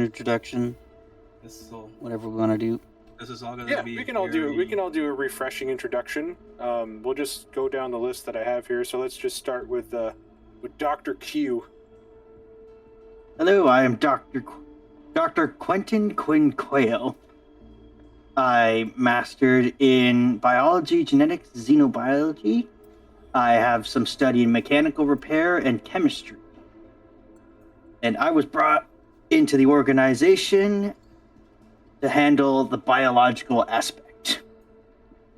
introduction. So whatever we want to do. This is all gonna be. We can all do a refreshing introduction. We'll just go down the list that I have here. So let's just start with Dr. Q. Hello, I am Dr. Quentin Quinn Quayle. I mastered in biology, genetics, xenobiology. I have some study in mechanical repair and chemistry. And I was brought into the organization to handle the biological aspect.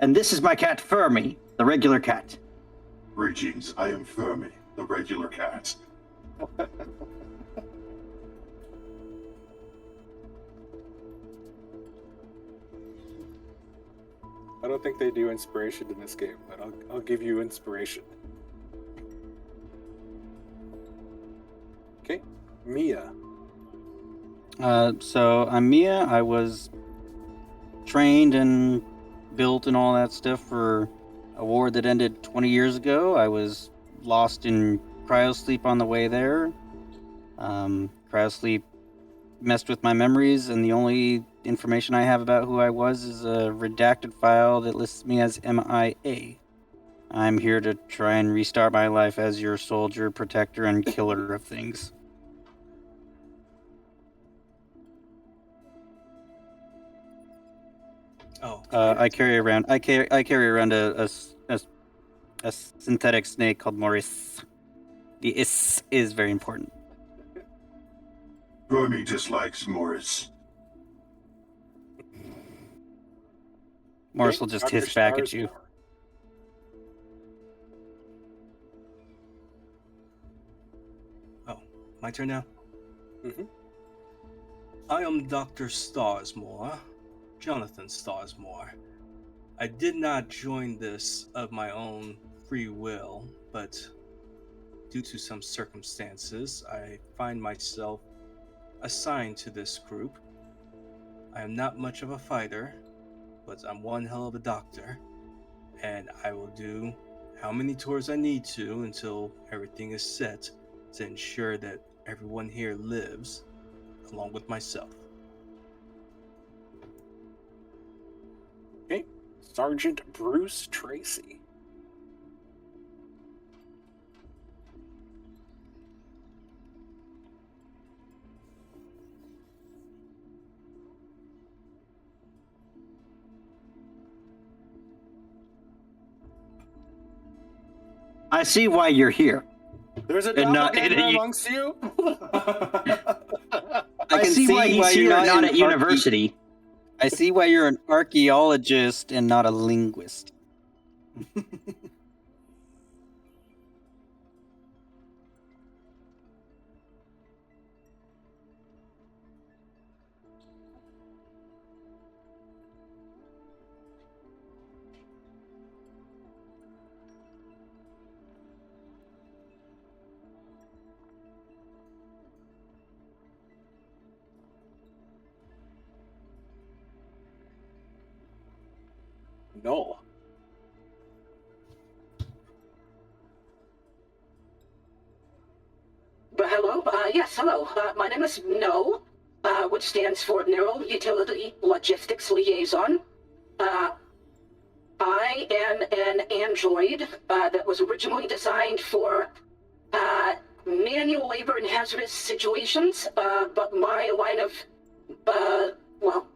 And this is my cat, Fermi, the regular cat. Greetings, I am Fermi, the regular cat. I don't think they do inspiration in this game, but I'll give you inspiration. Okay, Mia. So I'm Mia. I was trained and built and all that stuff for a war that ended 20 years ago. I was lost in cryosleep on the way there. Cryosleep messed with my memories, and the only information I have about who I was is a redacted file that lists me as MIA. I'm here to try and restart my life as your soldier, protector, and killer of things. I carry around a synthetic snake called Maurice. The is very important. Fermi dislikes Morris. Morris will just hiss back at you. Oh, my turn now? Mm-hmm. I am Dr. Starsmore, Jonathan Starsmore. I did not join this of my own free will, but due to some circumstances, I find myself assigned to this group. I am not much of a fighter, but I'm one hell of a doctor, and I will do how many tours I need to until everything is set to ensure that everyone here lives, along with myself. Okay, Sergeant Bruce Tracy. I see why you're here. There's a not doppelganger in a- amongst you. I see why he's here, not at university. I see why you're an archaeologist and not a linguist. No. But hello? Yes, hello. My name is No, which stands for Neural Utility Logistics Liaison. I am an android that was originally designed for manual labor in hazardous situations, but my line of,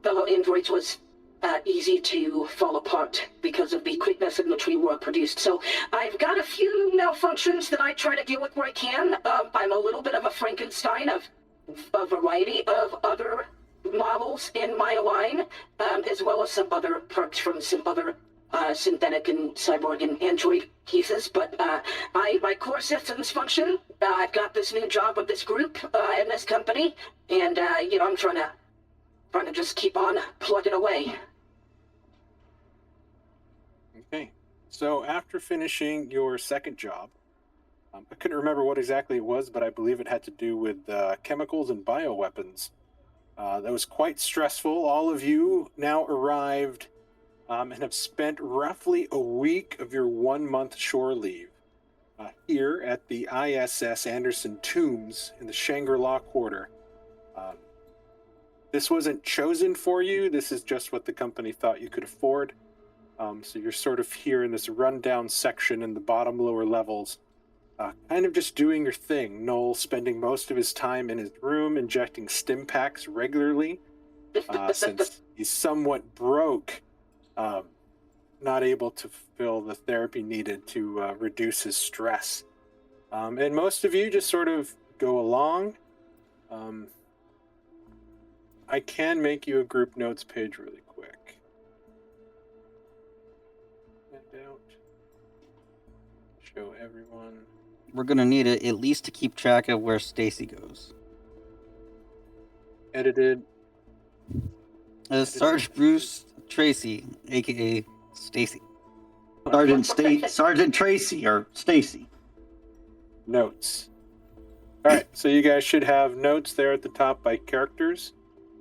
fellow androids was easy to fall apart because of the quickness in which we were produced. So I've got a few malfunctions that I try to deal with where I can. I'm a little bit of a Frankenstein of a variety of other models in my line, as well as some other perks from some other synthetic and cyborg and android pieces. But my core systems function. I've got this new job with this group in this company, and I'm trying to just keep on plugging away. Okay, so after finishing your second job, I couldn't remember what exactly it was, but I believe it had to do with chemicals and bioweapons. That was quite stressful. All of you now arrived and have spent roughly a week of your 1 month shore leave here at the ISS Anderson Tombs in the Shangri-La Quarter. This wasn't chosen for you. This is just what the company thought you could afford. So you're sort of here in this rundown section in the bottom lower levels, kind of just doing your thing. Noel spending most of his time in his room injecting stim packs regularly, since he's somewhat broke, not able to fulfill the therapy needed to reduce his stress. And most of you just sort of go along. I can make you a group notes page really quick. Handout. Show everyone. We're gonna need it at least to keep track of where Stacy goes. Edited. Sergeant Bruce Tracy, aka Stacy. Sergeant Tracy or Stacy. Notes. All right, so you guys should have notes there at the top by characters.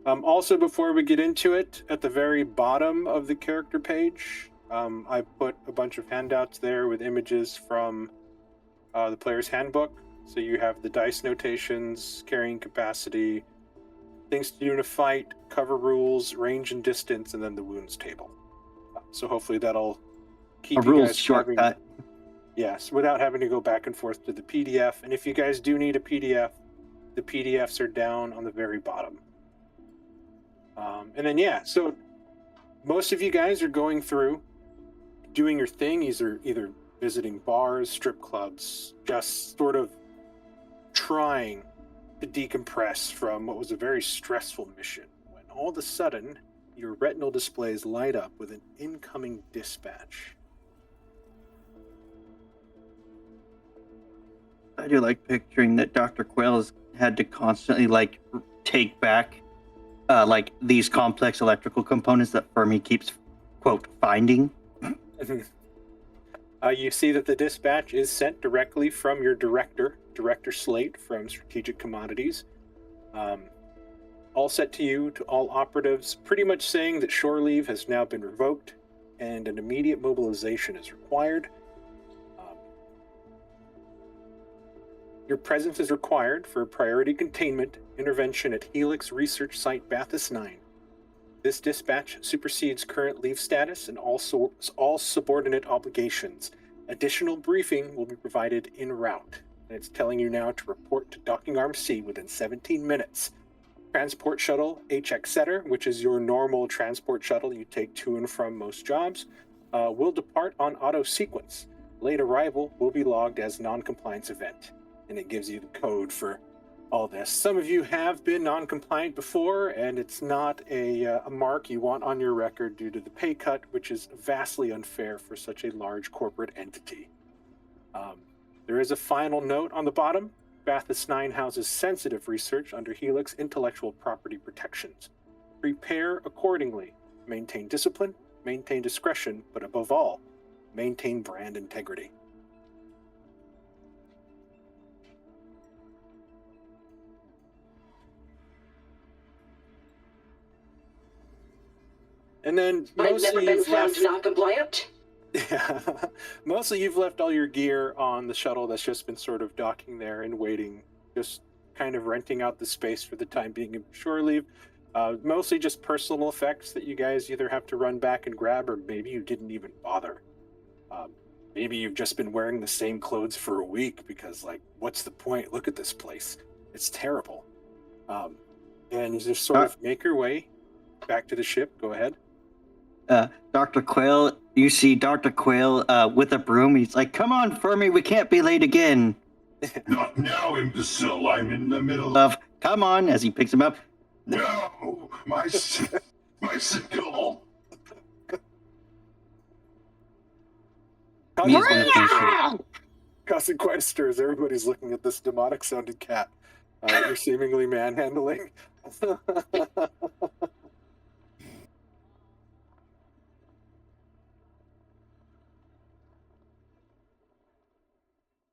Also, before we get into it, at the very bottom of the character page, I put a bunch of handouts there with images from the player's handbook. So you have the dice notations, carrying capacity, things to do in a fight, cover rules, range and distance, and then the wounds table. So hopefully that'll keep A you rules guys shortcut. Yes, without having to go back and forth to the PDF. And if you guys do need a PDF, the PDFs are down on the very bottom. And then, yeah, so most of you guys are going through, doing your thing, either visiting bars, strip clubs, just sort of trying to decompress from what was a very stressful mission, when all of a sudden, your retinal displays light up with an incoming dispatch. I do like picturing that Dr. Quayle has had to constantly take back these complex electrical components that Fermi keeps, quote, finding. You see that the dispatch is sent directly from your Director Slate from Strategic Commodities. All set to you, to all operatives, pretty much saying that shore leave has now been revoked and an immediate mobilization is required. Your presence is required for Priority Containment Intervention at Helix Research Site Bathurst 9. This dispatch supersedes current leave status and all subordinate obligations. Additional briefing will be provided en route, and it's telling you now to report to Docking Arm C within 17 minutes. Transport shuttle HX-SCD, which is your normal transport shuttle you take to and from most jobs, will depart on auto sequence. Late arrival will be logged as non-compliance event, and it gives you the code for all this. Some of you have been non-compliant before, and it's not a mark you want on your record due to the pay cut, which is vastly unfair for such a large corporate entity. There is a final note on the bottom. Bathurst 9 houses sensitive research under Helix intellectual property protections. Prepare accordingly. Maintain discipline, maintain discretion, but above all, maintain brand integrity. And then I've never been found non-compliant. Yeah, mostly you've left all your gear on the shuttle that's just been sort of docking there and waiting, just kind of renting out the space for the time being in shore leave. Mostly just personal effects that you guys either have to run back and grab, or maybe you didn't even bother. Maybe you've just been wearing the same clothes for a week because, what's the point? Look at this place. It's terrible. And you just sort of make your way back to the ship. Go ahead. Dr. Quayle, you see Dr. Quayle with a broom. He's like, come on, Fermi, we can't be late again. Not now, imbecile. I'm in the middle of, come on, as he picks him up. No, my sickle. Causing quite a stir as everybody's looking at this demonic sounding cat you're seemingly manhandling.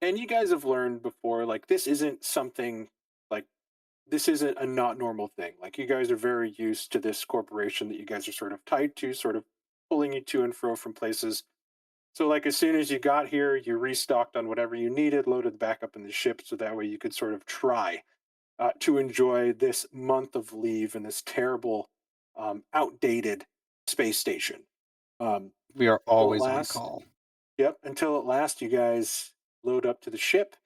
And you guys have learned before, this isn't something, this isn't a not normal thing. You guys are very used to this corporation that you guys are sort of tied to, sort of pulling you to and fro from places. So, as soon as you got here, you restocked on whatever you needed, loaded back up in the ship, so that way you could sort of try to enjoy this month of leave in this terrible, outdated space station. We are Till at always on last, call. yep, until at last you guys load up to the ship,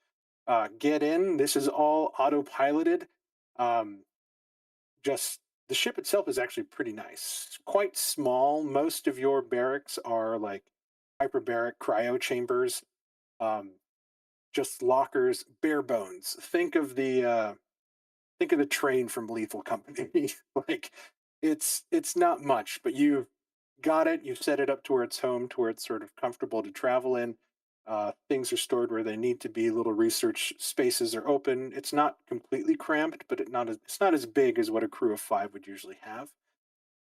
get in. This is all autopiloted. Um, just the ship itself is actually pretty nice. Quite small. Most of your barracks are like hyperbaric cryo chambers. Um, just lockers, bare bones. Think of the train from Lethal Company. Like it's not much, but you've got it. You've set it up to where it's home, to where it's sort of comfortable to travel in. Things are stored where they need to be. Little research spaces are open. It's not completely cramped, but it's not as big as what a crew of 5 would usually have.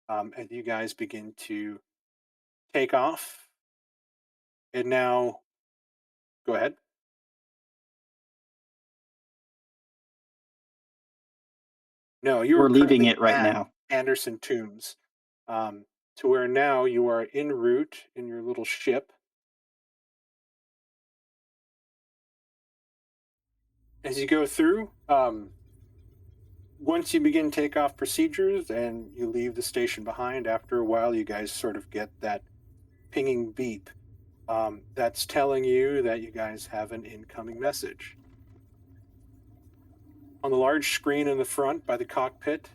And you guys begin to take off. And now, go ahead. No, you We're are leaving currently it right at now. Anderson Tombs, to where now you are en route in your little ship. As you go through, once you begin takeoff procedures and you leave the station behind, after a while, you guys sort of get that pinging beep. That's telling you that you guys have an incoming message. On the large screen in the front by the cockpit,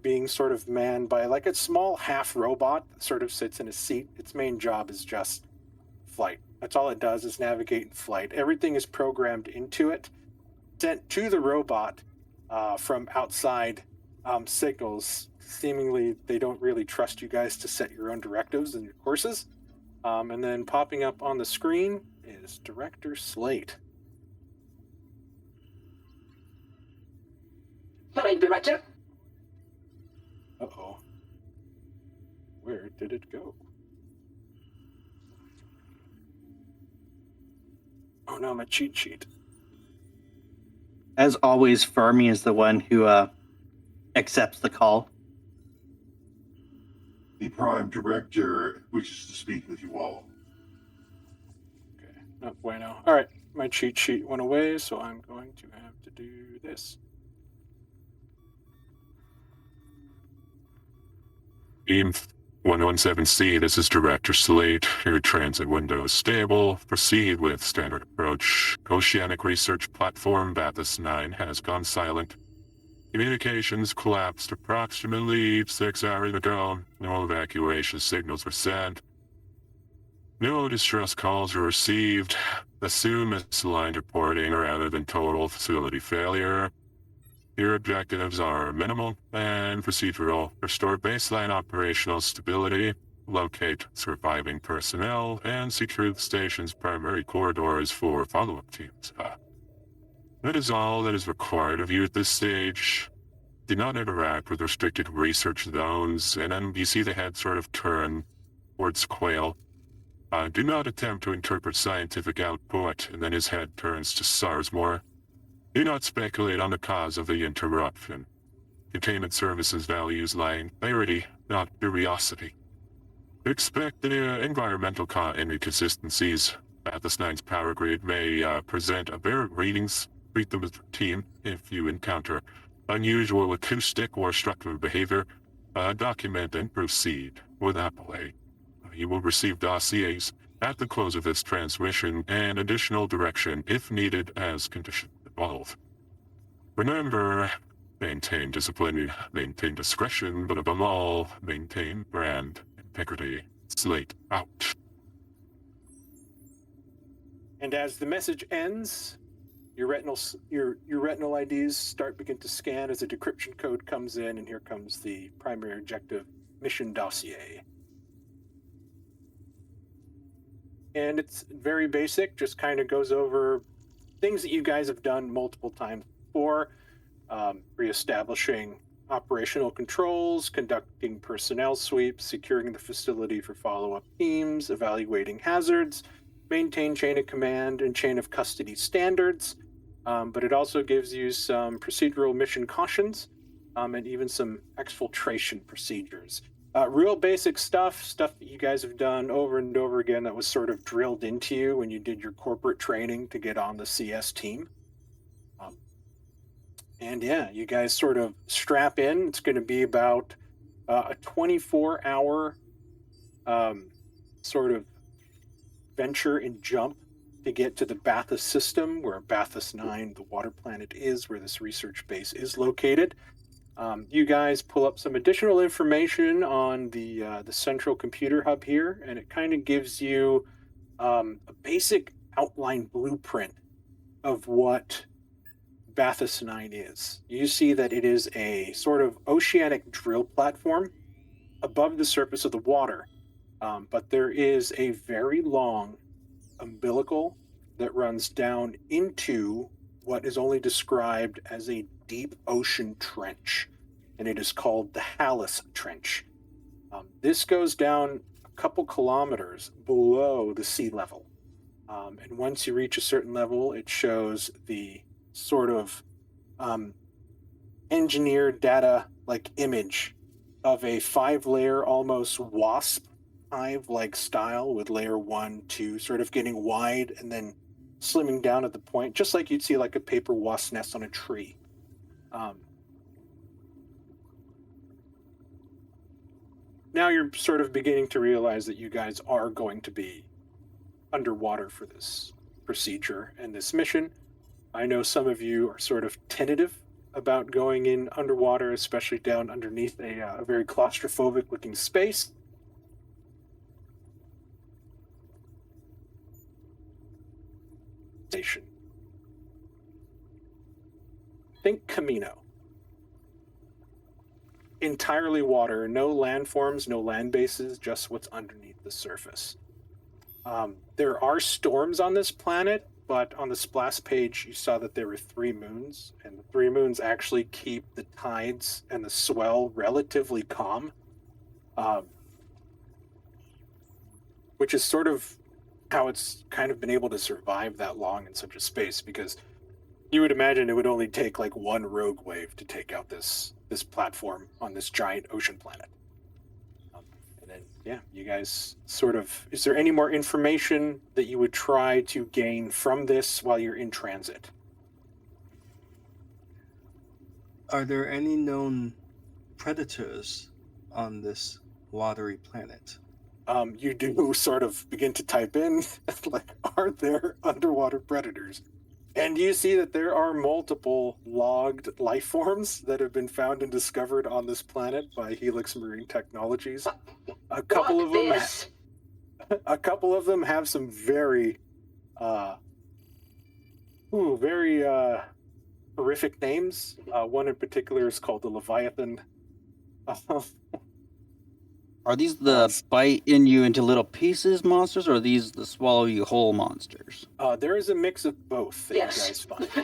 being sort of manned by like a small half robot that sort of sits in a seat. Its main job is just flight. That's all it does is navigate in flight. Everything is programmed into it, sent to the robot from outside signals. Seemingly, they don't really trust you guys to set your own directives and your courses. And then popping up on the screen is Director Slate. Hello, Director. Uh-oh. Where did it go? Oh no, my cheat sheet. As always, Fermi is the one who accepts the call. The Prime Director wishes to speak with you all. Okay, not bueno. All right, my cheat sheet went away, so I'm going to have to do this. Team 117C, this is Director Slate. Your transit window is stable. Proceed with standard approach. Oceanic research platform Bathos 9 has gone silent. Communications collapsed approximately 6 hours ago. No evacuation signals were sent. No distress calls were received. Assume misaligned reporting rather than total facility failure. Your objectives are minimal and procedural. Restore baseline operational stability, locate surviving personnel, and secure the station's primary corridors for follow-up teams. That is all that is required of you at this stage. Do not interact with restricted research zones, and then you see the head sort of turn towards Quail. Do not attempt to interpret scientific output, and then his head turns to Sarsmore. Do not speculate on the cause of the interruption. Containment services values lie in clarity, not curiosity. Expect the environmental inconsistencies. Bathos 9's power grid may present aberrant readings. Treat them as routine. If you encounter unusual acoustic or structural behavior, document and proceed without delay. You will receive dossiers at the close of this transmission and additional direction if needed as conditions evolve. Remember, maintain discipline, maintain discretion, but above all, maintain brand integrity. Slate out. And as the message ends, your retinal IDs begin to scan as a decryption code comes in, and here comes the primary objective mission dossier. And it's very basic, just kind of goes over things that you guys have done multiple times before, reestablishing operational controls, conducting personnel sweeps, securing the facility for follow-up teams, evaluating hazards, maintain chain of command and chain of custody standards. But it also gives you some procedural mission cautions, and even some exfiltration procedures. Real basic stuff that you guys have done over and over again that was sort of drilled into you when you did your corporate training to get on the CS team. And yeah, you guys sort of strap in. It's going to be about a 24-hour sort of venture and jump to get to the Bathos system, where Bathos 9, the water planet, is, where this research base is located. You guys pull up some additional information on the central computer hub here, and it kind of gives you a basic outline blueprint of what Bathos 9 is. You see that it is a sort of oceanic drill platform above the surface of the water, but there is a very long umbilical that runs down into what is only described as a deep ocean trench, and it is called the Helix Trench. This goes down a couple kilometers below the sea level. And once you reach a certain level, it shows the sort of engineered data like image of a 5-layer almost wasp hive-like style, with layer 1, 2 sort of getting wide and then slimming down at the point, just like you'd see like a paper wasp nest on a tree. Now you're sort of beginning to realize that you guys are going to be underwater for this procedure and this mission. I know some of you are sort of tentative about going in underwater, especially down underneath a very claustrophobic looking space. Station. Think Camino. Entirely water, no landforms, no land bases, just what's underneath the surface. There are storms on this planet, but on the splash page, you saw that there were 3 moons, and the 3 moons actually keep the tides and the swell relatively calm, which is sort of how it's kind of been able to survive that long in such a space, because you would imagine it would only take like 1 rogue wave to take out this platform on this giant ocean planet. And then, yeah, you guys sort of, is there any more information that you would try to gain from this while you're in transit? Are there any known predators on this watery planet? You do sort of begin to type in, like, are there underwater predators? And you see that there are multiple logged life forms that have been found and discovered on this planet by Helix Marine Technologies. A couple of them have some very horrific names. One in particular is called the Leviathan. Are these the bite in you into little pieces monsters, or are these the swallow you whole monsters? There is a mix of both that Yes. you guys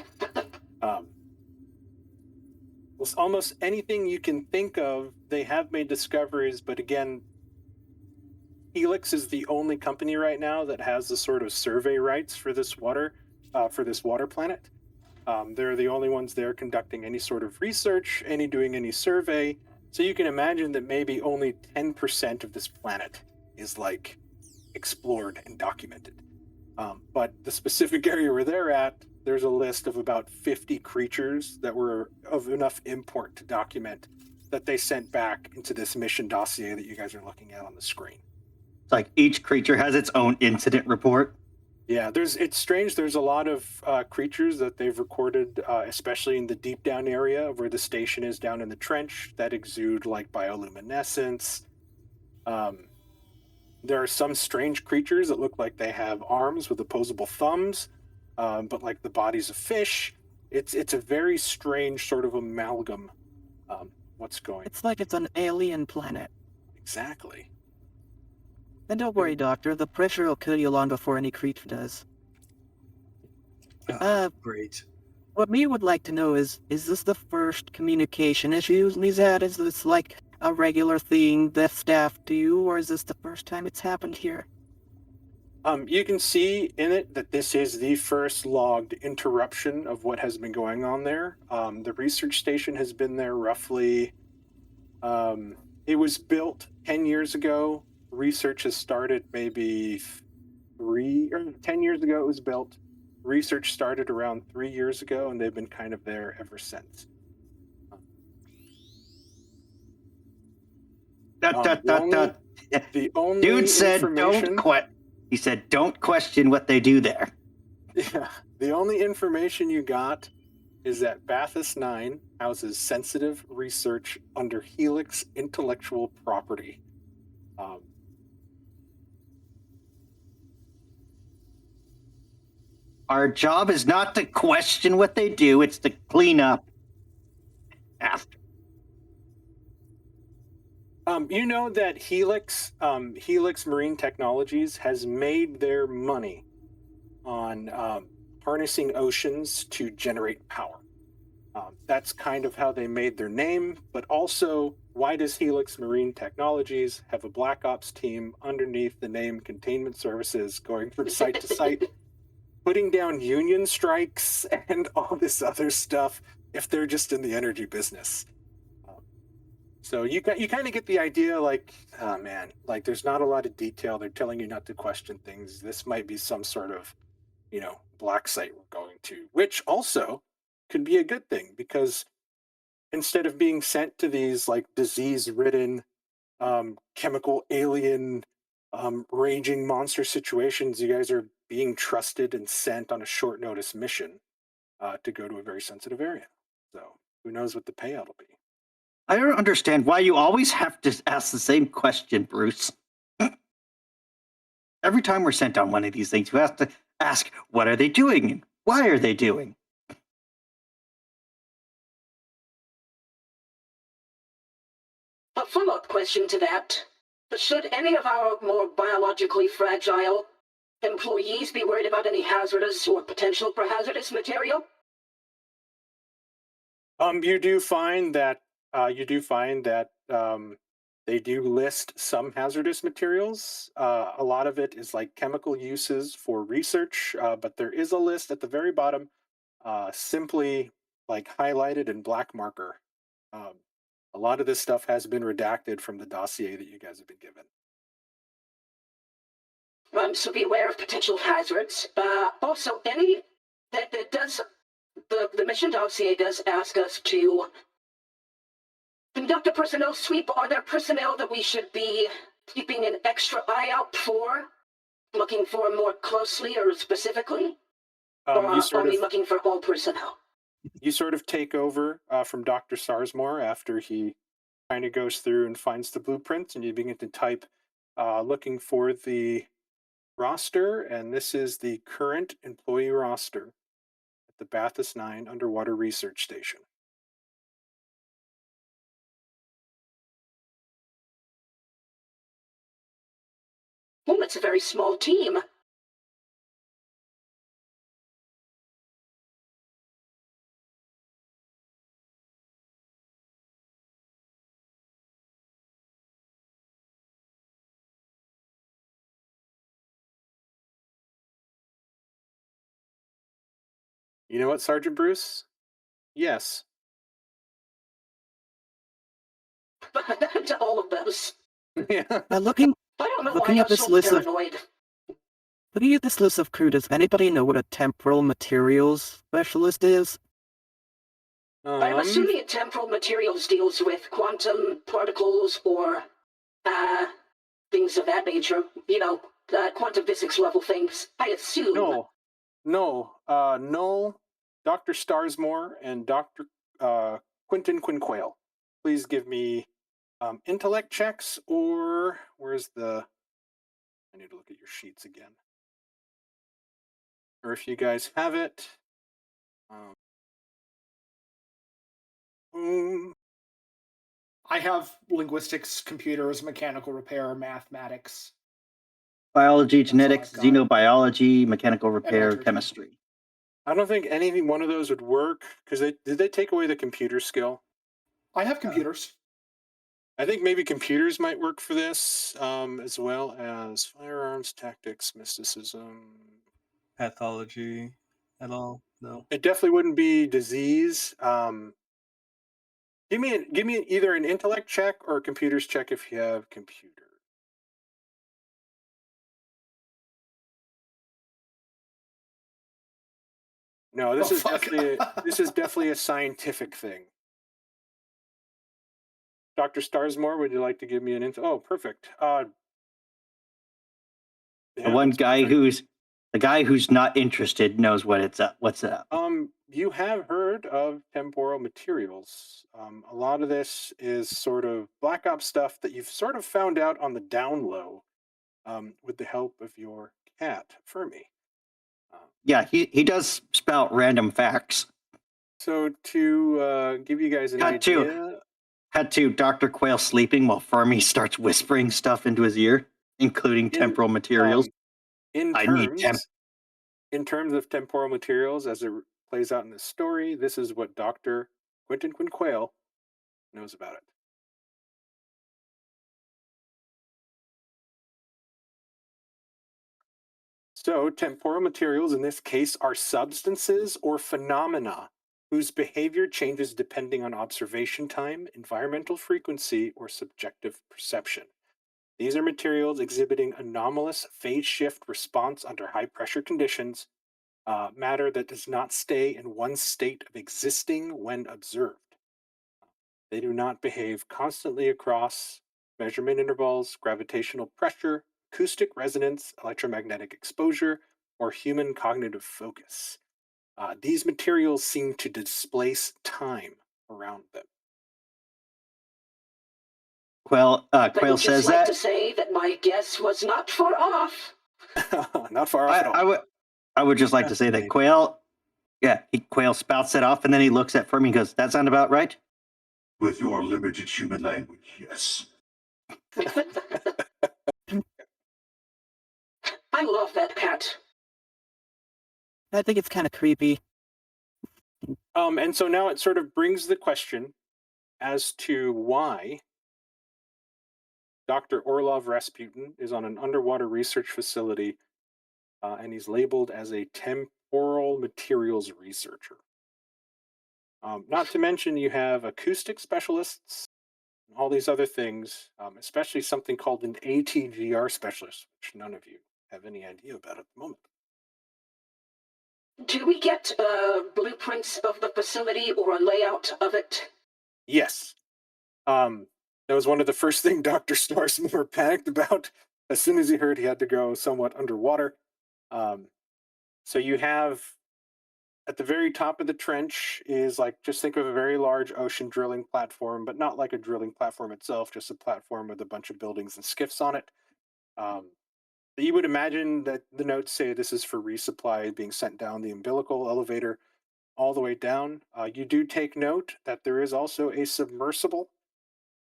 find. Almost anything you can think of, they have made discoveries, but again, Helix is the only company right now that has the sort of survey rights for this water planet. They're the only ones there conducting any sort of research, doing any survey. So you can imagine that maybe only 10% of this planet is like explored and documented. But the specific area where they're at, there's a list of about 50 creatures that were of enough import to document that they sent back into this mission dossier that you guys are looking at on the screen. It's like each creature has its own incident report. Yeah, it's strange. There's a lot of creatures that they've recorded, especially in the deep down area where the station is down in the trench, that exude like bioluminescence. There are some strange creatures that look like they have arms with opposable thumbs, but like the bodies of fish. It's a very strange sort of amalgam. What's going? It's like it's an alien planet. Exactly. Then don't worry, Doctor. The pressure will kill you long before any creature does. Great. What me would like to know is this the first communication issue he's had? Is this like a regular thing the staff do, or is this the first time it's happened here? You can see in it that this is the first logged interruption of what has been going on there. The research station has been there roughly, it was built 10 years ago. Research has started maybe 10 years ago it was built. research started around 3 years ago, and they've been kind of there ever since. The only Dude said, information... He said, don't question what they do there. Yeah, the only information you got is that Bathos 9 houses sensitive research under Helix intellectual property. Our job is not to question what they do, it's to clean up after. You know that Helix Marine Technologies has made their money on harnessing oceans to generate power. That's kind of how they made their name, but also, why does Helix Marine Technologies have a Black Ops team underneath the name Containment Services going from site to site, putting down union strikes and all this other stuff if they're just in the energy business? So you kind of get the idea, like, oh man, like there's not a lot of detail. They're telling you not to question things. This might be some sort of, black site we're going to, which also could be a good thing, because instead of being sent to these like disease-ridden, chemical alien, raging monster situations, you guys are being trusted and sent on a short notice mission to go to a very sensitive area. So who knows what the payout will be. I don't understand why you always have to ask the same question, Bruce. Every time we're sent on one of these things, you have to ask, what are they doing and why are they doing? A follow-up question to that. Should any of our more biologically fragile employees be worried about any hazardous or potential for hazardous material? You do find that they do list some hazardous materials. A lot of it is like chemical uses for research, but there is a list at the very bottom, simply like highlighted in black marker. A lot of this stuff has been redacted from the dossier that you guys have been given. So be aware of potential hazards. Also, any that does the mission dossier does ask us to conduct a personnel sweep. Are there personnel that we should be keeping an extra eye out for, looking for more closely or specifically? Or are we looking for all personnel? You sort of take over from Dr. Sarsmore after he kind of goes through and finds the blueprints, and you begin to type looking for the roster, and this is the current employee roster at the Bathos 9 Underwater Research Station. Well, it's a very small team. You know what, Sergeant Bruce? Yes. To all of those. Yeah. Looking I don't know Looking why at I'm this so list paranoid. Looking at this list of crew, does anybody know what a temporal materials specialist is? I'm assuming temporal materials deals with quantum particles or things of that nature. Quantum physics level things. I assume. No. Noel, Dr. Starsmore, and Dr. Quentin Quinquale. Please give me intellect checks, or where's the... I need to look at your sheets again. Or if you guys have it. I have linguistics, computers, mechanical repair, mathematics. Biology, genetics, xenobiology, mechanical repair, chemistry. I don't think anything one of those would work, because did they take away the computer skill? I have computers. I think maybe computers might work for this, as well as firearms, tactics, mysticism, Pathology at all? No. It definitely wouldn't be disease. Give me either an intellect check or a computers check if you have computer. No, this Oh, is fuck. definitely a scientific thing. Dr. Starsmore, would you like to give me an info? Oh, perfect. The Yeah, one that's guy perfect. the guy who's not interested knows what it's up. What's up? You have heard of temporal materials. A lot of this is sort of Black Ops stuff that you've sort of found out on the down low, with the help of your cat, Fermi. Yeah, he does spout random facts. So to give you guys an idea, Had to Dr. Quail sleeping while Fermi starts whispering stuff into his ear, including in temporal materials. in I need temp. terms of temporal materials, as it plays out in this story, this is what Dr. Quentin Quail knows about it. So, temporal materials in this case are substances or phenomena whose behavior changes depending on observation time, environmental frequency, or subjective perception. These are materials exhibiting anomalous phase shift response under high pressure conditions, matter that does not stay in one state of existing when observed. They do not behave constantly across measurement intervals, gravitational pressure, acoustic resonance, electromagnetic exposure, or human cognitive focus. These materials seem to displace time around them. Quail I would says just like that. to say that my guess was not far off. Not far off at all. I would just like to say that Quail, Quail spouts it off, and then he looks at Fermi and goes, "That sound about right?" With your limited human language, yes. I love that cat. I think it's kind of creepy. And so now it sort of brings the question as to why Dr. Orlov Rasputin is on an underwater research facility, and he's labeled as a temporal materials researcher. Not to mention, you have acoustic specialists, and all these other things, especially something called an ATGR specialist, which none of you have any idea about at the moment. Do we get blueprints of the facility or a layout of it? Yes. That was one of the first things Dr. Starsmore panicked about as soon as he heard he had to go somewhat underwater. So you have at the very top of the trench is like, just think of a very large ocean drilling platform, but not like a drilling platform itself, just a platform with a bunch of buildings and skiffs on it. You would imagine that the notes say this is for resupply being sent down the umbilical elevator all the way down. You do take note that there is also a submersible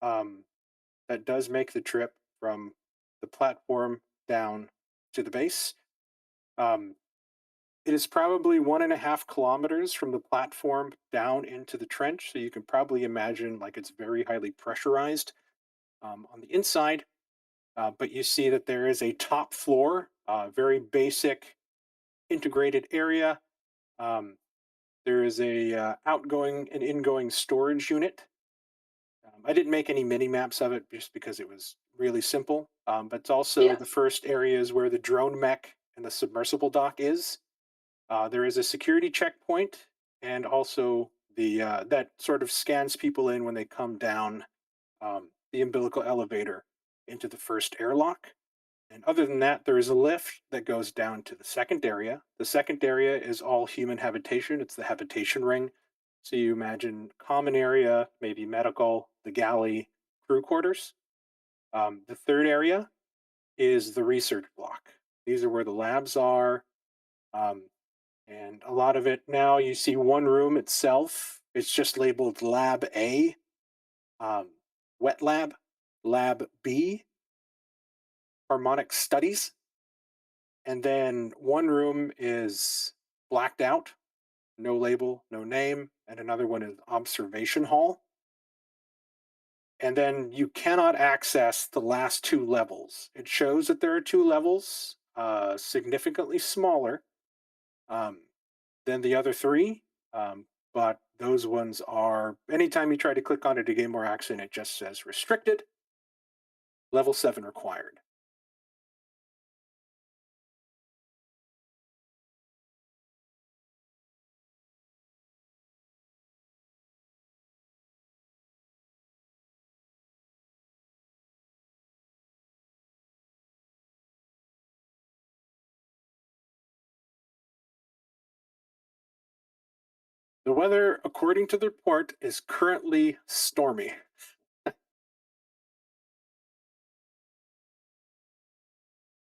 that does make the trip from the platform down to the base. It is probably 1.5 kilometers from the platform down into the trench, so you can probably imagine like it's very highly pressurized on the inside. But you see that there is a top floor, very basic integrated area. There is a outgoing and ingoing storage unit. I didn't make any mini maps of it just because it was really simple. But it's also the first areas where the drone mech and the submersible dock is. There is a security checkpoint, and also the that sort of scans people in when they come down the umbilical elevator into the first airlock. And other than that, there is a lift that goes down to the second area. The second area is all human habitation. It's the habitation ring. So you imagine common area, maybe medical, the galley, crew quarters. The third area is the research block. These are where the labs are. And a lot of it now, you see one room itself. It's just labeled Lab A, Wet Lab, Lab B, Harmonic Studies. And then one room is blacked out, no label, no name, and another one is Observation Hall. And then you cannot access the last two levels. It shows that there are two levels, significantly smaller than the other three, but those ones are, anytime you try to click on it to gain more action, it just says restricted, level 7 required. The weather, according to the report, is currently stormy.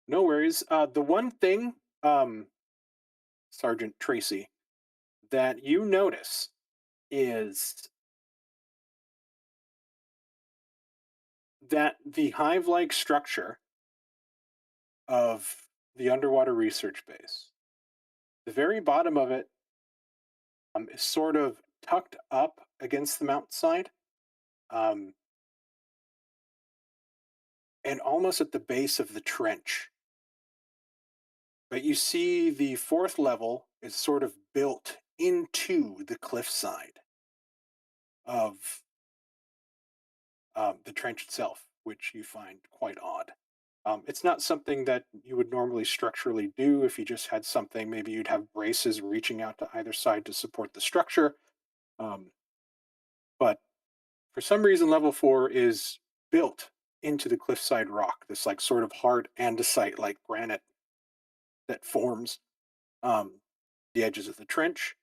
No worries. The one thing, Sergeant Tracy, that you notice is that the hive-like structure of the underwater research base, the very bottom of it is sort of tucked up against the mountainside, and almost at the base of the trench. But you see the fourth level is sort of built into the cliffside of the trench itself, which you find quite odd. It's not something that you would normally structurally do. If you just had something, maybe you'd have braces reaching out to either side to support the structure. But for some reason, level 4 is built into the cliffside rock, this like sort of hard andesite like granite that forms the edges of the trench.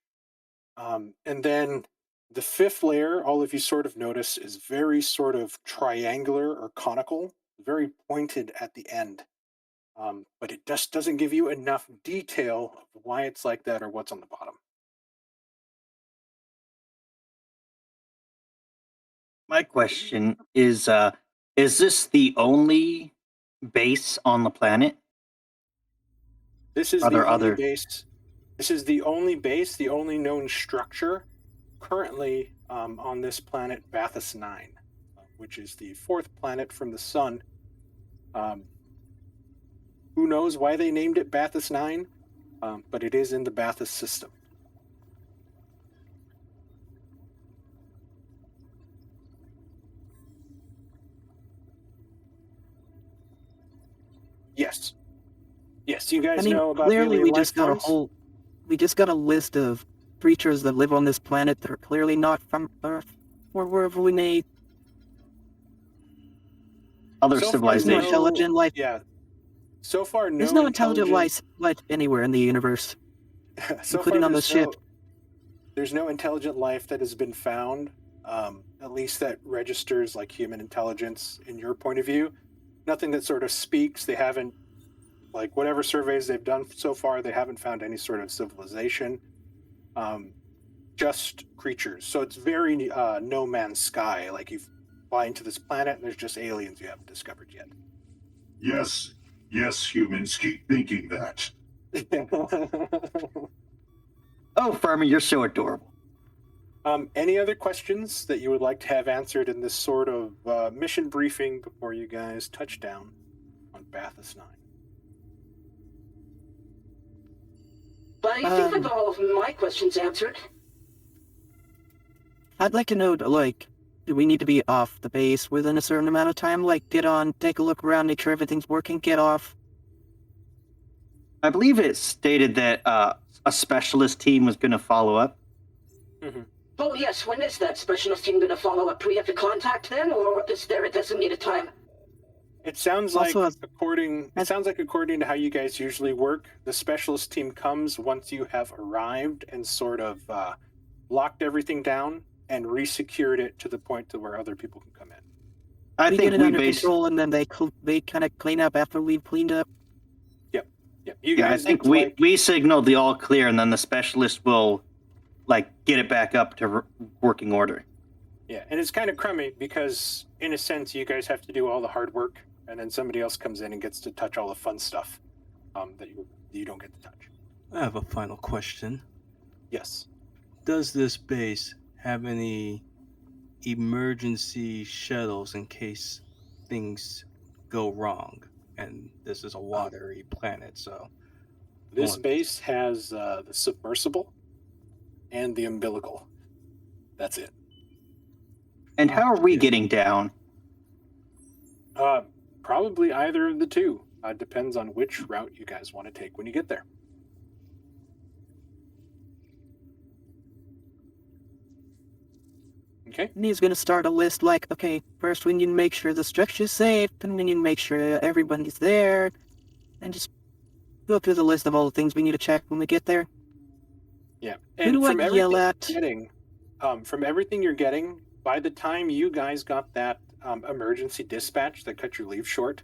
And then the fifth layer, all of you sort of notice, is very sort of triangular or conical, very pointed at the end. But it just doesn't give you enough detail of why it's like that or what's on the bottom. My question is this the only base on the planet? This is Are the there only other- base. This is the only base, the only known structure currently on this planet, Bathos 9, which is the fourth planet from the sun. Who knows why they named it Bathos 9, but it is in the Bathos system. Yes. Yes, you guys know about clearly alien we life just got forms? we just got a list of creatures that live on this planet that are clearly not from Earth or wherever we may. Other So far, There's no civilizations? intelligent life. Yeah. So far, There's no intelligent life anywhere in the universe, so including far, on the ship. There's no intelligent life that has been found, at least that registers like human intelligence in your point of view. Nothing that sort of speaks. They haven't, like whatever surveys they've done so far, they haven't found any sort of civilization. Just creatures. So it's very no man's sky. Like you fly into this planet and there's just aliens you haven't discovered yet. Yes, humans, keep thinking that. Oh, Fermi, you're so adorable. Any other questions that you would like to have answered in this sort of mission briefing before you guys touch down on Bathos 9? I think I got all of my questions answered. I'd like to know, like, do we need to be off the base within a certain amount of time? Like, get on, take a look around, make sure everything's working, get off. I believe it stated that a specialist team was going to follow up. Mm-hmm. Oh yes, when is that specialist team going to follow up? Do we have to contact them, or is there a designated time? It sounds like Also, according to how you guys usually work, the specialist team comes once you have arrived and sort of locked everything down and resecured it to the point to where other people can come in. I we think get it under control, and then they kind of clean up after we've cleaned up. Yep. You Yeah, I guys think look we signaled the all clear, and then the specialist will get it back up to working order. Yeah, and it's kind of crummy because, in a sense, you guys have to do all the hard work, and then somebody else comes in and gets to touch all the fun stuff that you don't get to touch. I have a final question. Yes. Does this base have any emergency shuttles in case things go wrong? And this is a watery planet, so... This base has the submersible and the umbilical. That's it. And how are we getting down? Probably either of the two. Depends on which route you guys want to take when you get there. Okay. And he's going to start a list like, okay, first we need to make sure the structure's safe, then we need to make sure everybody's there, and just go through the list of all the things we need to check when we get there. Yeah, Who and do I from yell everything at? you're getting, from everything you're getting, by the time you guys got that emergency dispatch that cut your leave short,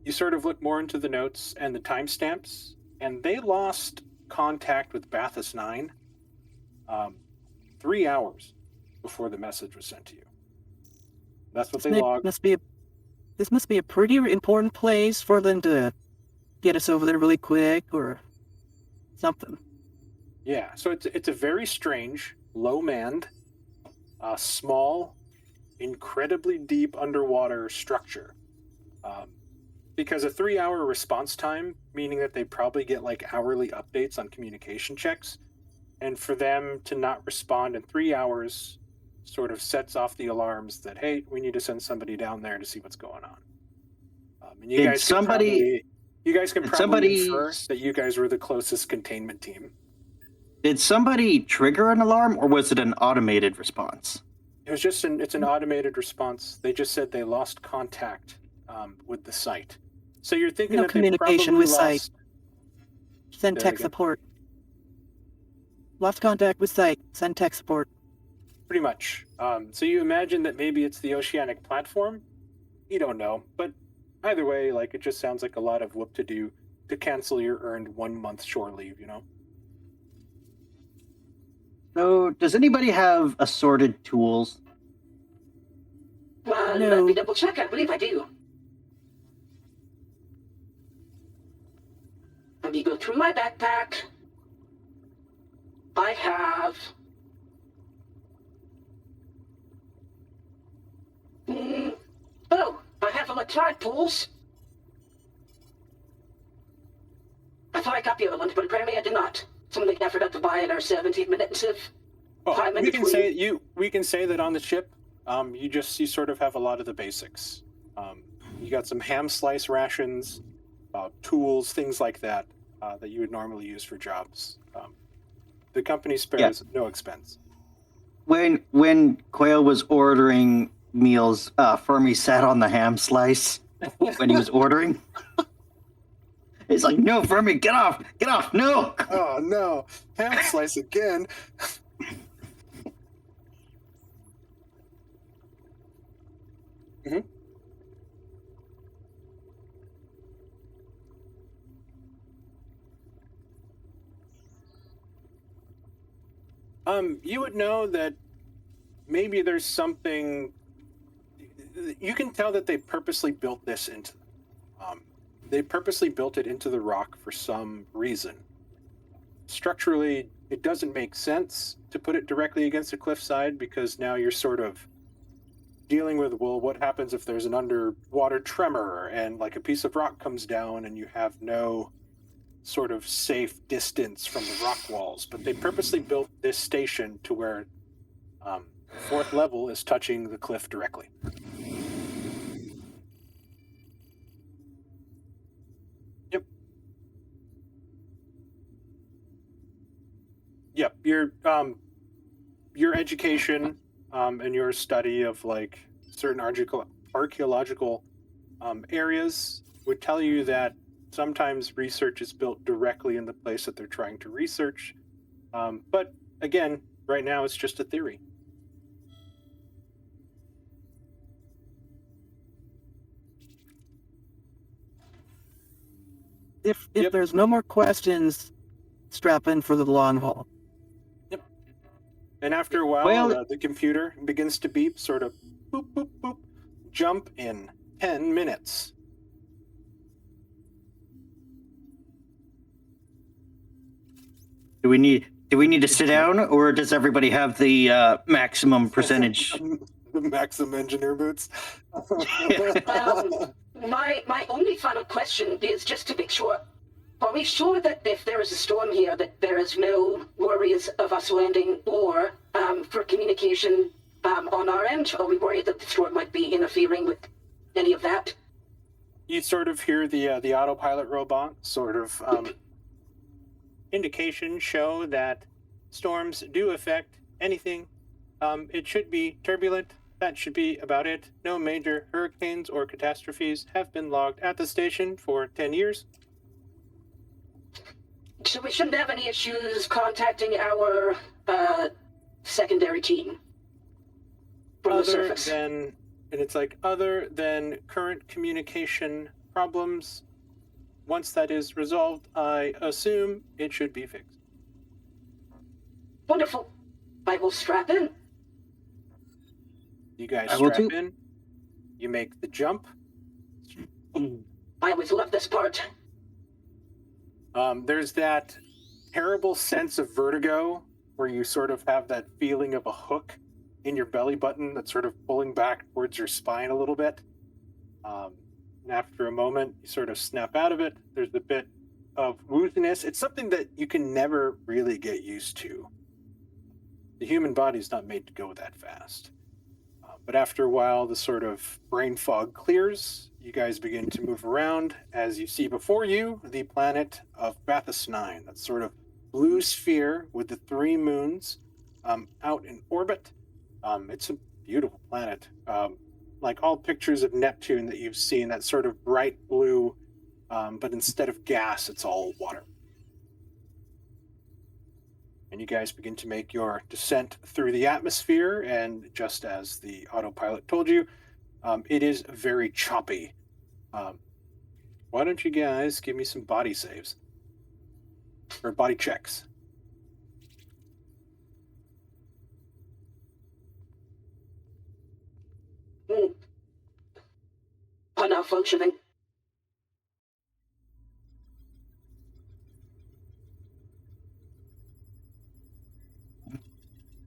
you sort of look more into the notes and the timestamps, and they lost contact with Bathurst 9 3 hours before the message was sent to you. That's what they logged. This must be a pretty important place for them to get us over there really quick or something. Yeah, so it's a very strange, low-manned, small, incredibly deep underwater structure. Because a 3-hour response time, meaning that they probably get like hourly updates on communication checks, and for them to not respond in 3 hours sort of sets off the alarms that, hey, we need to send somebody down there to see what's going on. And you guys can probably infer that you guys were the closest containment team. Did somebody trigger an alarm, or was it an automated response? It was just it's an automated response. They just said they lost contact with the site. So you're thinking No that they communication probably with lost. site. Send Say that tech again? support. Lost contact with site. Send tech support. Pretty much. So you imagine that maybe it's the oceanic platform. You don't know, but either way, like it just sounds like a lot of whoop to do to cancel your earned 1 month shore leave. You know. So, does anybody have assorted tools? Let No. me double check. I believe I do. Let me go through my backpack. I have... Oh, I have electronic tools. I thought I got the other ones, but apparently I did not. Something I forgot to buy in our 17 minutes of time in we can between. we can say that on the ship, you sort of have a lot of the basics. You got some ham slice rations, tools, things like that that you would normally use for jobs. The company spares no expense. When Quail was ordering meals, Fermi sat on the ham slice when he was ordering. He's like, "No, Fermi, get off, no!" Oh no, ham slice again. Mm-hmm. You would know that maybe there's something. You can tell that they purposely built this into. They purposely built it into the rock for some reason. Structurally, it doesn't make sense to put it directly against a cliffside because now you're sort of dealing with, well, what happens if there's an underwater tremor and like a piece of rock comes down and you have no sort of safe distance from the rock walls. But they purposely built this station to where fourth level is touching the cliff directly. Yep, your education and your study of like certain archaeological areas would tell you that sometimes research is built directly in the place that they're trying to research. But again, right now it's just a theory. If there's no more questions, strap in for the long haul. Yep. And after a while, the computer begins to beep, sort of boop, boop, boop, jump in 10 minutes. Do we need to sit down, or does everybody have the maximum percentage? The maximum engineer boots. My only final question is just to make sure. Are we sure that if there is a storm here, that there is no worries of us landing or for communication on our end? Are we worried that the storm might be interfering with any of that? You sort of hear the autopilot robot sort of indications show that storms do affect anything. It should be turbulent. That should be about it. No major hurricanes or catastrophes have been logged at the station for 10 years. So we shouldn't have any issues contacting our secondary team from the surface. And it's like, other than current communication problems, once that is resolved, I assume it should be fixed. Wonderful. I will strap in. You guys I will strap too. in. You make the jump. I always love this part. There's that terrible sense of vertigo where you sort of have that feeling of a hook in your belly button that's sort of pulling back towards your spine a little bit. And after a moment, you sort of snap out of it. There's a bit of wooziness. It's something that you can never really get used to. The human body's not made to go that fast. But after a while, the sort of brain fog clears. You guys begin to move around as you see before you the planet of Bathos 9, that sort of blue sphere with the 3 moons out in orbit. It's a beautiful planet. Like all pictures of Neptune that you've seen, that sort of bright blue, but instead of gas, it's all water. And you guys begin to make your descent through the atmosphere, and just as the autopilot told you, it is very choppy. Why don't you guys give me some body saves? Or body checks. Are now functioning.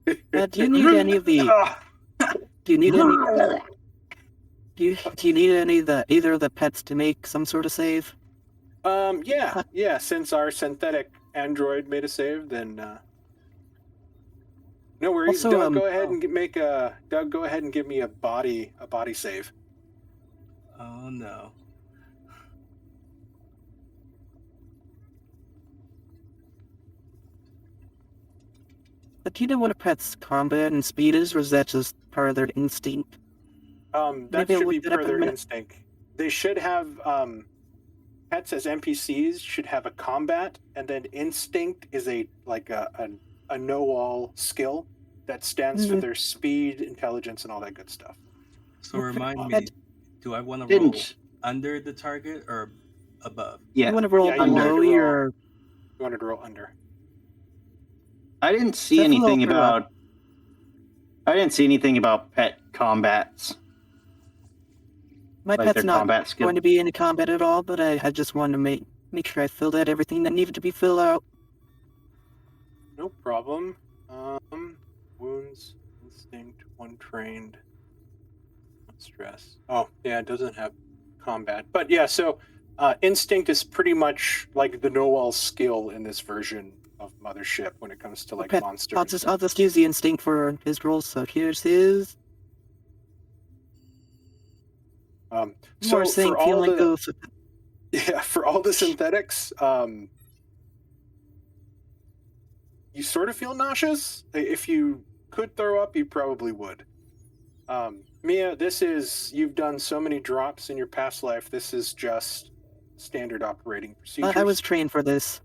Do you need any of the? Do you need any? Do you need any of the either of the pets to make some sort of save? Yeah. Since our synthetic android made a save, then no worries. Also, Doug, go ahead and make a. Doug, go ahead and give me a body save. Oh no. But do you know what a pet's combat and speed is, or is that just part of their instinct? That Maybe I'll should be look that up per in a their minute. instinct. They should have pets as NPCs should have a combat, and then instinct is a know-all skill that stands for their speed, intelligence, and all that good stuff. So remind me, Pet- do I want to roll Didn't. under the target or above? Yeah. You want to roll Yeah, you wanted below to roll. your? You wanted to roll under. I didn't see Definitely anything roll about. I didn't see anything about pet combats. My Like pet's their not combat skill. going to be in combat at all, but I just wanted to make sure I filled out everything that needed to be filled out. No problem. Wounds, instinct, one trained, one stress. Oh, yeah, it doesn't have combat. But yeah, so instinct is pretty much like the know-all skill in this version of Mothership when it comes to like Okay, monsters. I'll just use the instinct for his roll. So here's his. So More saying for all feeling the goes. for all the synthetics, you sort of feel nauseous. If you could throw up, you probably would. Mia, you've done so many drops in your past life. This is just standard operating procedures. I was trained for this.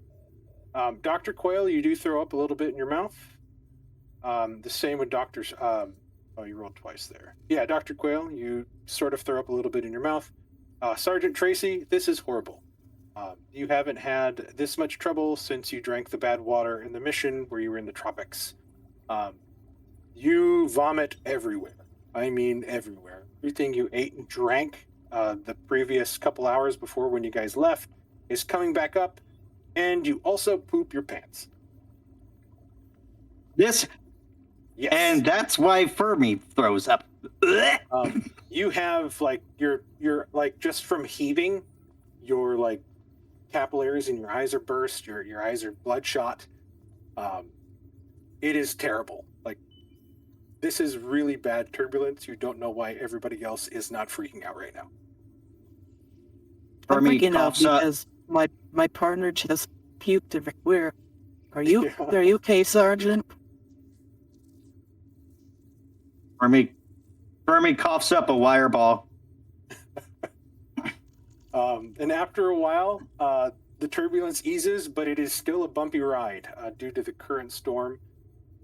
Dr. Quayle, you do throw up a little bit in your mouth. The same with Dr. Oh, you rolled twice there. Yeah, Dr. Quayle, you sort of throw up a little bit in your mouth. Sergeant Tracy, this is horrible. You haven't had this much trouble since you drank the bad water in the mission where you were in the tropics. You vomit everywhere. I mean everywhere. Everything you ate and drank the previous couple hours before when you guys left is coming back up, and you also poop your pants. Yes. And that's why Fermi throws up. You have like you're like just from heaving, your like capillaries in your eyes are burst. Your eyes are bloodshot. It is terrible. Like this is really bad turbulence. You don't know why everybody else is not freaking out right now. I'm Fermi freaking out coughs up. because my partner just puked everywhere. Are you okay, Sergeant? Fermi coughs up a wire ball. And after a while, the turbulence eases, but it is still a bumpy ride due to the current storm.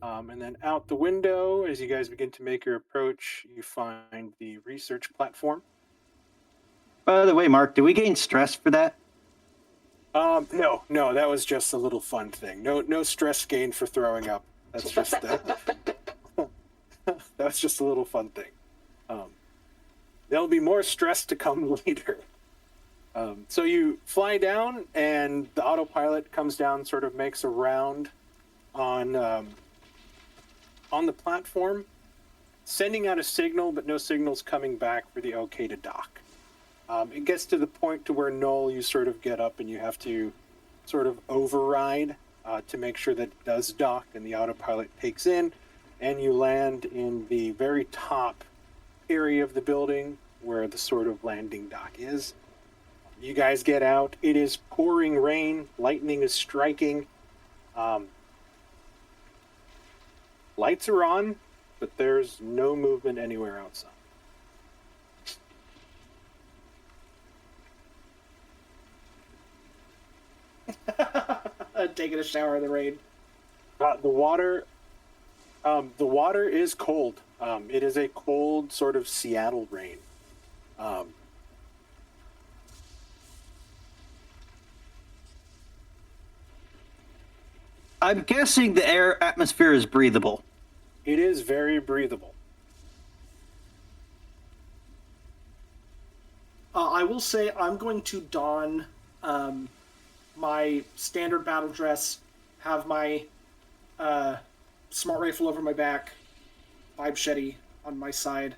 And then out the window, as you guys begin to make your approach, you find the research platform. By the way, Mark, do we gain stress for that? No, that was just a little fun thing. No stress gain for throwing up. That's just that's just a little fun thing. There'll be more stress to come later. So you fly down, and the autopilot comes down, sort of makes a round on the platform, sending out a signal, but no signals coming back for the okay to dock. It gets to the point to where Null, you sort of get up and you have to sort of override to make sure that it does dock, and the autopilot takes in, and you land in the very top area of the building where the sort of landing dock is. You guys get out. It is pouring rain. Lightning is striking. Lights are on, but there's no movement anywhere outside. Taking a shower in the rain. The water is cold. It is a cold sort of Seattle rain. I'm guessing the air atmosphere is breathable. It is very breathable. I will say I'm going to don my standard battle dress, have my smart rifle over my back, vibe shetty on my side,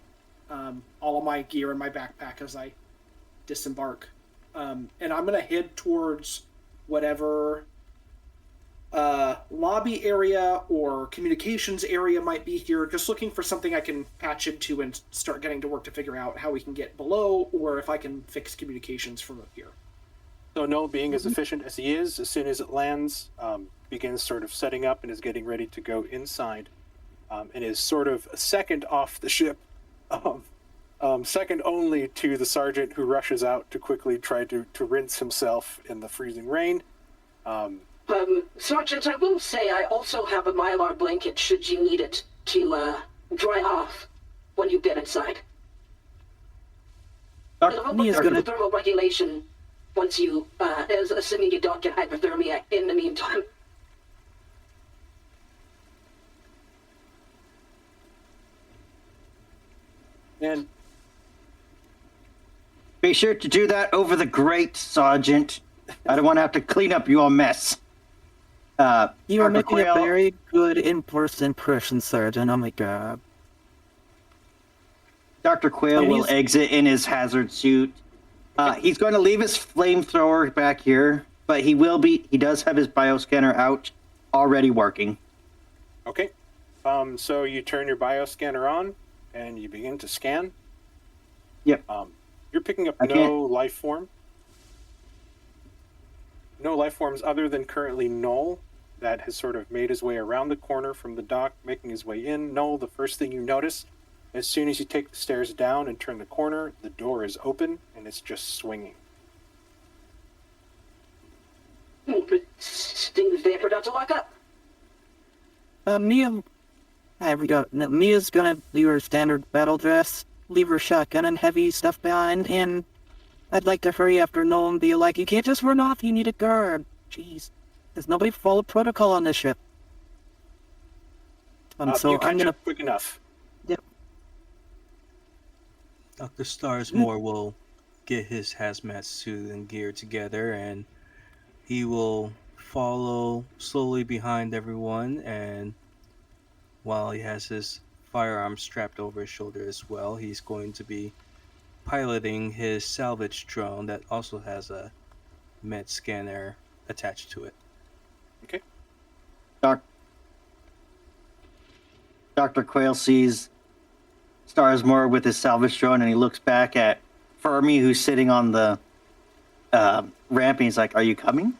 all of my gear in my backpack as I disembark. And I'm going to head towards whatever lobby area or communications area might be here, just looking for something I can patch into and start getting to work to figure out how we can get below, or if I can fix communications from up here. So Null, being as efficient as he is, as soon as it lands, begins sort of setting up and is getting ready to go inside, and is sort of a second off the ship, second only to the sergeant, who rushes out to quickly try to rinse himself in the freezing rain. Sergeant, I will say I also have a Mylar blanket should you need it to dry off when you get inside. It'll help with the thermal regulation once you, assuming you don't get hypothermia in the meantime. And be sure to do that over the grate, Sergeant. I don't want to have to clean up your mess. You are making a very good in-person person, Sergeant. Oh my god. Dr. Quayle will exit in his hazard suit. He's going to leave his flamethrower back here, but he does have his bioscanner out, already working. Okay. So you turn your bioscanner on, and you begin to scan. Yep. You're picking up no life form. No life forms other than currently Null, that has sort of made his way around the corner from the dock, making his way in. Null, the first thing you notice, as soon as you take the stairs down and turn the corner, the door is open, and it's just swinging. Things they forgot to lock up. Mia... There we go. No, Mia's gonna leave her standard battle dress, leave her shotgun and heavy stuff behind, and I'd like to hurry after Noel and be like, you can't just run off, you need a guard. Jeez. There's nobody follow protocol on this ship. So you catch I'm gonna... up quick enough. Yep. Dr. Starsmore will get his hazmat suit and gear together, and he will follow slowly behind everyone, and while he has his firearm strapped over his shoulder as well, he's going to be piloting his salvage drone that also has a med scanner attached to it. Okay. Dr. Quayle sees Starsmore with his salvage drone, and he looks back at Fermi, who's sitting on the ramp, and he's like, are you coming?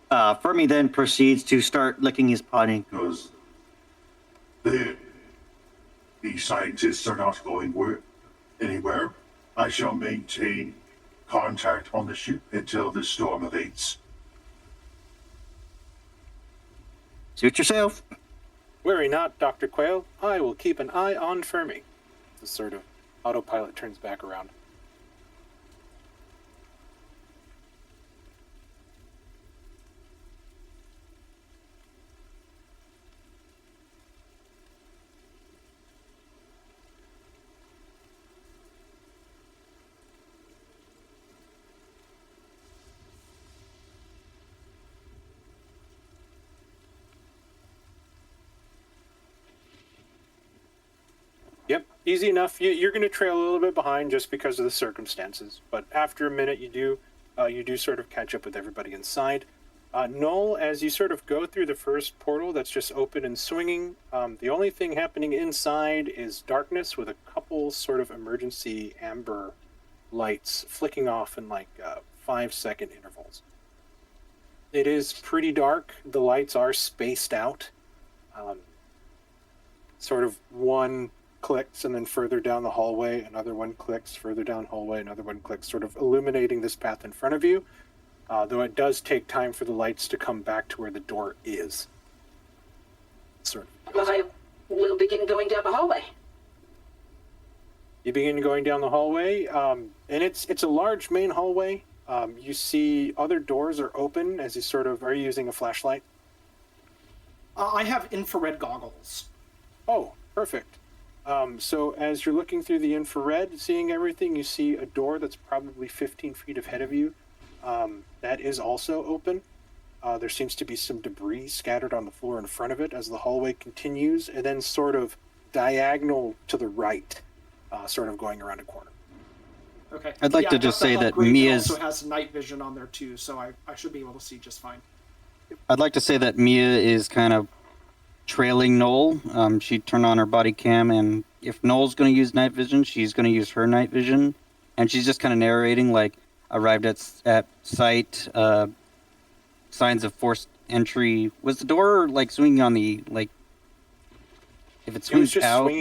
Fermi then proceeds to start licking his paw. Because the scientists are not going anywhere. I shall maintain contact on the ship until the storm abates. Suit yourself. Worry not, Dr. Quayle. I will keep an eye on Fermi. The sort of autopilot turns back around. Yep, easy enough. You're going to trail a little bit behind just because of the circumstances, but after a minute, you do sort of catch up with everybody inside. Noel, as you sort of go through the first portal that's just open and swinging, the only thing happening inside is darkness with a couple sort of emergency amber lights flicking off in like 5-second intervals. It is pretty dark. The lights are spaced out. Sort of one clicks, and then further down the hallway, another one clicks, further down hallway, another one clicks, sort of illuminating this path in front of you, though it does take time for the lights to come back to where the door is. Sort of. I will begin going down the hallway. You begin going down the hallway, and it's a large main hallway. You see other doors are open as you sort of... Are you using a flashlight? I have infrared goggles. Oh, perfect. So as you're looking through the infrared, seeing everything, you see a door that's probably 15 feet ahead of you. That is also open. There seems to be some debris scattered on the floor in front of it as the hallway continues, and then sort of diagonal to the right, sort of going around a corner. Okay. I'd like to I just got the say that upgrade Mia's... also has night vision on there too, so I should be able to see just fine. I'd like to say that Mia is kind of trailing Noel. She turned on her body cam, and if Noel's going to use night vision, she's going to use her night vision, and she's just kind of narrating, like, arrived at site, signs of forced entry. Was the door, like, swinging on the, like, if it swings out?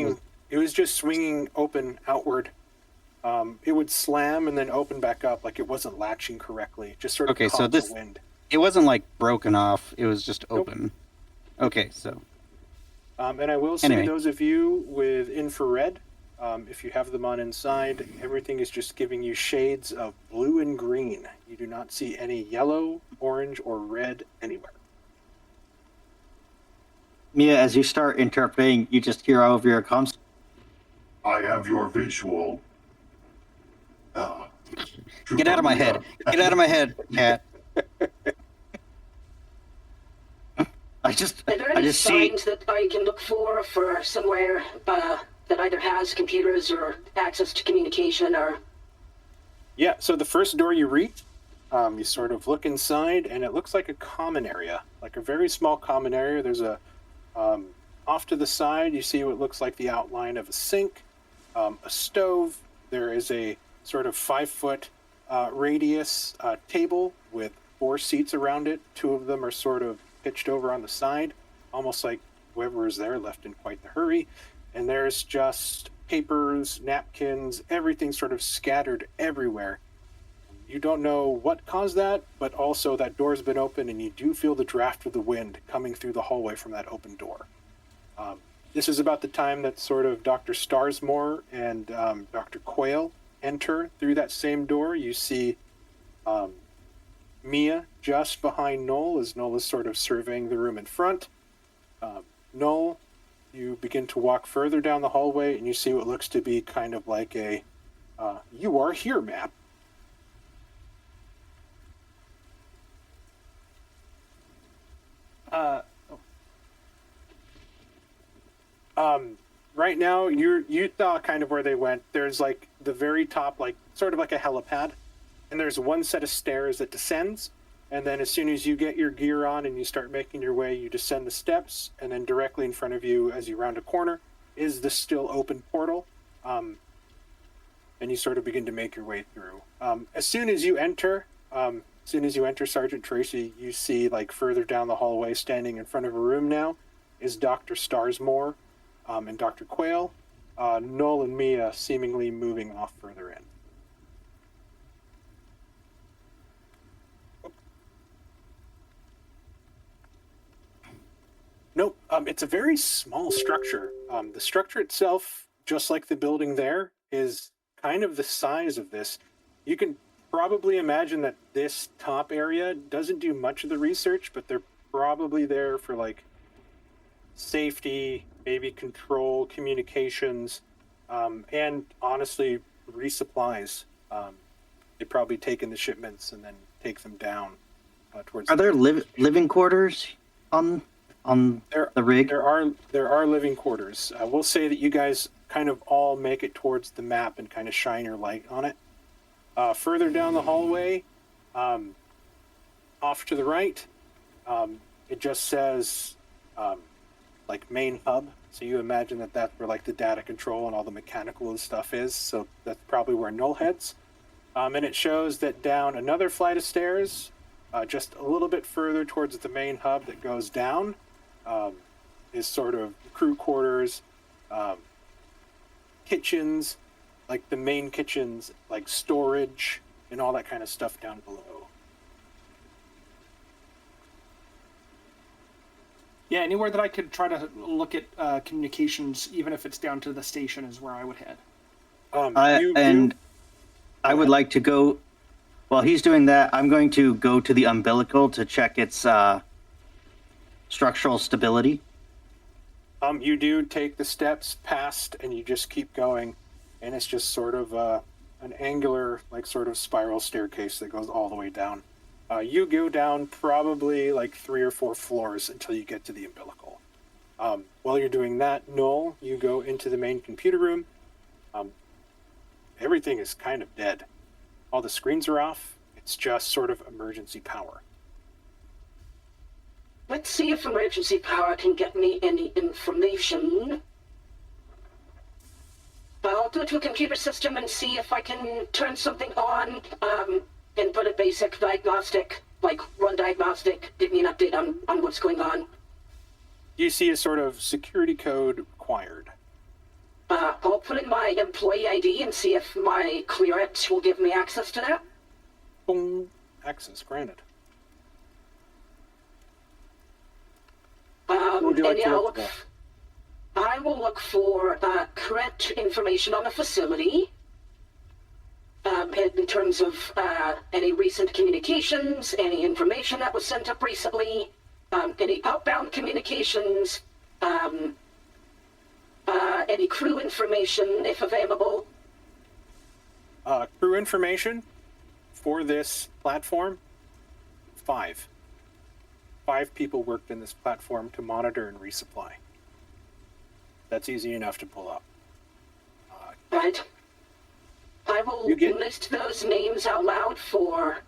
It was just swinging open outward. It would slam and then open back up, like it wasn't latching correctly. Just sort of caught the wind. It wasn't, like, broken off. It was just open. Nope. Okay, so... and I will say, those of you with infrared, if you have them on inside, everything is just giving you shades of blue and green. You do not see any yellow, orange, or red anywhere. Mia, as you start interpreting, you just hear over your comms. I have your visual. Get out of my head. Get out of my head, Cat. Are there any signs that I can look for somewhere that either has computers or access to communication or... Yeah, so the first door you reach, you sort of look inside, and it looks like a common area, like a very small common area. There's a... off to the side, you see what looks like the outline of a sink, a stove. There is a sort of 5-foot radius table with 4 seats around it. 2 of them are sort of pitched over on the side, almost like whoever is there left in quite the hurry. And there's just papers, napkins, everything sort of scattered everywhere. You don't know what caused that, but also that door's been open, and you do feel the draft of the wind coming through the hallway from that open door. This is about the time that sort of Dr. Starsmore and Dr. Quayle enter through that same door. You see Mia just behind Noel as Noel is sort of surveying the room in front. Noel, you begin to walk further down the hallway, and you see what looks to be kind of like a you are here map. Right now, you saw kind of where they went. There's like the very top, like sort of like a helipad, and there's one set of stairs that descends, and then as soon as you get your gear on and you start making your way, you descend the steps, and then directly in front of you, as you round a corner, is the still open portal, and you sort of begin to make your way through. As soon as you enter, Sergeant Tracy, you see like further down the hallway, standing in front of a room now, is Dr. Starsmore and Dr. Quayle. Noel and Mia seemingly moving off further in. It's a very small structure. The structure itself, just like the building there, is kind of the size of this. You can probably imagine that this top area doesn't do much of the research, but they're probably there for like safety, maybe control, communications, and honestly, resupplies. They probably take in the shipments and then take them down towards. Are there living quarters on the rig? There are living quarters. I will say that you guys kind of all make it towards the map and kind of shine your light on it. Further down the hallway, off to the right, it just says like main hub. So you imagine that that's where like the data control and all the mechanical stuff is. So that's probably where Null heads. And it shows that down another flight of stairs, just a little bit further towards the main hub that goes down, is sort of crew quarters, kitchens, like the main kitchens, like storage and all that kind of stuff down below. Yeah, anywhere that I could try to look at communications, even if it's down to the station, is where I would head. I would like to go. While he's doing that, I'm going to go to the umbilical to check its structural stability. You do take the steps past, and you just keep going, and it's just sort of an angular, like sort of spiral staircase that goes all the way down. You go down probably like 3 or 4 floors until you get to the umbilical. While you're doing that, Noel, you go into the main computer room. Everything is kind of dead. All the screens are off. It's just sort of emergency power. Let's see if emergency power can get me any information. I'll go to a computer system and see if I can turn something on, and put a basic diagnostic, like run diagnostic, give me an update on what's going on. You see a sort of security code required. I'll put in my employee ID and see if my clearance will give me access to that. Boom. Access granted. I will look for correct information on the facility, in terms of any recent communications, any information that was sent up recently, any outbound communications, any crew information, if available. Crew information for this platform, 5. 5 people worked in this platform to monitor and resupply. That's easy enough to pull up. Right. I will list those names out loud for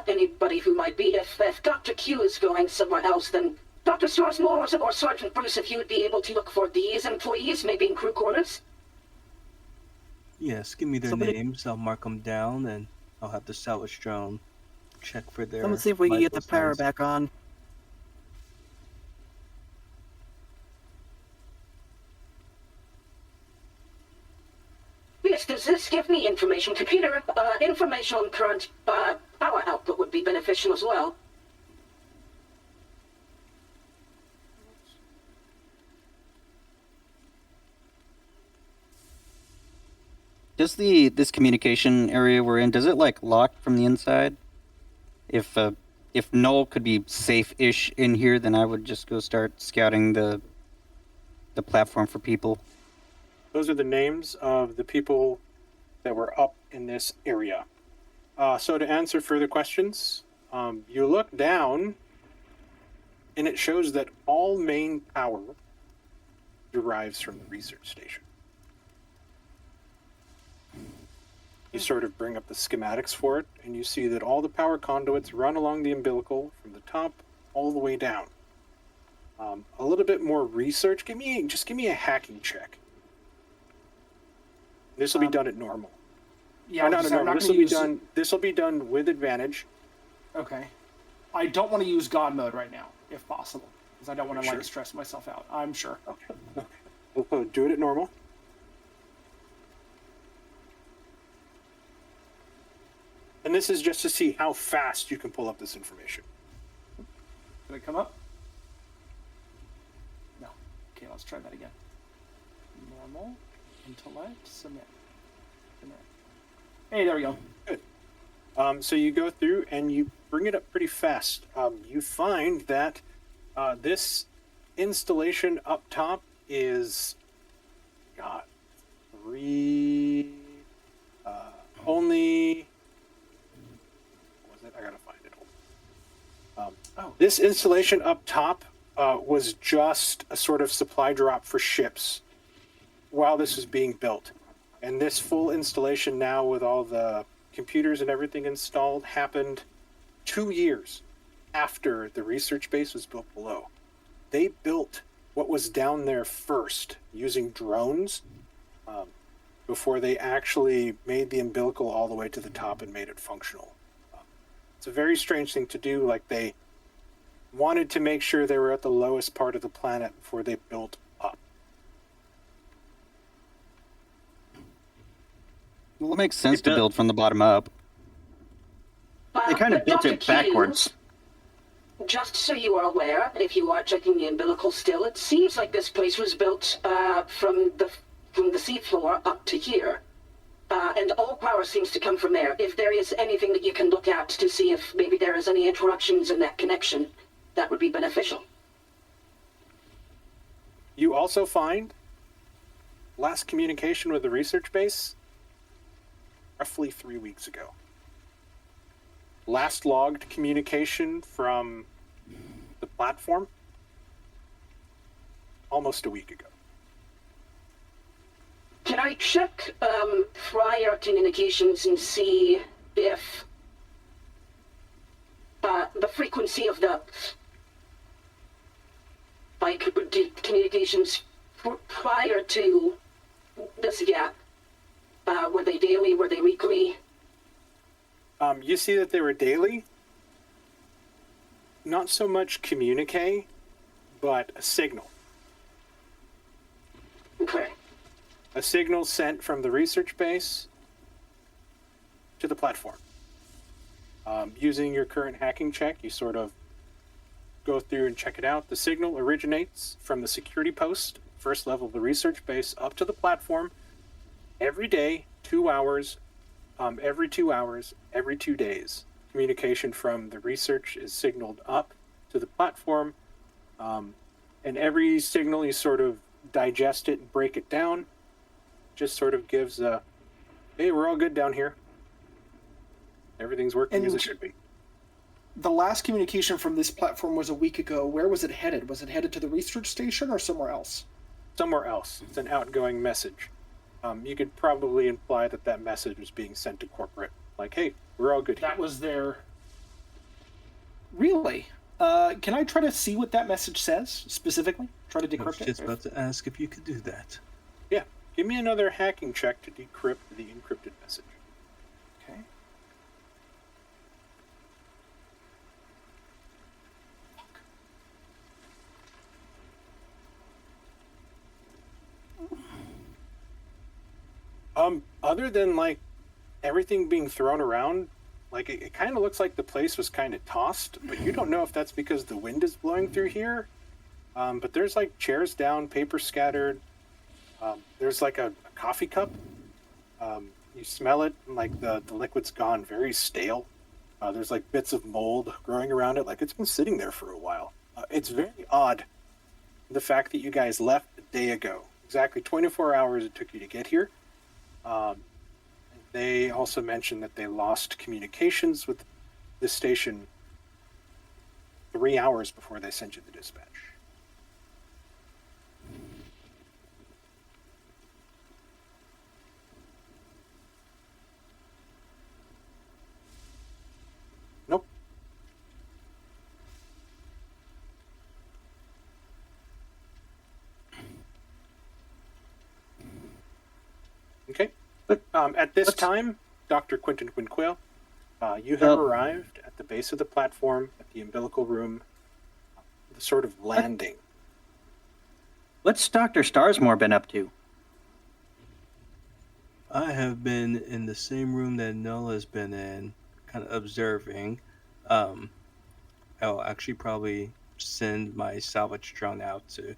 anybody who might be. If Dr. Q is going somewhere else, then Dr. Starsmore or Sergeant Bruce, if you would be able to look for these employees, maybe in crew quarters. Yes, give me their names. I'll mark them down, and I'll have the salvage drone check for their. Let's see if we can get the power back on. Yes, does this give me information? Computer information on current power output would be beneficial as well. Does this communication area we're in, does it like lock from the inside? If Null could be safe-ish in here, then I would just go start scouting the platform for people. Those are the names of the people that were up in this area. So to answer further questions, you look down, and it shows that all main power derives from the research station. You sort of bring up the schematics for it, and you see that all the power conduits run along the umbilical from the top all the way down. A little bit more research. Just give me a hacking check. This will be done at normal. Yeah, not at normal. This will be done with advantage. Okay. I don't want to use God mode right now, if possible, because I don't want to Sure. stress myself out. I'm sure. Okay. We'll do it at normal. And this is just to see how fast you can pull up this information. Did it come up? No. let's try that again. Normal, intellect, submit. Hey, there we go. Good. So you go through and you bring it up pretty fast. You find that this installation up top is, God, only. What was it? I gotta find it. This installation up top was just a sort of supply drop for ships while this was being built. And this full installation now with all the computers and everything installed happened 2 years after the research base was built below. They built what was down there first using drones before they actually made the umbilical all the way to the top and made it functional. It's a very strange thing to do. Like, they wanted to make sure they were at the lowest part of the planet before they built up. Well, it makes sense to build from the bottom up. They kind of built Dr. it Q, backwards. Just so you are aware, if you are checking the umbilical still, it seems like this place was built from the seafloor up to here. And all power seems to come from there. If there is anything that you can look at to see if maybe there is any interruptions in that connection, that would be beneficial. You also find last communication with the research base roughly 3 weeks ago. Last logged communication from the platform almost a week ago. Can I check prior communications and see if the frequency of the communications prior to this gap, were they daily, were they weekly? You see that they were daily. Not so much communique, but a signal. Okay. A signal sent from the research base to the platform. Using your current hacking check, you sort of go through and check it out. The signal originates from the security post, first level of the research base, up to the platform every day, 2 hours, every 2 hours, every 2 days. Communication from the research is signaled up to the platform, and every signal you sort of digest it and break it down. Just sort of gives a, hey, we're all good down here. Everything's working as it should be. The last communication from this platform was a week ago. Where was it headed? Was it headed to the research station or somewhere else? Somewhere else. It's an outgoing message. You could probably imply that that message was being sent to corporate. Like, hey, we're all good here. That was their... Really? Can I try to see what that message says, specifically? Try to decrypt it? I was just about to ask if you could do that. Yeah. Give me another hacking check to decrypt the encrypted message. Okay. Other than, like, everything being thrown around, like, it kind of looks like the place was kind of tossed, but you don't know if that's because the wind is blowing through here. But there's, like, chairs down, paper scattered. There's, like, a coffee cup. You smell it, and, like, the liquid's gone very stale. There's, like, bits of mold growing around it, like it's been sitting there for a while. It's very odd, the fact that you guys left a day ago. Exactly 24 hours it took you to get here. They also mentioned that they lost communications with the station 3 hours before they sent you the dispatch. Nope. Okay. At this time, Dr. Quentin Quinquale, you have arrived at the base of the platform, at the umbilical room, the sort of landing. What's Dr. Starsmore been up to? I have been in the same room that Nola's been in, kind of observing. I'll actually probably send my salvage drone out to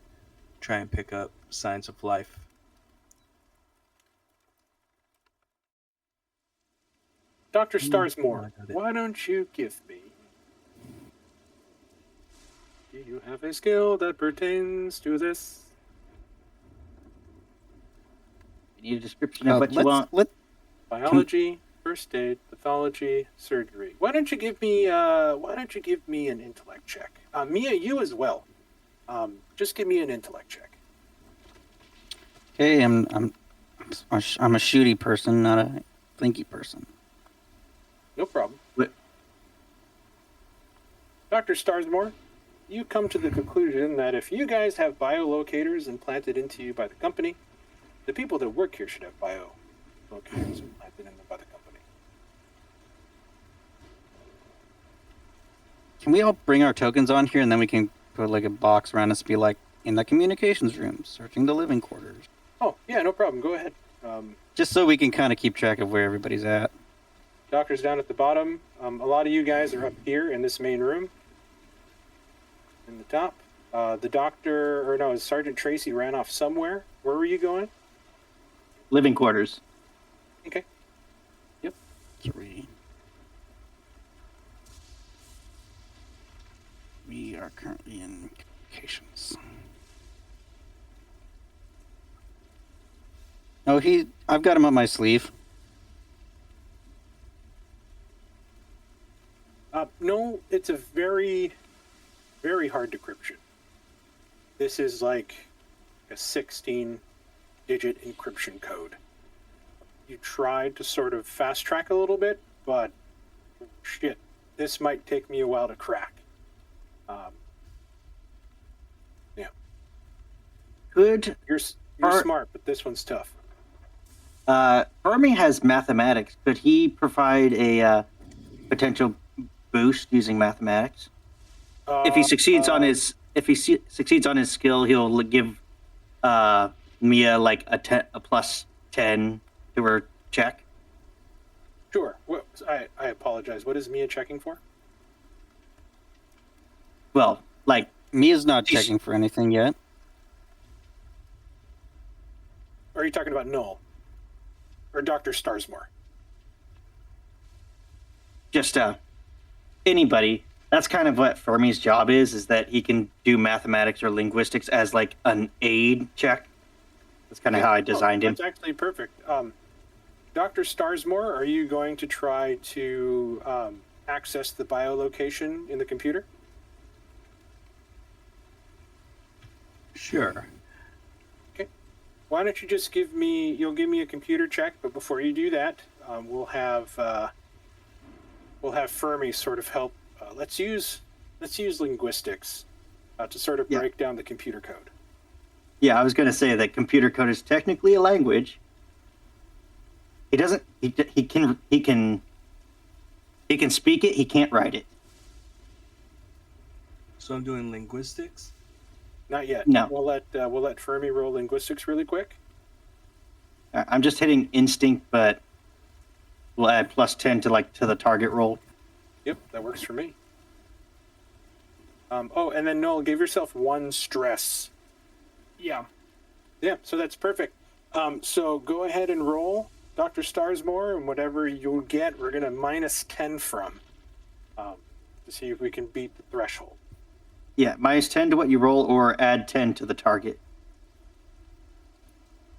try and pick up signs of life. Dr. Starsmore, I got it. why don't you give me... Do you have a skill that pertains to this? You need a description of what you want. Biology, first aid, pathology, surgery. Why don't you give me an intellect check? Mia, you as well. Just give me an intellect check. Okay, I'm a shooty person, not a thinky person. No problem. What? Dr. Starsmore, you come to the conclusion that if you guys have biolocators implanted into you by the company, the people that work here should have biolocators implanted in them by the company. Can we all bring our tokens on here and then we can put like a box around us and be like, in the communications room, searching the living quarters? Oh, yeah, no problem. Go ahead. Just so we can kind of keep track of where everybody's at. Doctor's down at the bottom. A lot of you guys are up here in this main room. In the top. The doctor, or no, Sergeant Tracy ran off somewhere. Where were you going? Living quarters. Okay. Yep. 3. We are currently in communications. Oh, I've got him up my sleeve. No, it's a very, very hard decryption. This is like a 16-digit encryption code. You tried to sort of fast track a little bit, but shit, this might take me a while to crack. Yeah. Good. You're smart, but this one's tough. Fermi has mathematics. Could he provide a potential boost using mathematics? If he succeeds on his skill, he'll give Mia like a plus 10 to her check. Sure. I apologize. What is Mia checking for? Well, like Mia's not checking for anything yet. Or are you talking about Null? Or Dr. Starsmore? just anybody. That's kind of what Fermi's job is that he can do mathematics or linguistics as like an aid check. That's kind of how I designed him. That's actually perfect. Dr. Starsmore, are you going to try to access the biolocation in the computer? Sure. Okay. Why don't you just give me a computer check, but before you do that, we'll have Fermi sort of help. Let's use linguistics to sort of break down the computer code. Yeah, I was going to say that computer code is technically a language. He can speak it. He can't write it. So I'm doing linguistics? Not yet. No. We'll let Fermi roll linguistics really quick. I'm just hitting instinct, but we'll add plus 10 to the target roll. Yep, that works for me. And then Noel, give yourself 1 stress. Yeah. Yeah, so that's perfect. So go ahead and roll, Dr. Starsmore, and whatever you'll get, we're going to minus 10 from to see if we can beat the threshold. Yeah, minus 10 to what you roll or add 10 to the target.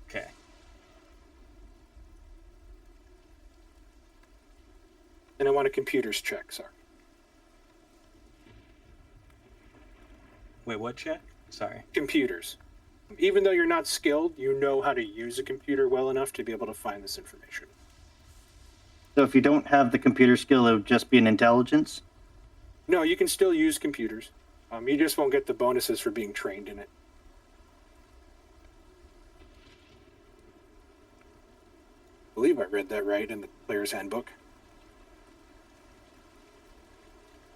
Okay. And I want a computers check, sorry. Wait, what check? Sorry. Computers. Even though you're not skilled, you know how to use a computer well enough to be able to find this information. So if you don't have the computer skill, it would just be an intelligence? No, you can still use computers. You just won't get the bonuses for being trained in it. I believe I read that right in the player's handbook.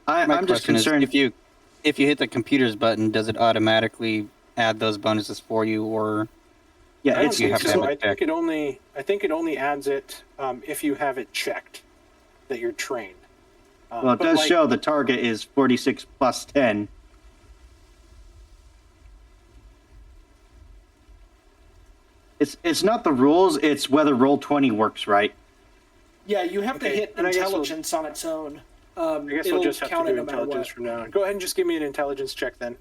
I'm just concerned if you hit the computers button, does it automatically add those bonuses for you, or yeah, I it's don't you think have to so. have I it think it only adds it if you have it checked that you're trained. Well, it does show the target is 46 plus 10. It's not the rules, it's whether Roll20 works right. Yeah, you have to Okay, hit and I guess intelligence on its own. I guess It'll we'll just have to count do it no matter intelligence what. from now on. Go ahead and just give me an intelligence check then.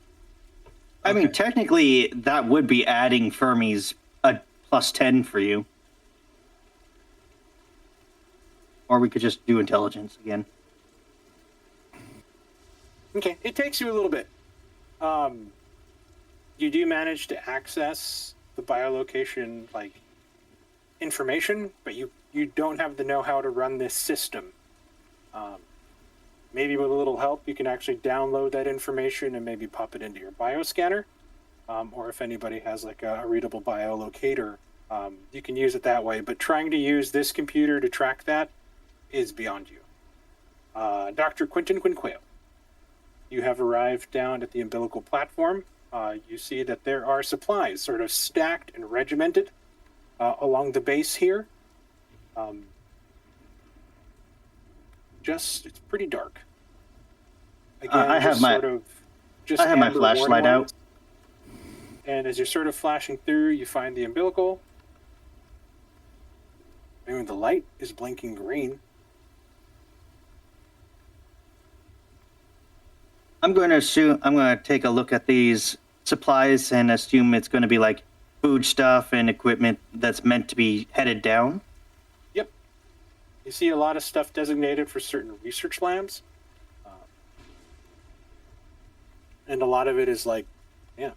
I mean, technically, that would be adding Fermi's a +10 for you. Or we could just do intelligence again. Okay, it takes you a little bit. You do manage to access the biolocation information, but you don't have the know-how to run this system. Maybe with a little help, you can actually download that information and maybe pop it into your bioscanner. Or if anybody has a readable biolocator, you can use it that way. But trying to use this computer to track that is beyond you. Dr. Quentin Quinquale, you have arrived down at the umbilical platform. You see that there are supplies sort of stacked and regimented along the base here. It's pretty dark. Again, I have my flashlight out. And as you're sort of flashing through, you find the umbilical. And the light is blinking green. I'm going to take a look at these supplies and assume it's going to be like food stuff and equipment that's meant to be headed down. Yep. You see a lot of stuff designated for certain research labs. And a lot of it is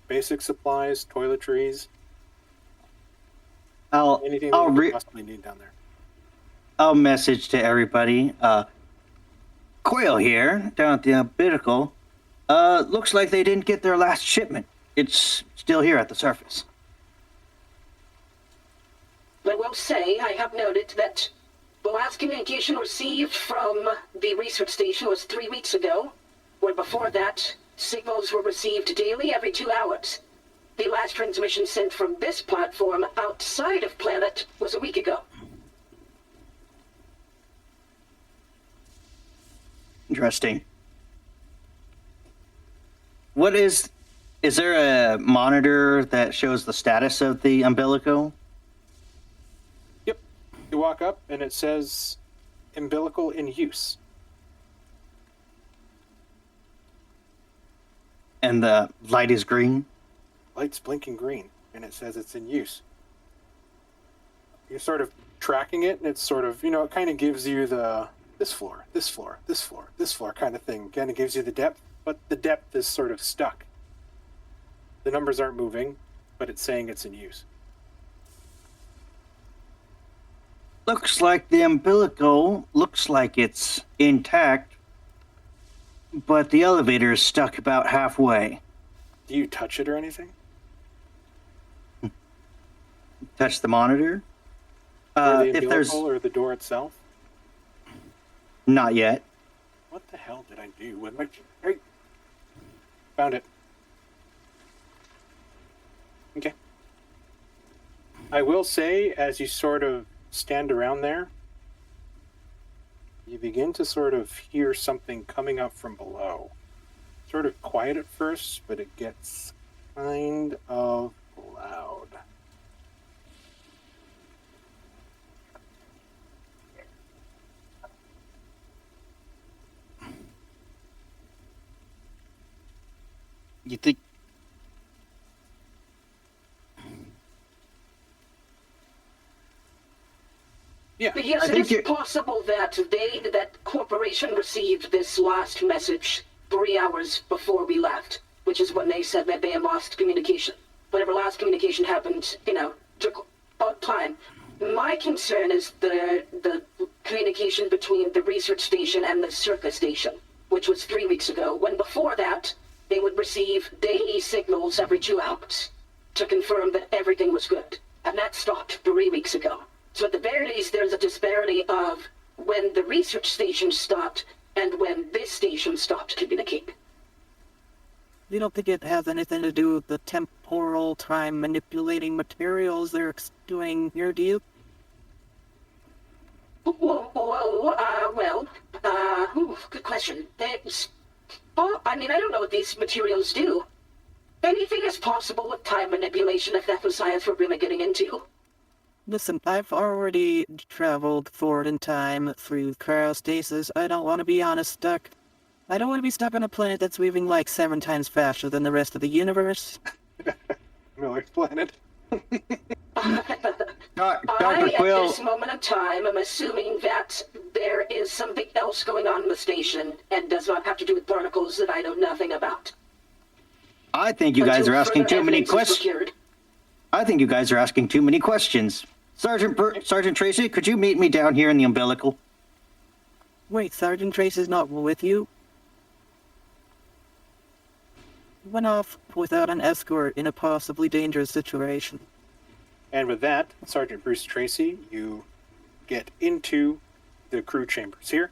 basic supplies, toiletries. Anything that you could possibly need down there. I'll message to everybody. Quail here, down at the umbilical. Looks like they didn't get their last shipment. It's still here at the surface. I will say I have noted that the last communication received from the research station was 3 weeks ago, where before that, signals were received daily every 2 hours. The last transmission sent from this platform outside of planet was a week ago. Interesting. Is there a monitor that shows the status of the umbilical? Yep. You walk up and it says umbilical in use. And the light is green? Light's blinking green and it says it's in use. You're sort of tracking it and it's sort of, it kind of gives you this floor, this floor, this floor, this floor kind of thing. Kind of gives you the depth, but the depth is sort of stuck. The numbers aren't moving, but it's saying it's in use. Looks like the umbilical looks like it's intact, but the elevator is stuck about halfway. Do you touch it or anything? Touch the monitor? Or the if umbilical there's or the door itself? Not yet. What the hell did I do with my... Hey. Found it. Okay. I will say, as you sort of stand around there, you begin to sort of hear something coming up from below. Sort of quiet at first, but it gets kind of loud. You think? Yeah. But yes, it is possible that that corporation received this last message 3 hours before we left, which is when they said that they had lost communication. Whatever last communication happened, took time. My concern is the communication between the research station and the circus station, which was 3 weeks ago, when before that, they would receive daily signals every 2 hours to confirm that everything was good. And that stopped 3 weeks ago. So at the very least, there's a disparity of when the research station stopped and when this station stopped communicating. You don't think it has anything to do with the temporal time manipulating materials they're doing here, do you? Good question. I don't know what these materials do. Anything is possible with time manipulation if that's what science we're really getting into. Listen, I've already traveled forward in time through cryostasis. I don't want to be stuck. I don't want to be stuck on a planet that's moving like 7 times faster than the rest of the universe. Miller's planet. Dr. I, at Quill, this moment of time, am assuming that there is something else going on in the station and does not have to do with barnacles that I know nothing about. I think you guys Until are asking further too many evidence is questions. procured. I think you guys are asking too many questions. Sergeant Tracy, could you meet me down here in the umbilical? Wait, Sergeant Trace is not with you? Went off without an escort in a possibly dangerous situation. And with that, Sergeant Bruce Tracy, you get into the crew chambers here.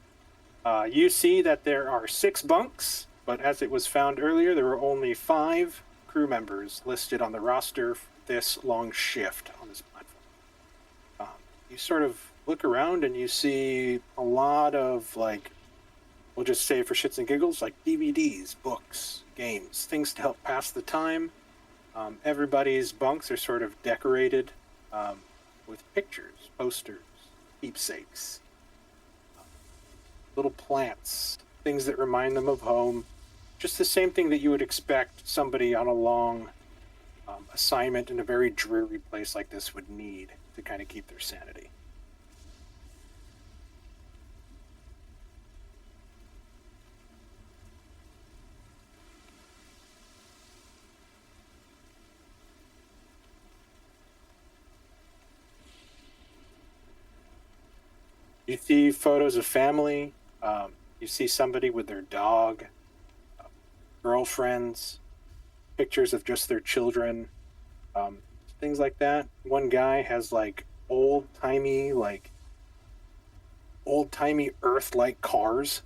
You see that there are 6 bunks, but as it was found earlier, there were only 5 crew members listed on the roster for this long shift on this platform. You sort of look around and you see a lot of, like, we'll just say for shits and giggles, like DVDs, books, games, things to help pass the time. Everybody's bunks are sort of decorated with pictures, posters, keepsakes, little plants, things that remind them of home. Just the same thing that you would expect somebody on a long assignment in a very dreary place like this would need to kind of keep their sanity. You see photos of family. You see somebody with their dog, girlfriends, pictures of just their children, things like that. One guy has like old-timey Earth-like cars.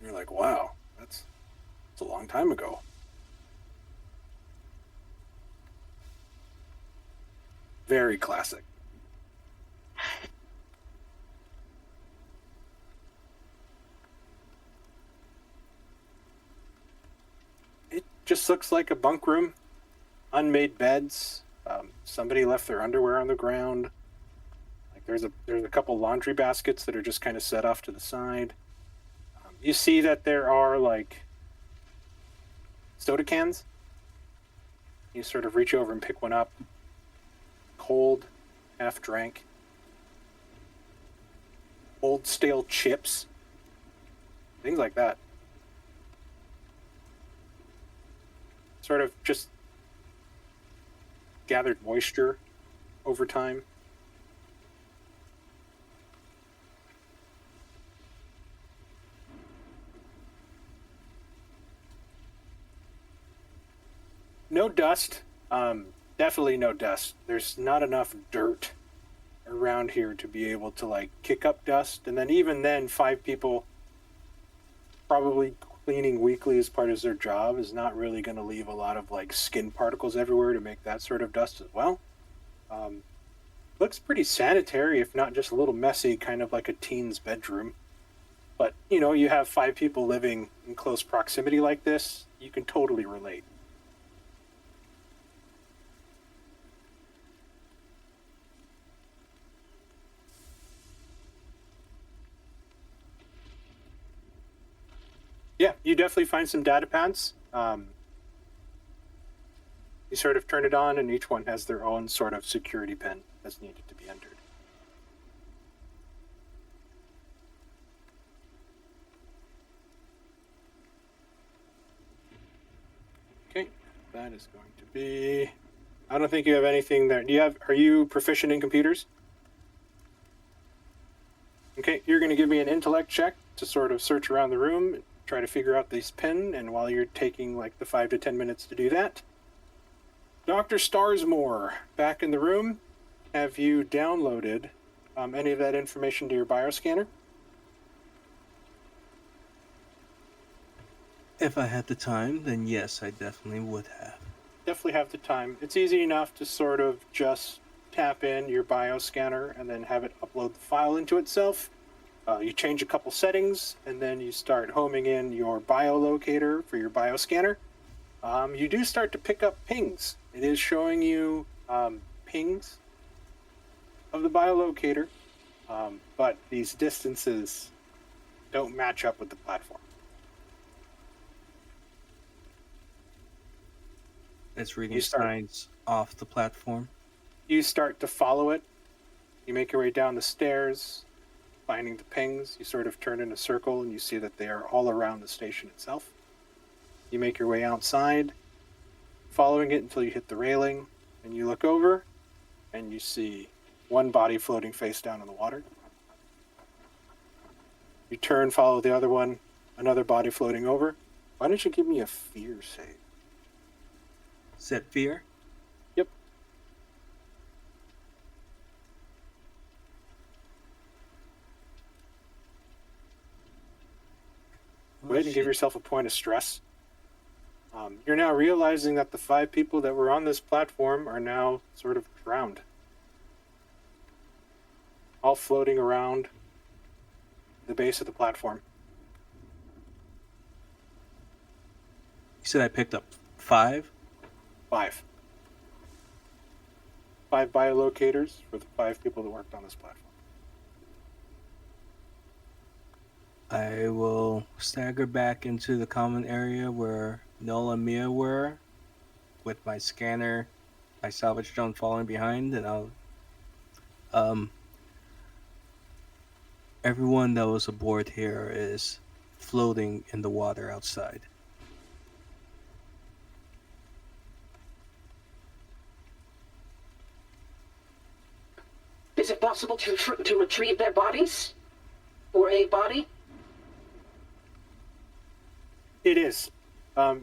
You're like, wow, that's a long time ago. Very classic. Just looks like a bunk room, unmade beds. Somebody left their underwear on the ground. Like there's a couple laundry baskets that are just kind of set off to the side. You see that there are like soda cans. You sort of reach over and pick one up. Cold, half drank. Old stale chips. Things like that. Sort of just gathered moisture over time. No dust. Definitely no dust. There's not enough dirt around here to be able to like kick up dust. And then even then, 5 people probably cleaning weekly as part of their job is not really going to leave a lot of like skin particles everywhere to make that sort of dust as well. Looks pretty sanitary, if not just a little messy, kind of like a teen's bedroom. But, you know, you have 5 people living in close proximity like this, you can totally relate. Yeah, you definitely find some data pads. You sort of turn it on, and each one has their own sort of security pin that's needed to be entered. Okay, that is going to be... I don't think you have anything there. Are you proficient in computers? Okay, you're going to give me an intellect check to sort of search around the room, try to figure out this pin, and while you're taking like the 5 to 10 minutes to do that, Dr. Starsmore, back in the room, have you downloaded any of that information to your bioscanner? If I had the time, then yes, I definitely would have. Definitely have the time. It's easy enough to sort of just tap in your bioscanner and then have it upload the file into itself. You change a couple settings, and then you start homing in your biolocator for your bioscanner. You do start to pick up pings. It is showing you pings of the biolocator, but these distances don't match up with the platform. It's reading You start- signs off the platform. You start to follow it. You make your way down the stairs, finding the pings. You sort of turn in a circle and you see that they are all around the station itself. You make your way outside, following it until you hit the railing, and you look over and you see one body floating face down in the water. You turn, follow the other one, another body floating over. Why don't you give me a fear save? Set fear. Yep. Oh, Go ahead and give shit. yourself a point of stress. You're now realizing that the 5 people that were on this platform are now sort of drowned. All floating around the base of the platform. You said I picked up 5? 5. 5 biolocators for the 5 people that worked on this platform. I will stagger back into the common area where Nola and Mia were, with my scanner, my salvage drone falling behind, and I'll everyone that was aboard here is floating in the water outside. Is it possible to retrieve their bodies? Or a body? It is.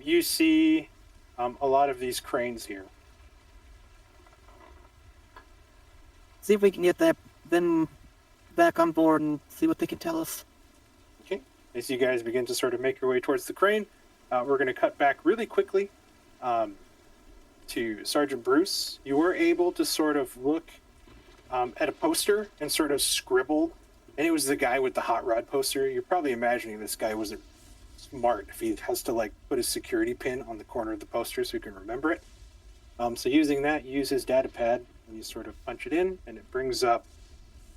You see a lot of these cranes here. See if we can get them back on board and see what they can tell us. Okay. As you guys begin to sort of make your way towards the crane, we're going to cut back really quickly to Sergeant Bruce. You were able to sort of look at a poster and sort of scribble, and it was the guy with the hot rod poster. You're probably imagining this guy wasn't smart if he has to like put his security pin on the corner of the poster so he can remember it. So using that, you use his data pad and you sort of punch it in, and it brings up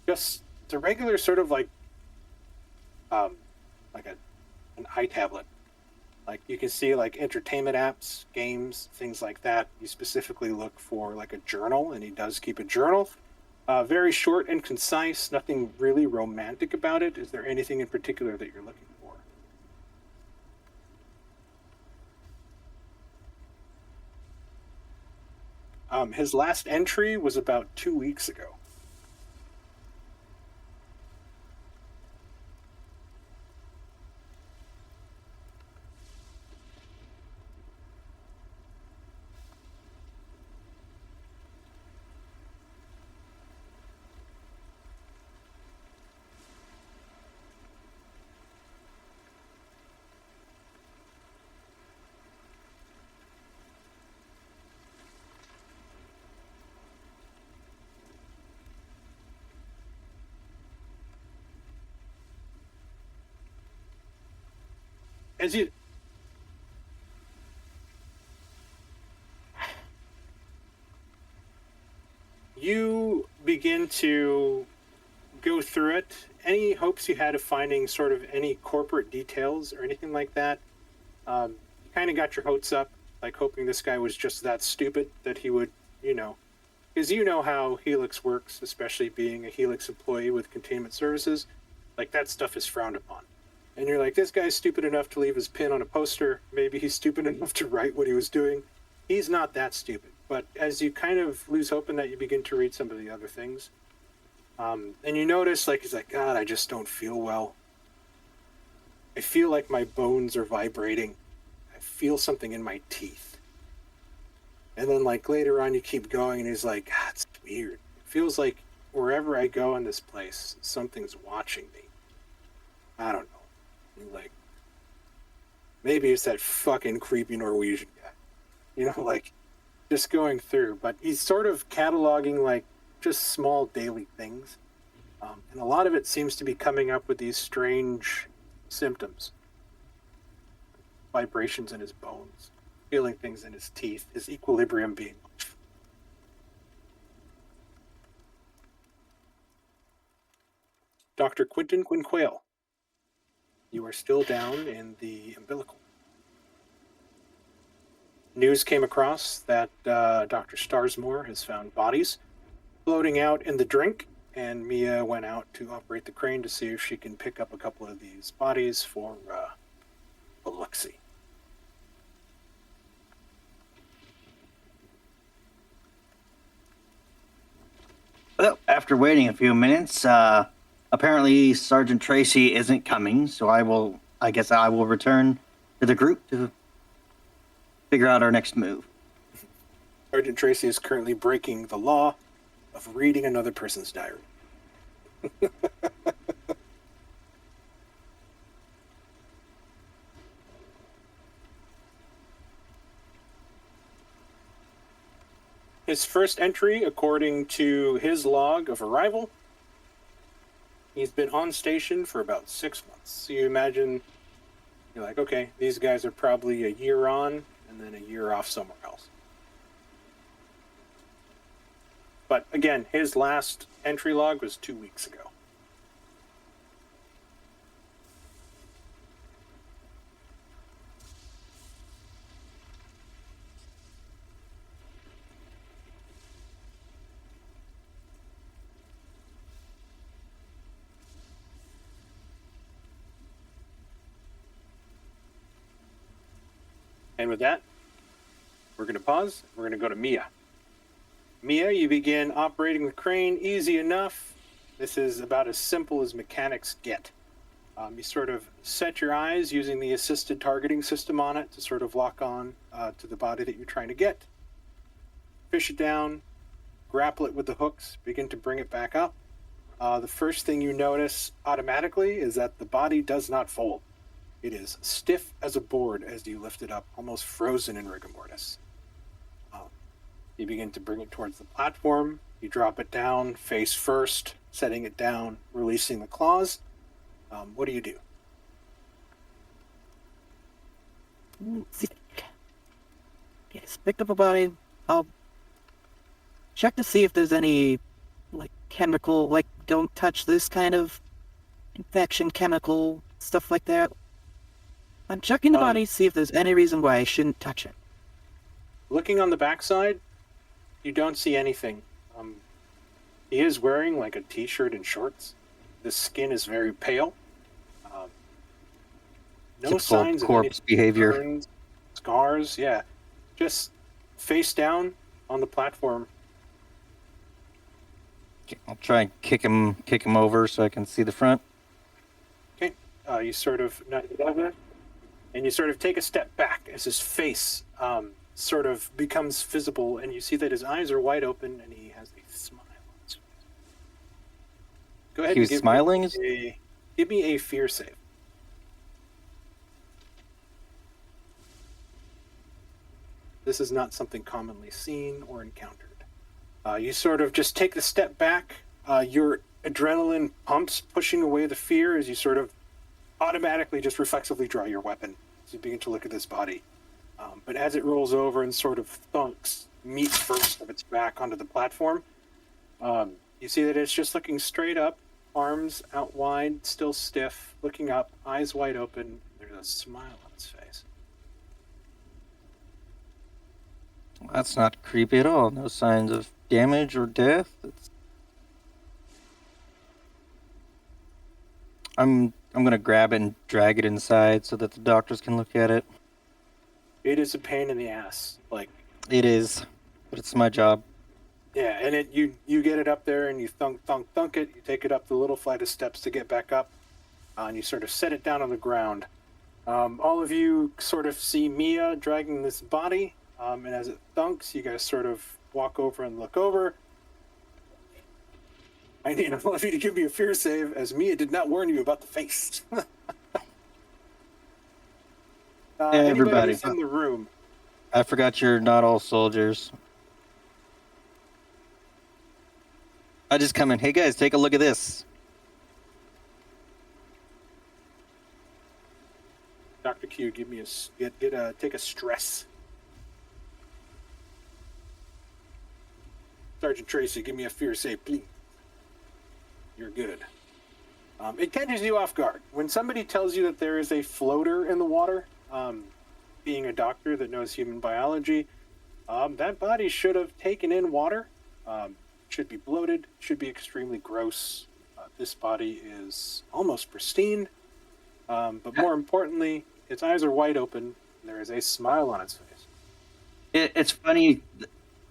just the regular sort of like an iTablet. Like you can see like entertainment apps, games, things like that. You specifically look for like a journal, and he does keep a journal. Very short and concise, nothing really romantic about it. Is there anything in particular that you're looking for? His last entry was about 2 weeks ago. As you begin to go through it, any hopes you had of finding sort of any corporate details or anything like that, you kind of got your hopes up, like hoping this guy was just that stupid that he would, because you know how Helix works, especially being a Helix employee with containment services, like that stuff is frowned upon. And you're like, this guy's stupid enough to leave his pin on a poster. Maybe he's stupid enough to write what he was doing. He's not that stupid. But as you kind of lose hope in that, you begin to read some of the other things. And you notice, like, he's like, God, I just don't feel well. I feel like my bones are vibrating. I feel something in my teeth. And then, like, later on, you keep going, and he's like, God, it's weird. It feels like wherever I go in this place, something's watching me. I don't know. And like, maybe it's that fucking creepy Norwegian guy. Like, just going through. But he's sort of cataloging, like, just small daily things. And a lot of it seems to be coming up with these strange symptoms. Vibrations in his bones, feeling things in his teeth, his equilibrium being off. Dr. Quentin Quinquale, you are still down in the umbilical. News came across that Dr. Starsmore has found bodies floating out in the drink, and Mia went out to operate the crane to see if she can pick up a couple of these bodies for a look-see. Well, after waiting a few minutes, apparently Sergeant Tracy isn't coming, so I guess I will return to the group to figure out our next move. Sergeant Tracy is currently breaking the law of reading another person's diary. His first entry, according to his log of arrival, he's been on station for about 6 months. So you imagine, you're like, okay, these guys are probably a year on and then a year off somewhere else. But again, his last entry log was 2 weeks ago. And with that, we're going to pause. We're going to go to Mia. Mia, you begin operating the crane easy enough. This is about as simple as mechanics get. You sort of set your eyes using the assisted targeting system on it to sort of lock on to the body that you're trying to get. Fish it down, grapple it with the hooks, begin to bring it back up. The first thing you notice automatically is that the body does not fold. It is stiff as a board as you lift it up, almost frozen in rigor mortis. You begin to bring it towards the platform. You drop it down, face first, setting it down, releasing the claws. What do you do? Yes, picked up a body. I'll check to see if there's any, chemical, don't touch this kind of infection, chemical, stuff like that. I'm checking the body, see if there's any reason why I shouldn't touch it. Looking on the backside, you don't see anything. He is wearing a t-shirt and shorts. The skin is very pale. No Typical signs of corpse any behavior. burns, scars. Yeah, just face down on the platform. I'll try and kick him over so I can see the front. Okay, you sort of and you sort of take a step back as his face sort of becomes visible, and you see that his eyes are wide open and he has a smile on his face. Go ahead. He was smiling? Give me a fear save. This is not something commonly seen or encountered. You sort of just take the step back. Your adrenaline pumps, pushing away the fear as you sort of automatically just reflexively draw your weapon as you begin to look at this body. But as it rolls over and sort of thunks, meat first of its back onto the platform, you see that it's just looking straight up, arms out wide, still stiff, looking up, eyes wide open. There's a smile on its face. That's not creepy at all. No signs of damage or death. I'm gonna grab it and drag it inside so that the doctors can look at it. It is a pain in the ass. It is, but it's my job. Yeah, and you get it up there and you thunk it. You take it up the little flight of steps to get back up, and you sort of set it down on the ground. All of you sort of see Mia dragging this body, and as it thunks, you guys sort of walk over and look over. I need all of you to give me a fear save, as Mia did not warn you about the face. Anybody who's in the room. I forgot you're not all soldiers. I just come in. Hey guys, take a look at this. Dr. Q, give me take a stress. Sergeant Tracy, give me a fear save, please. You're good. It catches you off guard. When somebody tells you that there is a floater in the water, being a doctor that knows human biology, that body should have taken in water, should be bloated, should be extremely gross. This body is almost pristine, but more importantly, its eyes are wide open, and there is a smile on its face. It's funny.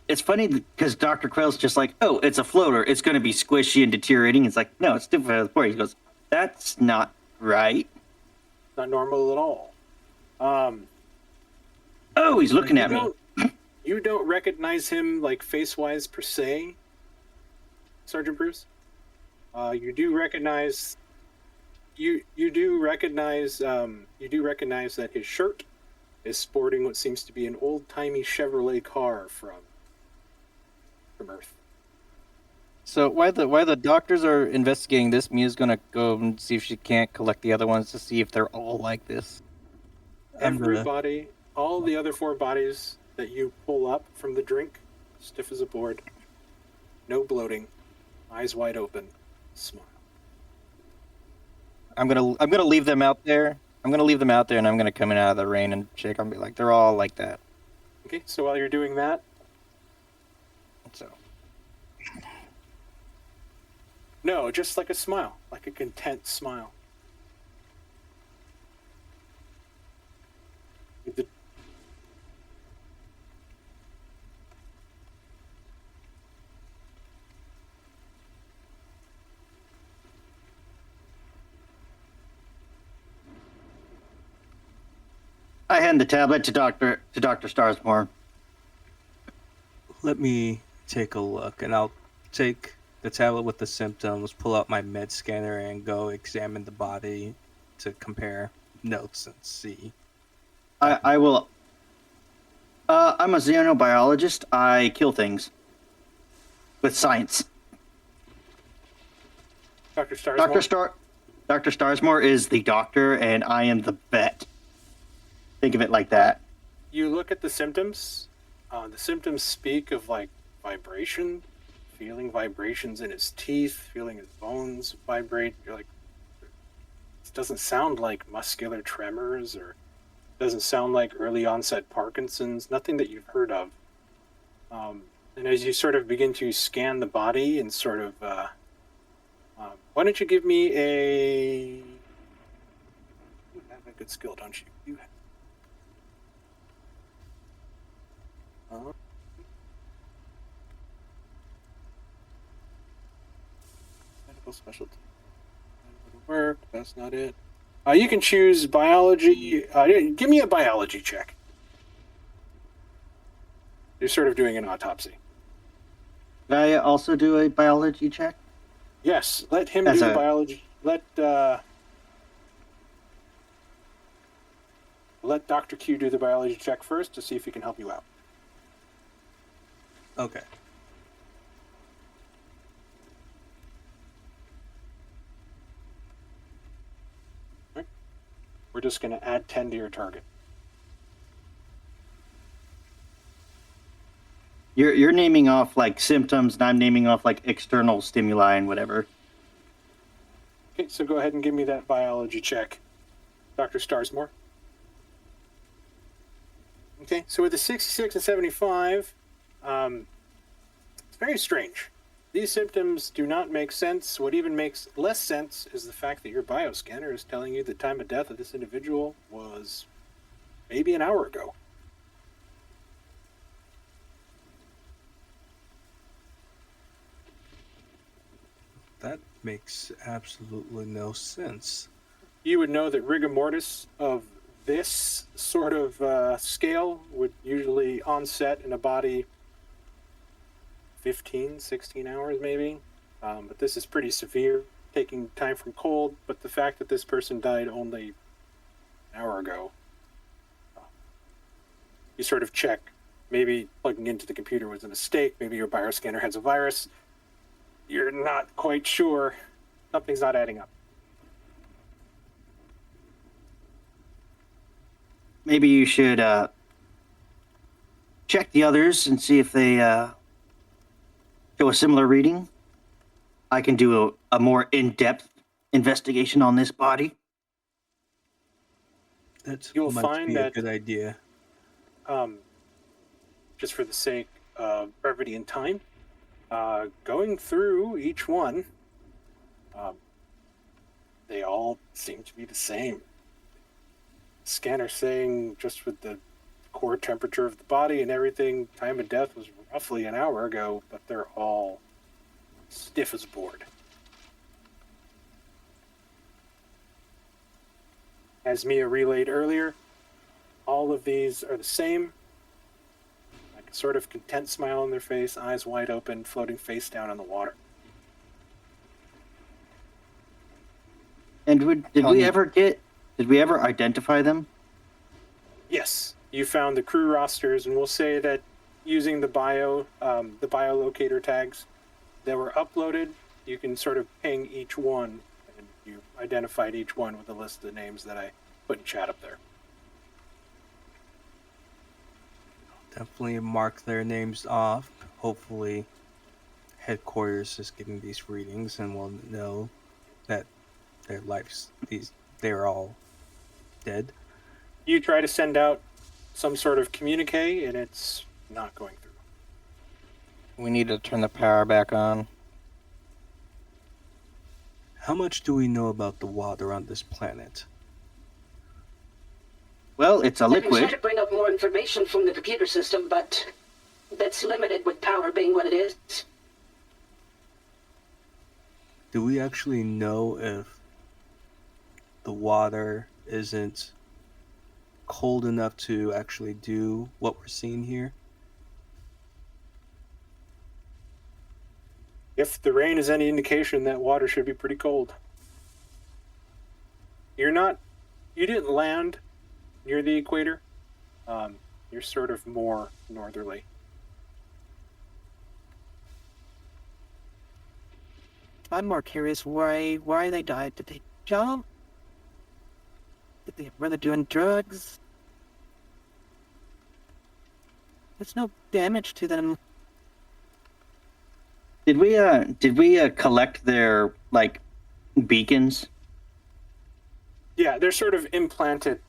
It's funny because Dr. Quayle's just like, oh, it's a floater. It's going to be squishy and deteriorating. It's like, no, it's different. He goes, that's not right. Not normal at all. Oh, he's looking at me. You don't recognize him like face-wise per se, Sergeant Bruce. You do recognize that his shirt is sporting what seems to be an old-timey Chevrolet car from Earth. So while the doctors are investigating this, Mia's gonna go and see if she can't collect the other ones to see if they're all like this. Everybody, all the other 4 bodies that you pull up from the drink, stiff as a board, no bloating, eyes wide open, smile. I'm gonna leave them out there. I'm gonna leave them out there, and I'm gonna come in out of the rain and shake them and be like, they're all like that. Okay, so while you're doing that, So no, just like a smile, like a content smile. I hand the tablet to Dr. Starsmore. Let me take a look, and I'll take the tablet with the symptoms, pull out my med scanner, and go examine the body to compare notes and see. I will. I'm a xenobiologist. I kill things with science. Dr. Starsmore? Dr. Starsmore is the doctor, and I am the vet. Think of it like that. You look at the symptoms. The symptoms speak of like vibration, feeling vibrations in his teeth, feeling his bones vibrate. You're like, it doesn't sound like muscular tremors, or doesn't sound like early onset Parkinson's, nothing that you've heard of. And as you sort of begin to scan the body and sort of, why don't you give me a... You have a good skill, don't you? You have... medical specialty. Work, that's not it. You can choose biology. Give me a biology check. You're sort of doing an autopsy. Can I also do a biology check? Yes, let him do the biology. Let Dr. Q do the biology check first to see if he can help you out. Okay. Right. We're just going to add 10 to your target. You're naming off like symptoms, and I'm naming off like external stimuli and whatever. Okay, so go ahead and give me that biology check, Dr. Starsmore. Okay, so with the 66 and 75, it's very strange. These symptoms do not make sense. What even makes less sense is the fact that your bioscanner is telling you the time of death of this individual was maybe an hour ago. That makes absolutely no sense. You would know that rigor mortis of this sort of scale would usually onset in a body 15, 16 hours maybe. But this is pretty severe, taking time from cold. But the fact that this person died only an hour ago, you sort of check. Maybe plugging into the computer was a mistake. Maybe your bioscanner has a virus. You're not quite sure. Something's not adding up. Maybe you should check the others and see if they show a similar reading. I can do a more in-depth investigation on this body? You'll You'll find be that a good idea. Just for the sake of brevity and time, going through each one, they all seem to be the same. Scanner saying just with the core temperature of the body and everything, time of death was roughly an hour ago, but they're all stiff as a board. As Mia relayed earlier, all of these are the same. Like a sort of content smile on their face, eyes wide open, floating face down in the water. And did we ever identify them? Yes, you found the crew rosters, and we'll say that using the biolocator tags that were uploaded, you can sort of ping each one, and you identified each one with a list of the names that I put in chat up there. Definitely mark their names off. Hopefully, headquarters is getting these readings, and we'll know that their lives, they're all dead. You try to send out some sort of communique, and it's not going through. We need to turn the power back on. How much do we know about the water on this planet? Well, it's a I can try liquid. to bring up more information from the computer system, but that's limited with power being what it is. Do we actually know if the water isn't cold enough to actually do what we're seeing here? If the rain is any indication, that water should be pretty cold. You didn't land near the equator. You're sort of more northerly. I'm more curious why they died. Did they jump? Were they doing drugs? There's no damage to them. Did we collect their beacons? Yeah, they're sort of implanted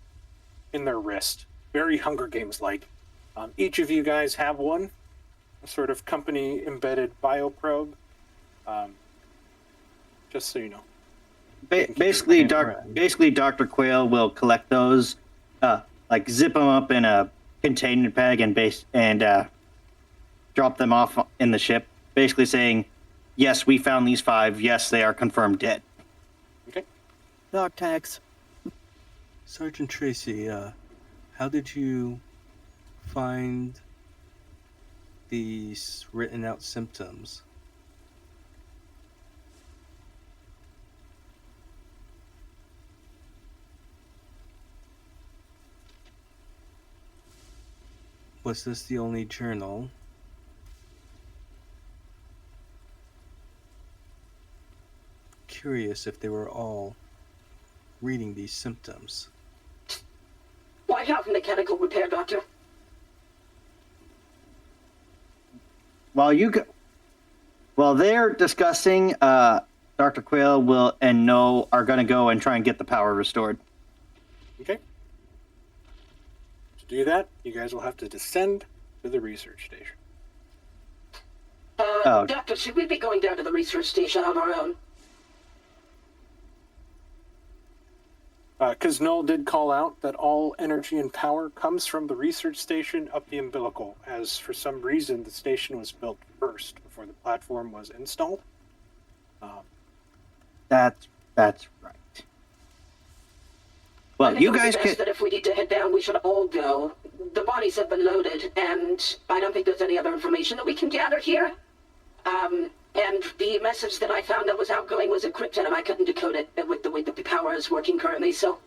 in their wrist. Very Hunger Games-like. Each of you guys have one. A sort of company-embedded bioprobe. Just so you know. Basically, Dr. Quayle will collect those, zip them up in a containment bag and drop them off in the ship. Basically saying, yes, we found these 5. Yes, they are confirmed dead. Okay. Dog tags. Sergeant Tracy, how did you find these written out symptoms? Was this the only journal? Curious if they were all reading these symptoms. Why have mechanical repair, Doctor? While they're discussing, Dr. Quayle are going to go and try and get the power restored. Okay. To do that, you guys will have to descend to the research station. Doctor, should we be going down to the research station on our own? Because Null did call out that all energy and power comes from the research station up the umbilical, as for some reason the station was built first before the platform was installed. That's right. Well, you guys can... that if we need to head down, we should all go. The bodies have been loaded, and I don't think there's any other information that we can gather here. And the message that I found that was outgoing was encrypted, and I couldn't decode it with the way that the power is working currently, so...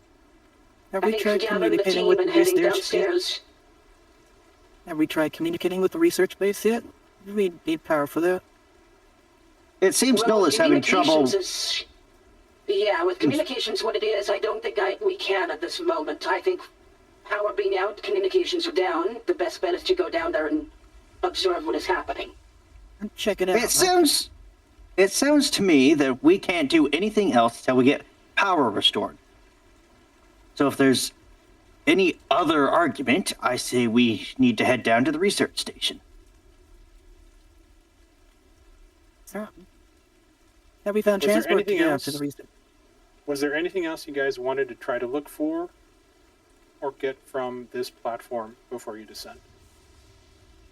Have we tried communicating with the research base? Have we tried communicating with the research base yet? We need power for that. It seems Null is having trouble... Yeah, with communications what it is, I don't think we can at this moment. I think power being out, communications are down. The best bet is to go down there and observe what is happening. Check it out. It sounds to me that we can't do anything else till we get power restored. So if there's any other argument, I say we need to head down to the research station. Have we found Was there transport to anything get else? to the research? Was there anything else you guys wanted to try to look for or get from this platform before you descend?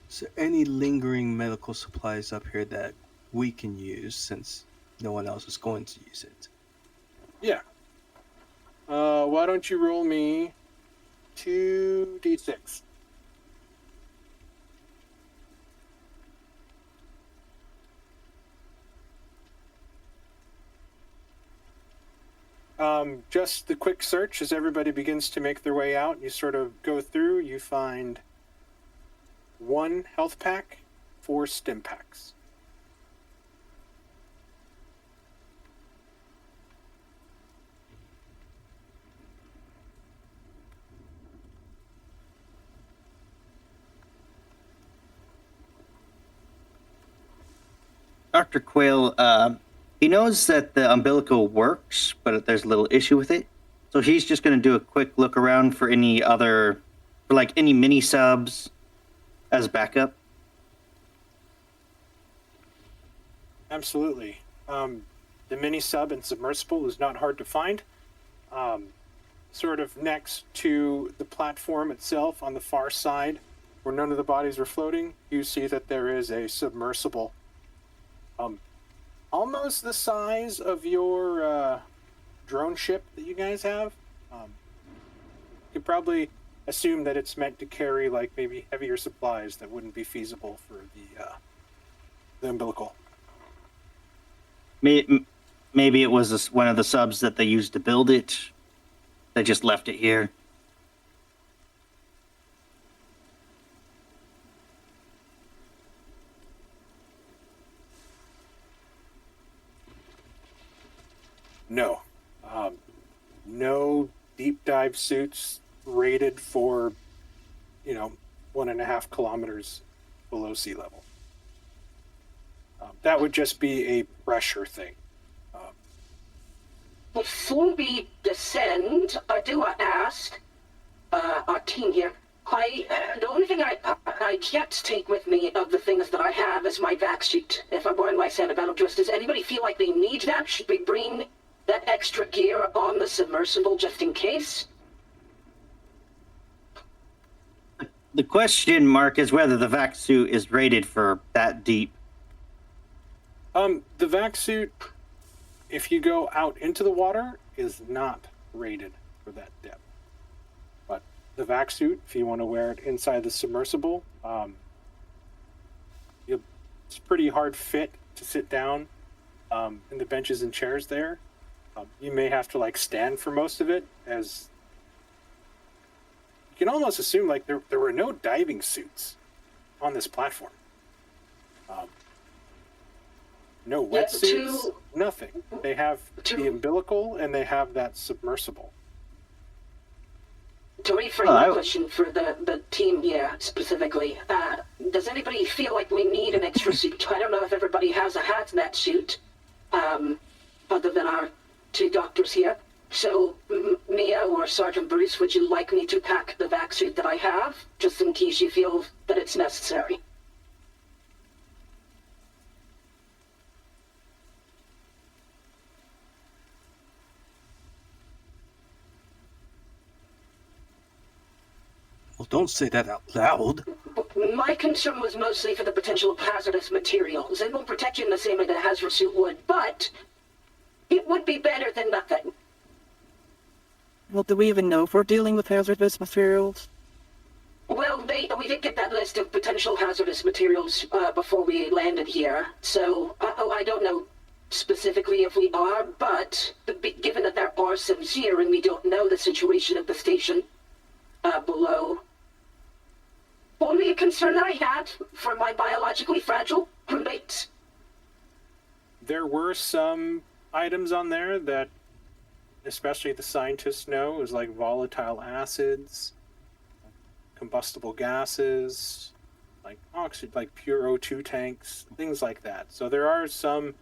Is there any lingering medical supplies up here that we can use since no one else is going to use it? Yeah. Why don't you roll me 2d6? Just the quick search as everybody begins to make their way out. You sort of go through, you find 1 health pack, 4 stim packs. Dr. Quayle, he knows that the umbilical works, but there's a little issue with it. So he's just going to do a quick look around for any other, for like any mini subs as backup. Absolutely. The mini sub and submersible is not hard to find. Sort of next to the platform itself on the far side, where none of the bodies are floating, you see that there is a submersible. Almost the size of your drone ship that you guys have. You could probably assume that it's meant to carry like maybe heavier supplies that wouldn't be feasible for the umbilical. Maybe it was one of the subs that they used to build it. They just left it here. No. No deep dive suits rated for, 1.5 kilometers below sea level. That would just be a pressure thing. Before we descend, I do ask our team here. The only thing I can't take with me of the things that I have is my vac suit. If I'm wearing my standard battle dress, does anybody feel like they need that? Should we bring that extra gear on the submersible just in case? The question mark is whether the vac suit is rated for that deep. The vac suit, if you go out into the water, is not rated for that depth. But the vac suit, if you want to wear it inside the submersible, it's pretty hard fit to sit down in the benches and chairs there. You may have to stand for most of it, as you can almost assume there were no diving suits on this platform. No wetsuits, nothing. They have the umbilical and they have that submersible. To reframe my question for the team here specifically, does anybody feel like we need an extra suit? I don't know if everybody has a hazmat suit, other than our 2 doctors here. So, Mia or Sergeant Bruce, would you like me to pack the vac suit that I have, just in case you feel that it's necessary? Well, don't say that out loud. My concern was mostly for the potential of hazardous materials. It won't protect you in the same way that a hazmat suit would, but it would be better than nothing. Well, do we even know if we're dealing with hazardous materials? Well, we did get that list of potential hazardous materials before we landed here, so I don't know specifically if we are, but given that there are some here and we don't know the situation of the station below, only a concern that I had for my biologically fragile roommates. There were some items on there that, especially the scientists know, is like volatile acids, combustible gases, like oxygen, like pure O2 tanks, things like that. So there are some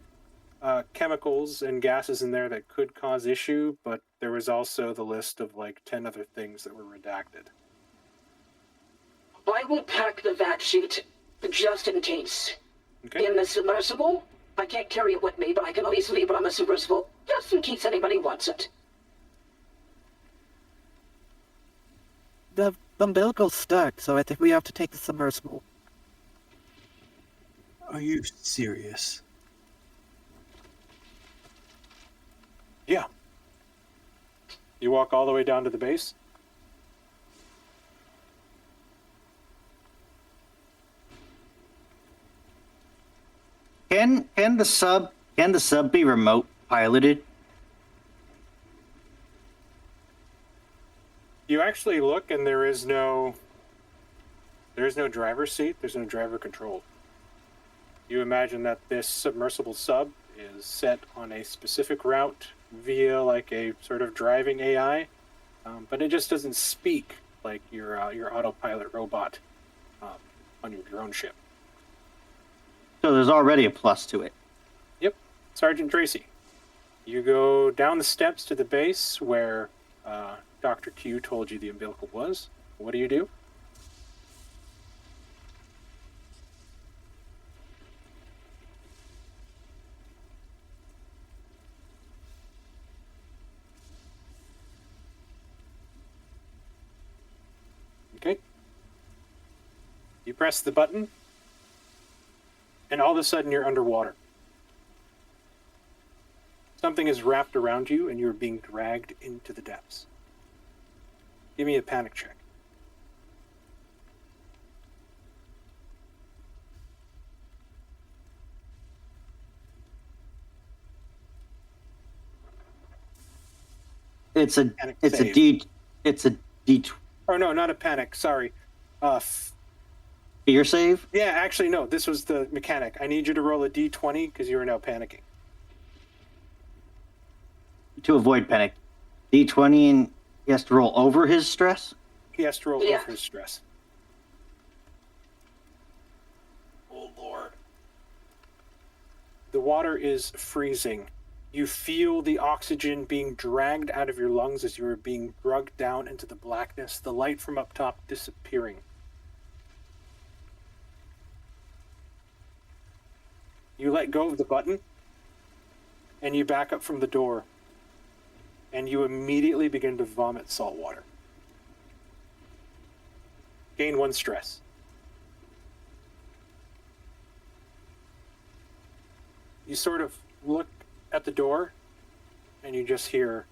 chemicals and gases in there that could cause issue, but there was also the list of like 10 other things that were redacted. I will pack the vat sheet just in case. Okay. In the submersible, I can't carry it with me, but I can at least leave it on the submersible, just in case anybody wants it. The umbilical's stuck, so I think we have to take the submersible. Are you serious? Yeah. You walk all the way down to the base? Can the sub be remote piloted? You actually look and there is no driver's seat, there's no driver control. You imagine that this submersible sub is set on a specific route via like a sort of driving AI, but it just doesn't speak like your autopilot robot on your drone ship. So there's already a plus to it. Yep, Sergeant Tracy. You go down the steps to the base where Dr. Q told you the umbilical was. What do you do? Okay. You press the button, and all of a sudden you're underwater. Something is wrapped around you, and you're being dragged into the depths. Give me a panic check. It's a Panic it's save. a D it's a D Oh no, not a panic. Sorry. fear save. Yeah, actually no. This was the mechanic. I need you to roll a D20 because you are now panicking. To avoid panic. D20, and he has to roll over his stress. He has to roll Yeah. over his stress. Oh Lord. The water is freezing. You feel the oxygen being dragged out of your lungs as you are being drugged down into the blackness, the light from up top disappearing. You let go of the button, and you back up from the door, and you immediately begin to vomit salt water. Gain 1 stress. You sort of look at the door, and you just hear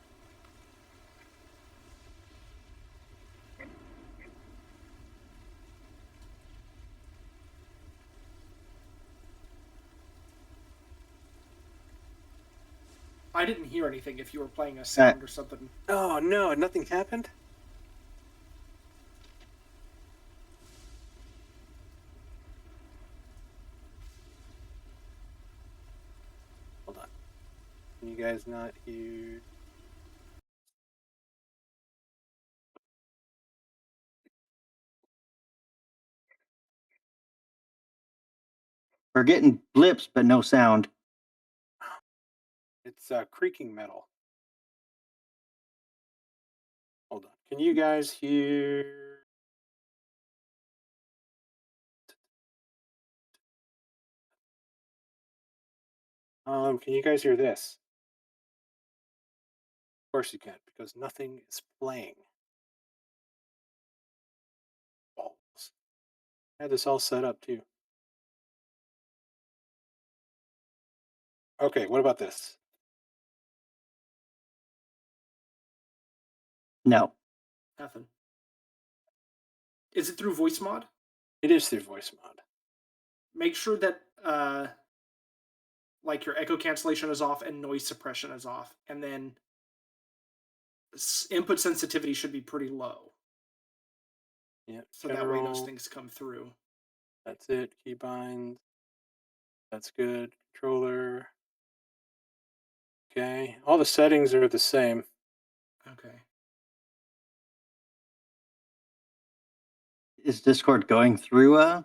I didn't hear anything if you were playing a sound or something. oh no, nothing happened? Hold on. Can you guys not hear? We're getting blips, but no sound. It's creaking metal. Hold on. Can you guys hear? Can you guys hear this? Of course you can, because nothing is playing. Balls. I had this all set up too. Okay, what about this? No. Nothing. Is it through voice mod? It is through voice mod. Make sure that like your echo cancellation is off and noise suppression is off, and then input sensitivity should be pretty low. Yeah. So that way those things come through. That's it. Keybinds. That's good. Controller. Okay. All the settings are the same. Okay. Is Discord going through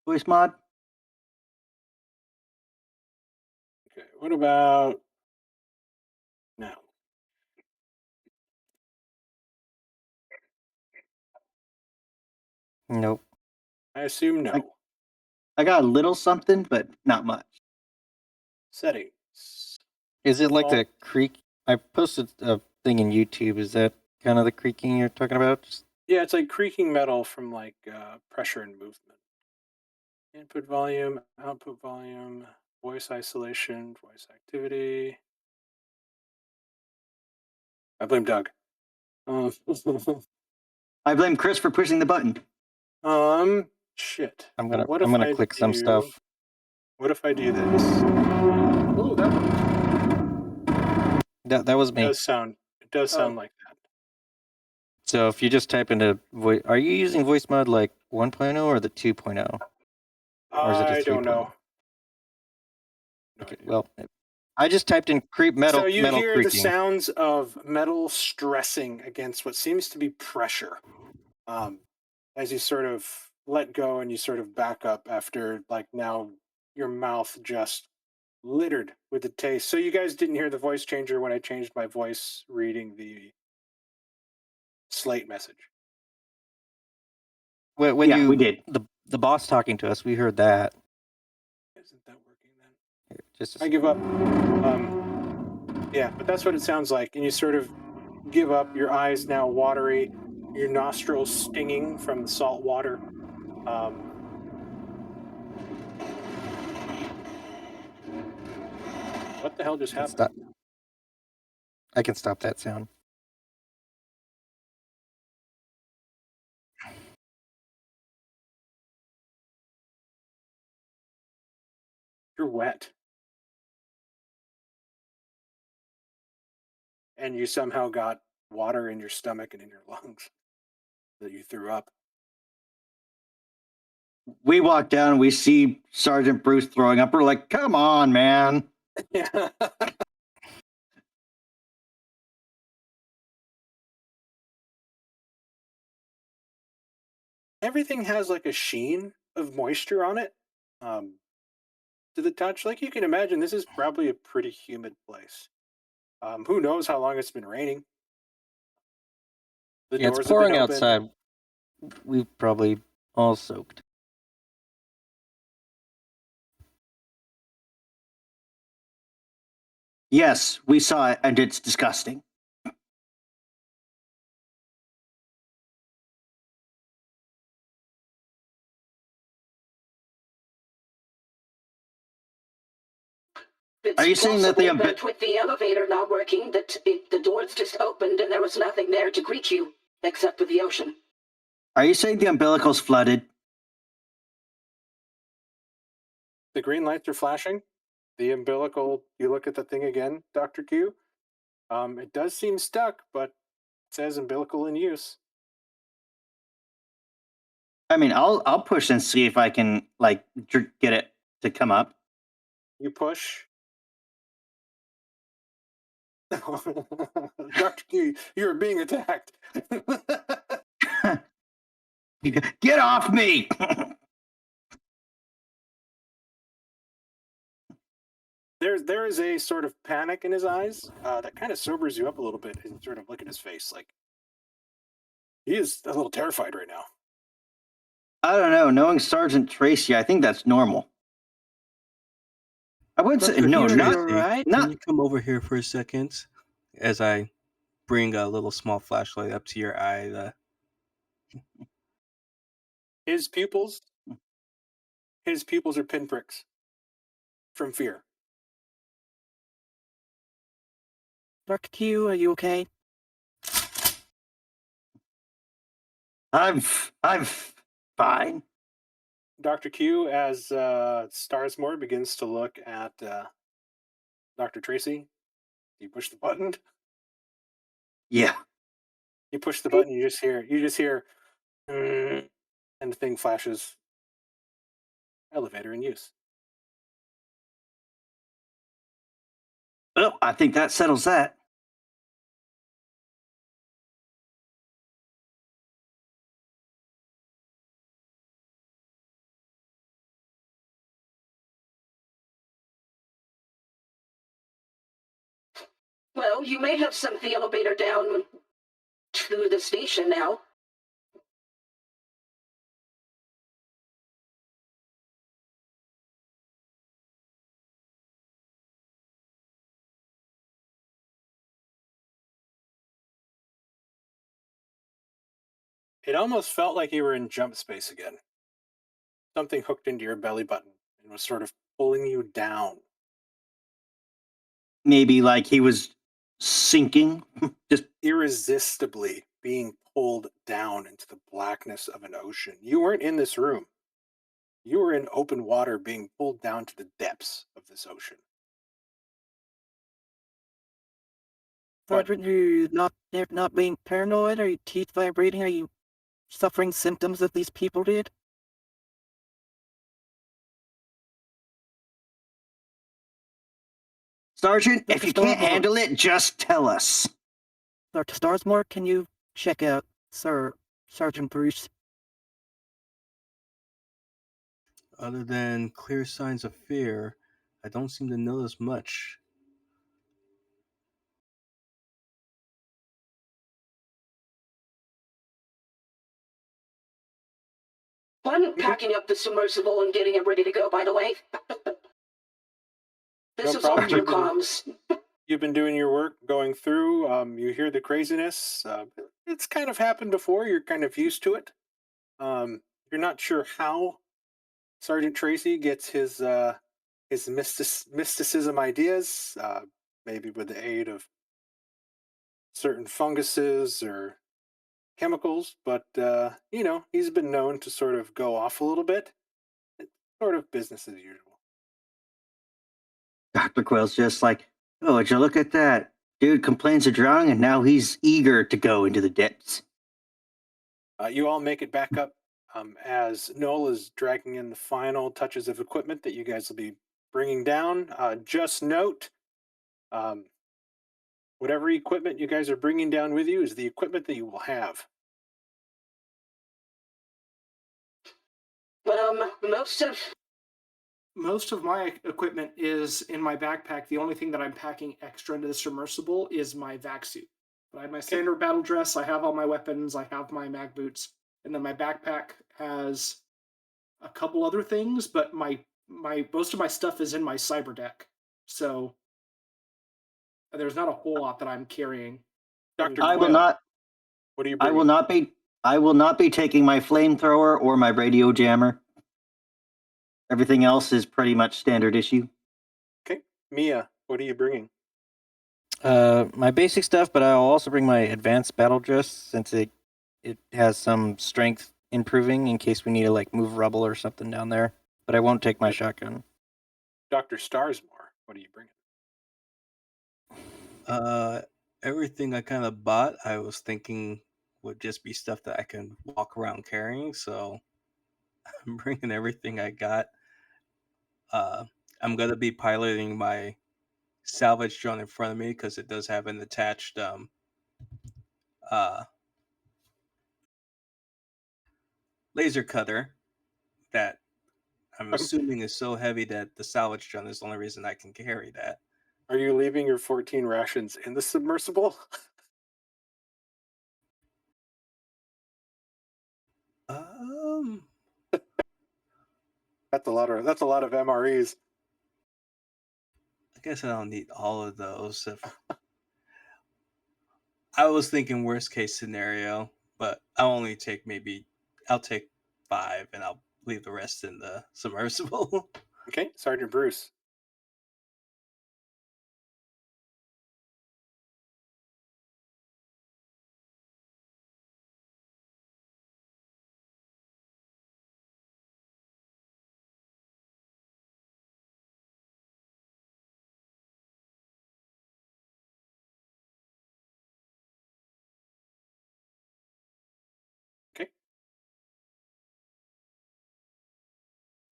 voice mod? What about now? Nope. I assume no. I got a little something, but not much. Settings. Is it like Default. the creak? I posted a thing in YouTube. Is that kind of the creaking you're talking about? Yeah, it's like creaking metal from like pressure and movement. Input volume, output volume, voice isolation, voice activity. I blame Doug. I blame Chris for pushing the button. Shit. I'm gonna What if I'm gonna I click some do- stuff. What if I do this? Oh, that worked. That was It me. does sound. It does sound like that. So if you just type into voice, are you using voice mod like 1.0 or the 2.0? Or is it a I don't 3.0? know. No Okay, idea. well, I just typed in metal So you metal hear creaking. the sounds of metal stressing against what seems to be pressure, as you sort of let go and you sort of back up after like now your mouth just littered with the taste. So you guys didn't hear the voice changer when I changed my voice reading the Slate message. When Yeah, you we did. the boss talking to us, we heard that. Isn't that working then? Here, just a I give second. up. Yeah, but that's what it sounds like. And you sort of give up, your eyes now watery, your nostrils stinging from the salt water. What the hell just happened? Stop. I can stop that sound. You're wet. And you somehow got water in your stomach and in your lungs that you threw up. We walk down and we see Sergeant Bruce throwing up. We're like, come on, man. Yeah. Everything has like a sheen of moisture on it to the touch. Like you can imagine, this is probably a pretty humid place. Who knows how long it's been raining? The Yeah, it's doors have been pouring open. outside. We've probably all soaked. Yes, we saw it, and it's disgusting. It's Are you saying that possible that with the elevator not working, that the doors just opened and there was nothing there to greet you except for the ocean. Are you saying the umbilical's flooded? The green lights are flashing. The umbilical, you look at the thing again, Dr. Q. It does seem stuck, but it says umbilical in use. I mean, I'll push and see if I can like get it to come up. You push. Dr. Q, you're being attacked. Get off me! There is a sort of panic in his eyes that kind of sobers you up a little bit and sort of look at his face. Like he is a little terrified right now. I don't know. Knowing Sergeant Tracy, I think that's normal. I wouldn't say Dr. no, Tracy, not right. Can you come over here for a second as I bring a little small flashlight up to your eye? His pupils are pinpricks from fear. Dr. Q, are you okay? I'm fine. Dr. Q, as Starsmore begins to look at Dr. Tracy, you push the button. Yeah. You push the button. You just hear, and the thing flashes. Elevator in use. Well, I think that settles that. know, you may have sent the elevator down to the station now. It almost felt like you were in jump space again. Something hooked into your belly button and was sort of pulling you down. Maybe like he was sinking, just Irresistibly being pulled down into the blackness of an ocean. You weren't in this room. You were in open water being pulled down to the depths of this ocean. What? Sergeant, you're not being paranoid? Are your teeth vibrating? Are you suffering symptoms that these people did? Sergeant, if Dr. you can't Starsmore. handle it, just tell us. Dr. Starsmore, can you check out Sergeant Bruce? Other than clear signs of fear, I don't seem to notice much. I'm packing up the submersible and getting it ready to go, by the way. This No is all problem. your comms. You've been doing your work, going through. You hear the craziness. It's kind of happened before. You're kind of used to it. You're not sure how Sergeant Tracy gets his mysticism ideas. Maybe with the aid of certain funguses or chemicals, but he's been known to sort of go off a little bit. It's sort of business as usual. Dr. Quill's just like, oh, would you look at that? Dude complains of drowning, and now he's eager to go into the depths. You all make it back up as Noel is dragging in the final touches of equipment that you guys will be bringing down. Just note, whatever equipment you guys are bringing down with you is the equipment that you will have. Most of my equipment is in my backpack. The only thing that I'm packing extra into the submersible is my vac suit. But I have my standard battle dress, I have all my weapons, I have my mag boots, and then my backpack has a couple other things, but my most of my stuff is in my cyber deck. So there's not a whole lot that I'm carrying. Dr. I will Quayle, not. what are you I bringing? will not be. I will not be taking my flamethrower or my radio jammer. Everything else is pretty much standard issue. Okay. Mia, what are you bringing? My basic stuff, but I'll also bring my advanced battle dress since it has some strength improving in case we need to like move rubble or something down there. But I won't take my shotgun. Dr. Starsmore, what are you bringing? Everything I kind of bought, I was thinking would just be stuff that I can walk around carrying, so I'm bringing everything I got. I'm going to be piloting my salvage drone in front of me because it does have an attached laser cutter that I'm assuming is so heavy that the salvage drone is the only reason I can carry that. Are you leaving your 14 rations in the submersible? That's a lot of MREs. I guess I don't need all of those. I was thinking worst case scenario, but I'll take 5 and I'll leave the rest in the submersible. Okay, Sergeant Bruce. Okay.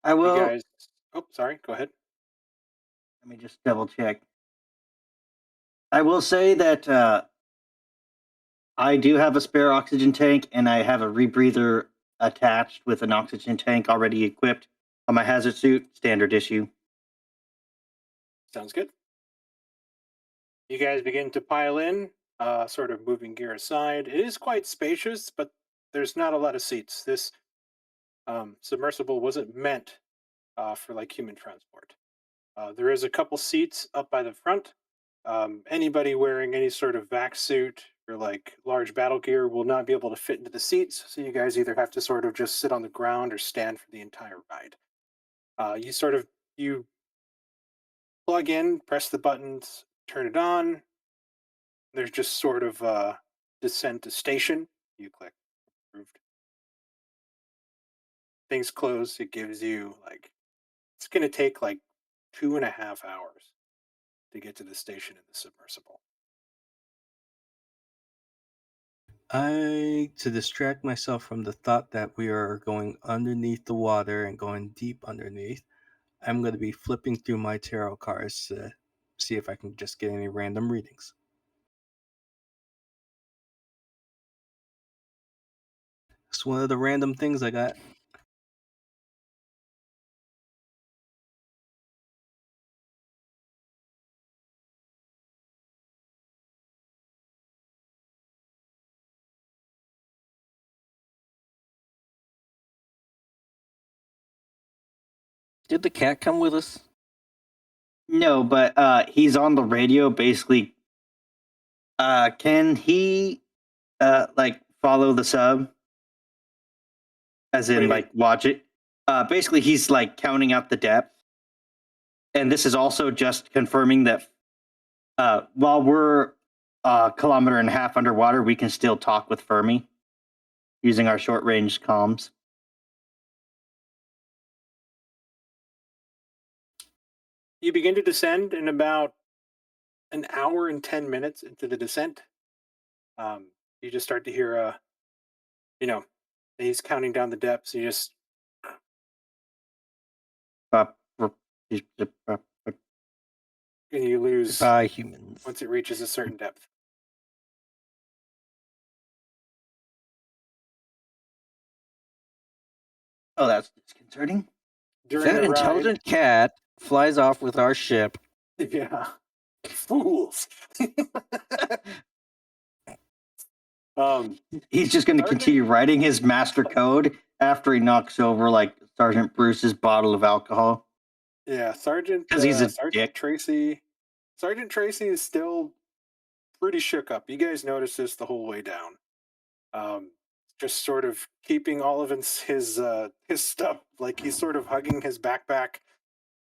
I will. You guys. Oh, sorry. Go ahead. Let me just double check. I will say that I do have a spare oxygen tank, and I have a rebreather attached with an oxygen tank already equipped on my hazard suit, standard issue. Sounds good. You guys begin to pile in, sort of moving gear aside. It is quite spacious, but there's not a lot of seats. This submersible wasn't meant for like human transport. There is a couple seats up by the front. Anybody wearing any sort of vac suit or like large battle gear will not be able to fit into the seats. So you guys either have to sort of just sit on the ground or stand for the entire ride. You plug in, press the buttons, turn it on. There's just sort of descent to station. You click approved. Things close. It gives you like it's going to take like 2.5 hours to get to the station in the submersible. To distract myself from the thought that we are going underneath the water and going deep underneath, I'm going to be flipping through my tarot cards to see if I can just get any random readings. It's one of the random things I got. Did the cat come with us? No, but he's on the radio basically. Can he like follow the sub? As What do in you like watch it? Basically he's like counting out the depth. And this is also just confirming that while we're a kilometer and a half underwater, we can still talk with Fermi using our short range comms. You begin to descend in about an hour and 10 minutes into the descent. You just start to hear, he's counting down the depths. You just, Uh, and you lose Goodbye, humans. once it reaches a certain depth. Oh, that's disconcerting. During That the intelligent cat flies off with our ship. ride, yeah, fools. He's just going to continue writing his master code after he knocks over like Sergeant Bruce's bottle of alcohol. Yeah, Sergeant 'Cause he's a Sergeant dick. Tracy. Sergeant Tracy is still pretty shook up. You guys notice this the whole way down. Just sort of keeping all of his stuff, like he's sort of hugging his backpack,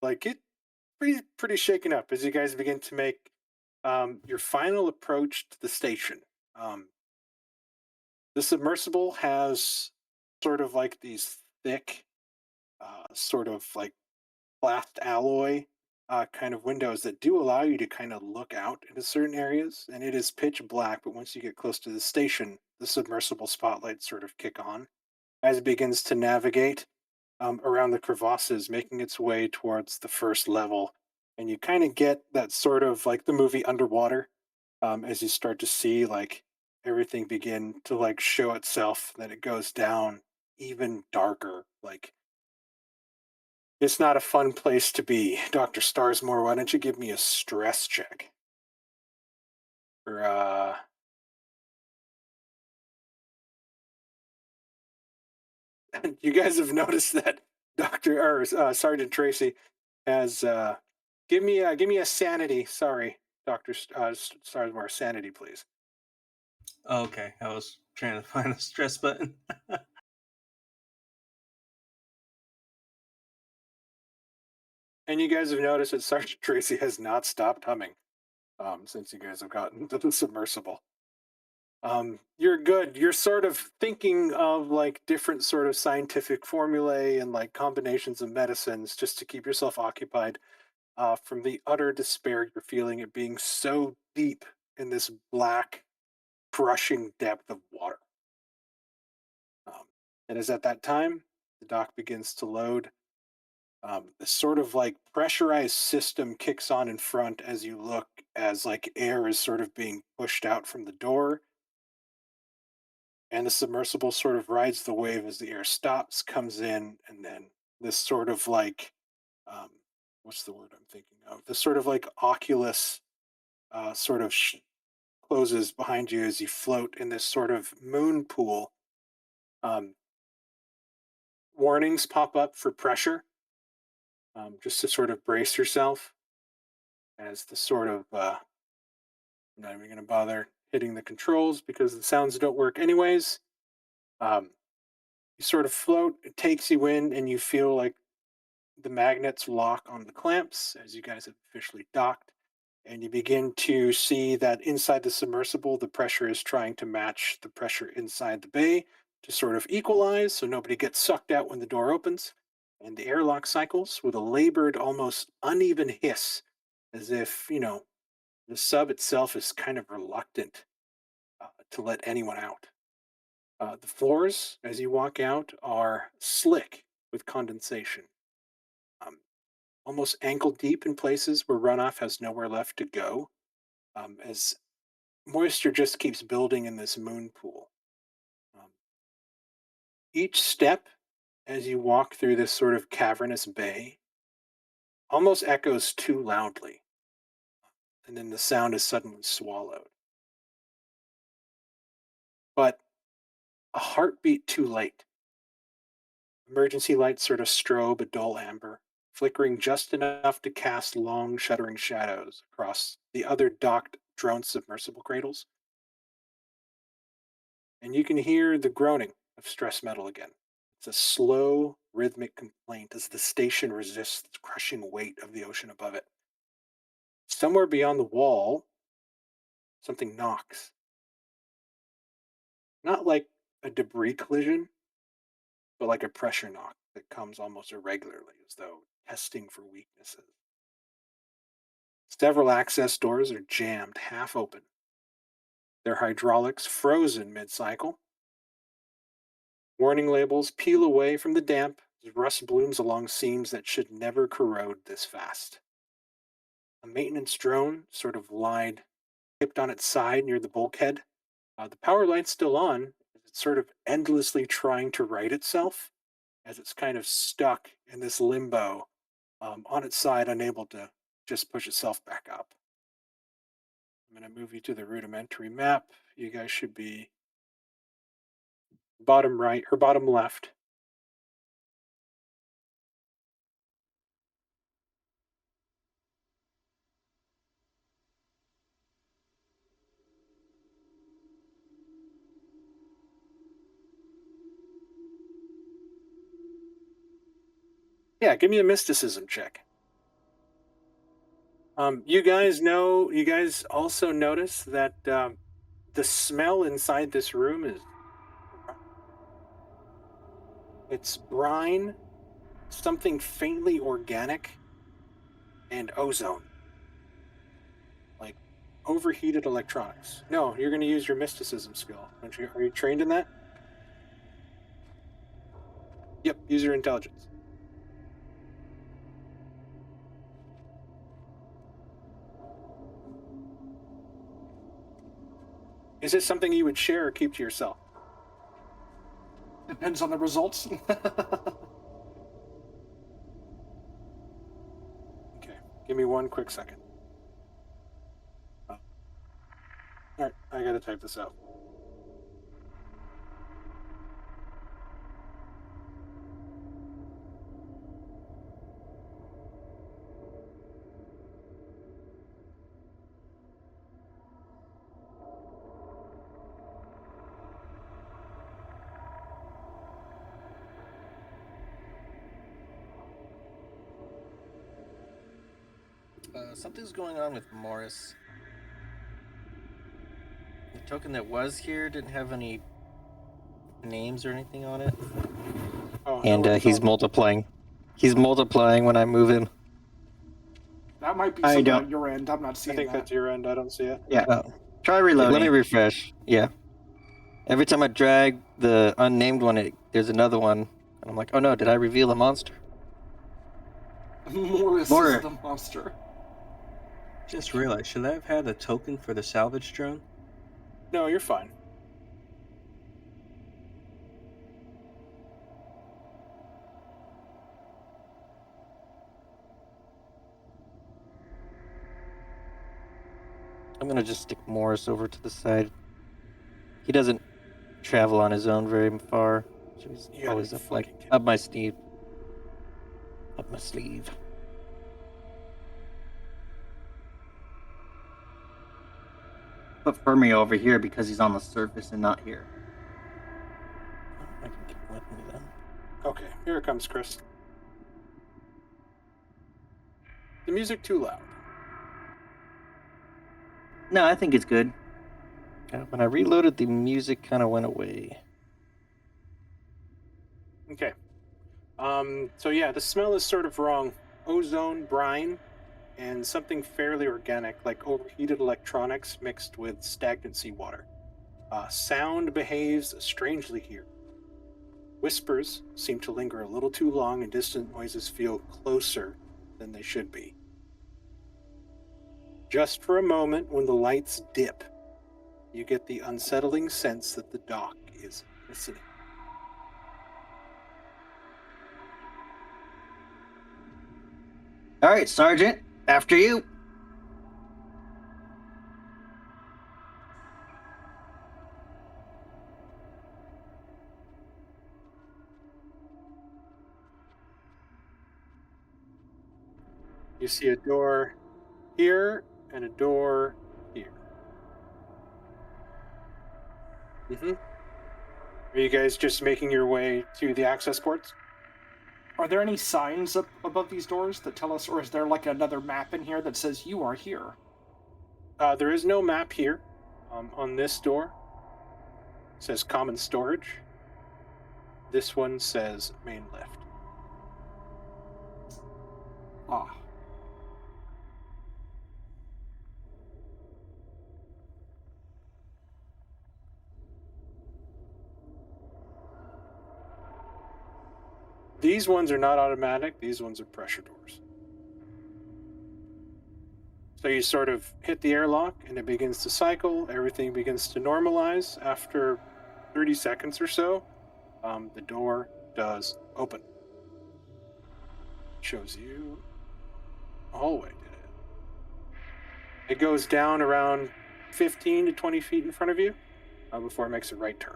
like it pretty shaken up as you guys begin to make your final approach to the station. The submersible has sort of like these thick, sort of like glassed alloy kind of windows that do allow you to kind of look out into certain areas, and it is pitch black. But once you get close to the station, the submersible spotlights sort of kick on as it begins to navigate around the crevasses, making its way towards the first level. And you kind of get that sort of like the movie Underwater, as you start to see like everything begin to like show itself. Then it goes down even darker. Like it's not a fun place to be. Dr. Starsmore, why don't you give me a stress check? For you guys have noticed that Sergeant Tracy has give me a sanity. Sorry, Doctor Starsmore, sanity, please. Okay, I was trying to find the stress button. And you guys have noticed that Sergeant Tracy has not stopped humming since you guys have gotten to the submersible. You're good. You're sort of thinking of like different sort of scientific formulae and like combinations of medicines just to keep yourself occupied from the utter despair you're feeling at being so deep in this black, crushing depth of water. And as at that time, the dock begins to load. This sort of like pressurized system kicks on in front as you look, as like air is sort of being pushed out from the door. And the submersible sort of rides the wave as the air stops, comes in, and then this sort of like, um, what's the word I'm thinking of? This sort of like Oculus sort of closes behind you as you float in this sort of moon pool. Warnings pop up for pressure, just to sort of brace yourself as the sort of, I'm not even going to bother hitting the controls because the sounds don't work anyways. You sort of float, it takes you in, and you feel like the magnets lock on the clamps as you guys have officially docked. And you begin to see that inside the submersible, the pressure is trying to match the pressure inside the bay to sort of equalize so nobody gets sucked out when the door opens. And the airlock cycles with a labored, almost uneven hiss, as if, the sub itself is kind of reluctant to let anyone out. The floors, as you walk out, are slick with condensation, um, almost ankle deep in places where runoff has nowhere left to go, as moisture just keeps building in this moon pool. Um, each step, as you walk through this sort of cavernous bay, almost echoes too loudly, and then the sound is suddenly swallowed. But a heartbeat too late. Emergency lights sort of strobe a dull amber, flickering just enough to cast long, shuddering shadows across the other docked drone submersible cradles. And you can hear the groaning of stress metal again. It's a slow, rhythmic complaint as the station resists the crushing weight of the ocean above it. Somewhere beyond the wall, something knocks. Not like a debris collision, but like a pressure knock that comes almost irregularly, as though testing for weaknesses. Several access doors are jammed half open, their hydraulics frozen mid-cycle. Warning labels peel away from the damp as rust blooms along seams that should never corrode this fast. A maintenance drone sort of lied, tipped on its side near the bulkhead. The power light's still on. It's sort of endlessly trying to right itself as it's kind of stuck in this limbo on its side, unable to just push itself back up. I'm going to move you to the rudimentary map. You guys should be bottom right or bottom left. Yeah, give me a mysticism check. You guys also notice that the smell inside this room is, it's brine, something faintly organic, and ozone, like overheated electronics. No, you're going to use your mysticism skill. Are you trained in that? Yep, use your intelligence. Is it something you would share or keep to yourself? Depends on the results. Okay, give me one quick second. Oh. All right, I got to type this out. Something's going on with Morris. The token that was here didn't have any names or anything on it. Oh, And no he's multiplying. He's multiplying when I move him. That might be I something don't- on your end. I'm not I seeing think that. that's your end. I don't see it. Yeah. Oh. Try Okay, reloading. let me refresh. Yeah. Every time I drag the unnamed one, there's another one. And I'm like, oh no, did I reveal a monster? Morris More. is the monster. Just realized, should I have had a token for the salvage drone? No, you're fine. I'm gonna just stick Morris over to the side. He doesn't travel on his own very far, so he's You gotta always be up like fucking kidding. up my sleeve. Up my sleeve. Put Fermi over here because he's on the surface and not here. I can keep him with me then. Okay, here it comes, Chris. The music too loud. No, I think it's good. When I reloaded, the music kind of went away. Okay. So yeah, the smell is sort of wrong. Ozone, brine, and something fairly organic, like overheated electronics mixed with stagnant seawater. Sound behaves strangely here. Whispers seem to linger a little too long, and distant noises feel closer than they should be. Just for a moment, when the lights dip, you get the unsettling sense that the dock is listening. All right, Sergeant, after you. You see a door here and a door here. Are you guys just making your way to the access ports? Are there any signs up above these doors that tell us, or is there like another map in here that says you are here? There is no map here. On this door, it says common storage. This one says main lift. Ah. These ones are not automatic. These ones are pressure doors. So you sort of hit the airlock and it begins to cycle. Everything begins to normalize. After 30 seconds or so, the door does open. Shows you a hallway. It goes down around 15 to 20 feet in front of you before it makes a right turn.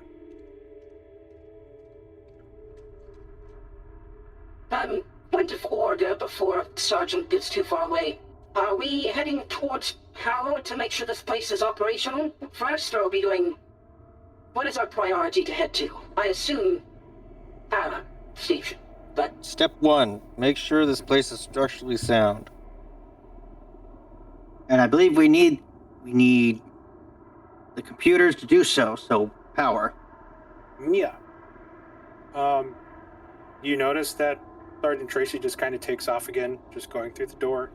Point of order before Sergeant gets too far away. Are we heading towards Harrow to make sure this place is operational first, or are we doing... What is our priority to head to? I assume Harrow Station, but... Step 1, make sure this place is structurally sound. And I believe we need the computers to do so, so power. Yeah. You notice that Sergeant Tracy just kind of takes off again, just going through the door.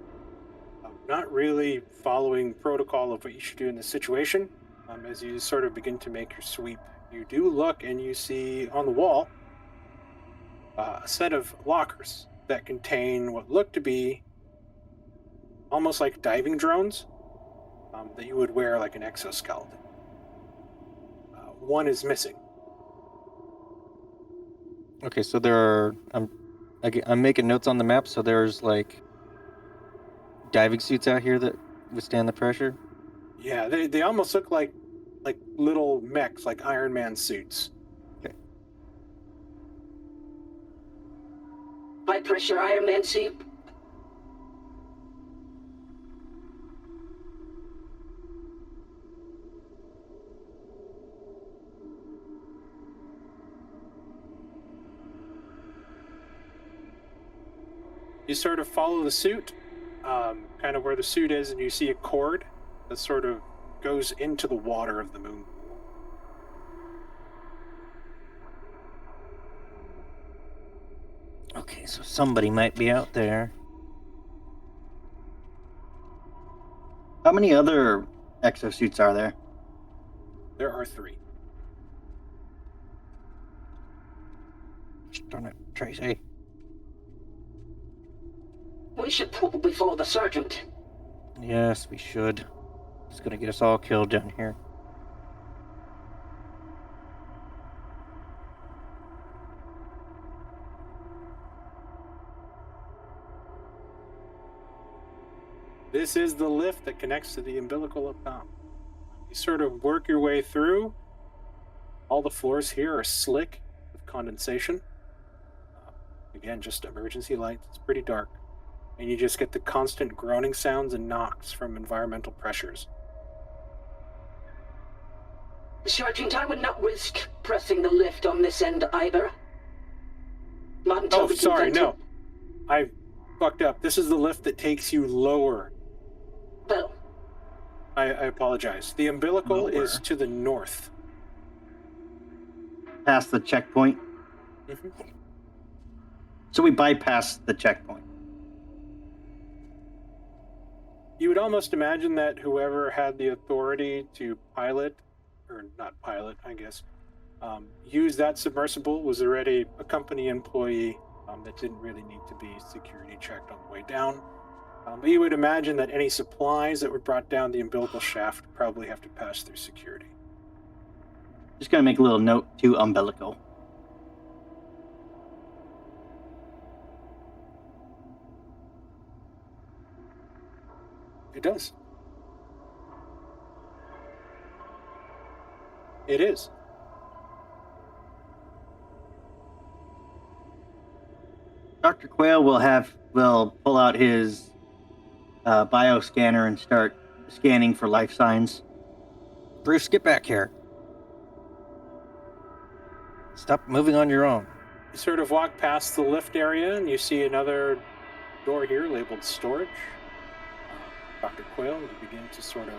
Not really following protocol of what you should do in this situation. As you sort of begin to make your sweep, you do look and you see on the wall a set of lockers that contain what look to be almost like diving drones that you would wear like an exoskeleton. One is missing. Okay, so there are... I'm making notes on the map, so there's like diving suits out here that withstand the pressure. Yeah, they almost look like little mechs, like Iron Man suits. Okay. High pressure Iron Man suit. You sort of follow the suit, kind of where the suit is, and you see a cord that sort of goes into the water of the moon. Okay, so somebody might be out there. How many other exosuits are there? There are 3. Darn it, Tracy. We should probably follow the Sergeant. Yes, we should. It's gonna get us all killed down here. This is the lift that connects to the umbilical up top. You sort of work your way through. All the floors here are slick with condensation. Again, just emergency lights. It's pretty dark. And you just get the constant groaning sounds and knocks from environmental pressures. Sergeant, I would not risk pressing the lift on this end either. Not until Oh, we sorry, convent no. I fucked up. This is the lift that takes you lower. Well, I apologize. The umbilical Lower. is to the north. Past the checkpoint. Mm-hmm. So we bypassed the checkpoint. You would almost imagine that whoever had the authority to pilot, or not pilot, I guess, use that submersible was already a company employee that didn't really need to be security checked on the way down. But you would imagine that any supplies that were brought down the umbilical shaft would probably have to pass through security. Just gonna make a little note to umbilical. It does. It is. Dr. Quayle will pull out his bioscanner and start scanning for life signs. Bruce, get back here. Stop moving on your own. You sort of walk past the lift area and you see another door here labeled storage. Dr. Quayle, you begin to sort of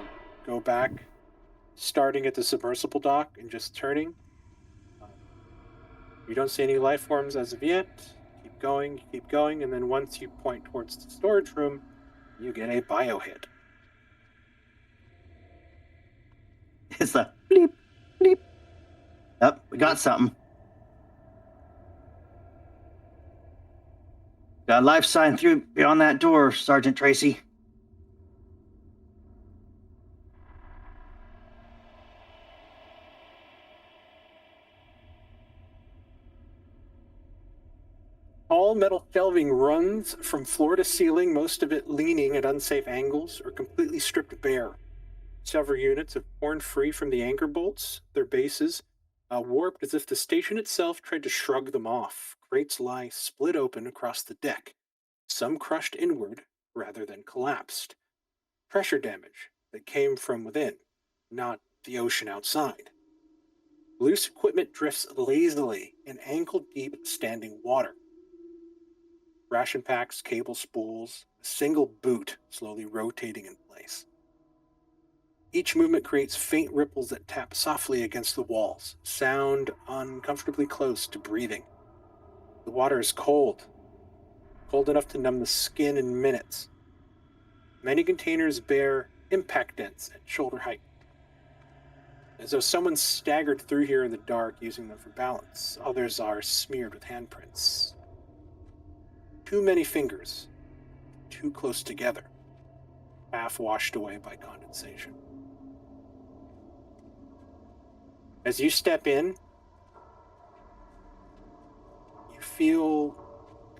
go back, starting at the submersible dock and just turning. You don't see any life forms as of yet. Keep going, and then once you point towards the storage room, you get a bio hit. It's a bleep, bleep. Yep, we got something. Got a life sign through beyond that door, Sergeant Tracy. All metal shelving runs from floor to ceiling, most of it leaning at unsafe angles or completely stripped bare. Several units have torn free from the anchor bolts, their bases warped as if the station itself tried to shrug them off. Crates lie split open across the deck, some crushed inward rather than collapsed. Pressure damage that came from within, not the ocean outside. Loose equipment drifts lazily in ankle-deep standing water. Ration packs, cable spools, a single boot slowly rotating in place. Each movement creates faint ripples that tap softly against the walls, sound uncomfortably close to breathing. The water is cold enough to numb the skin in minutes. Many containers bear impact dents at shoulder height, as though someone staggered through here in the dark using them for balance. Others are smeared with handprints. Too many fingers, too close together, half washed away by condensation. As you step in, you feel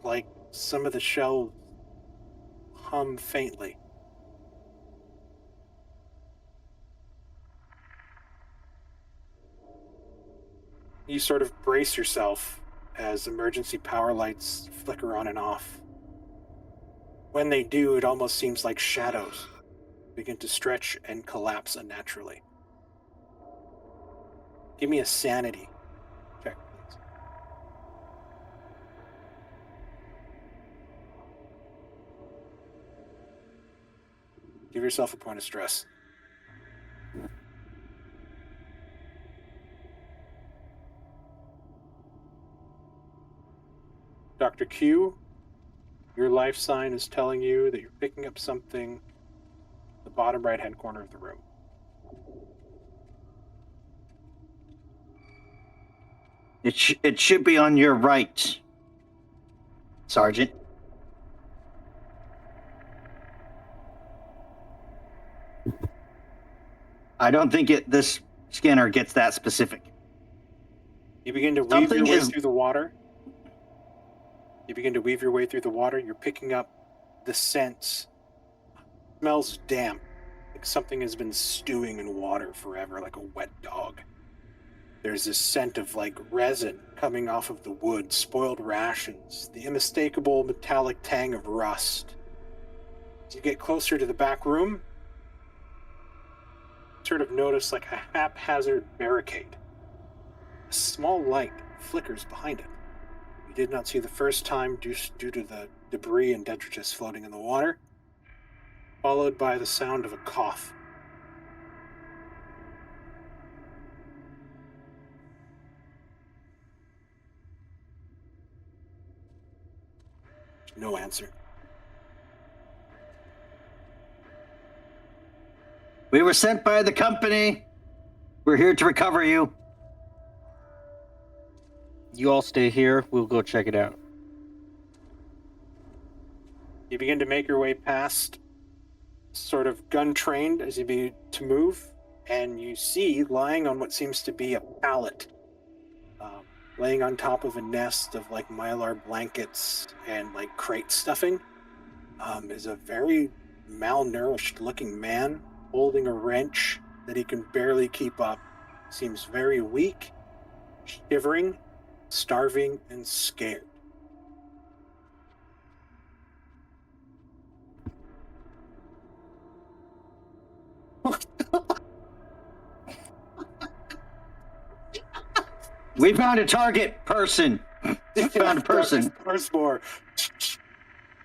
like some of the shelves hum faintly. You sort of brace yourself as emergency power lights flicker on and off. When they do, it almost seems like shadows begin to stretch and collapse unnaturally. Give me a sanity check, please. Give yourself a point of stress. Dr. Q, your life sign is telling you that you're picking up something in the bottom right-hand corner of the room. It should be on your right, Sergeant. I don't think this scanner gets that specific. You begin to weave your way through the water. You're picking up the scents, smells damp, like something has been stewing in water forever, like a wet dog. There's this scent of like resin coming off of the wood, spoiled rations, the unmistakable metallic tang of rust. As you get closer to the back room, you sort of notice like a haphazard barricade. A small light flickers behind it. You did not see the first time due to the debris and detritus floating in the water, followed by the sound of a cough. No answer. We were sent by the company. We're here to recover you. You all stay here. We'll go check it out. You begin to make your way past, sort of gun-trained as you begin to move, and you see, lying on what seems to be a pallet, laying on top of a nest of like mylar blankets and like crate stuffing, is a very malnourished-looking man holding a wrench that he can barely keep up. Seems very weak, shivering, starving, and scared. We found a target person. Found a person. More.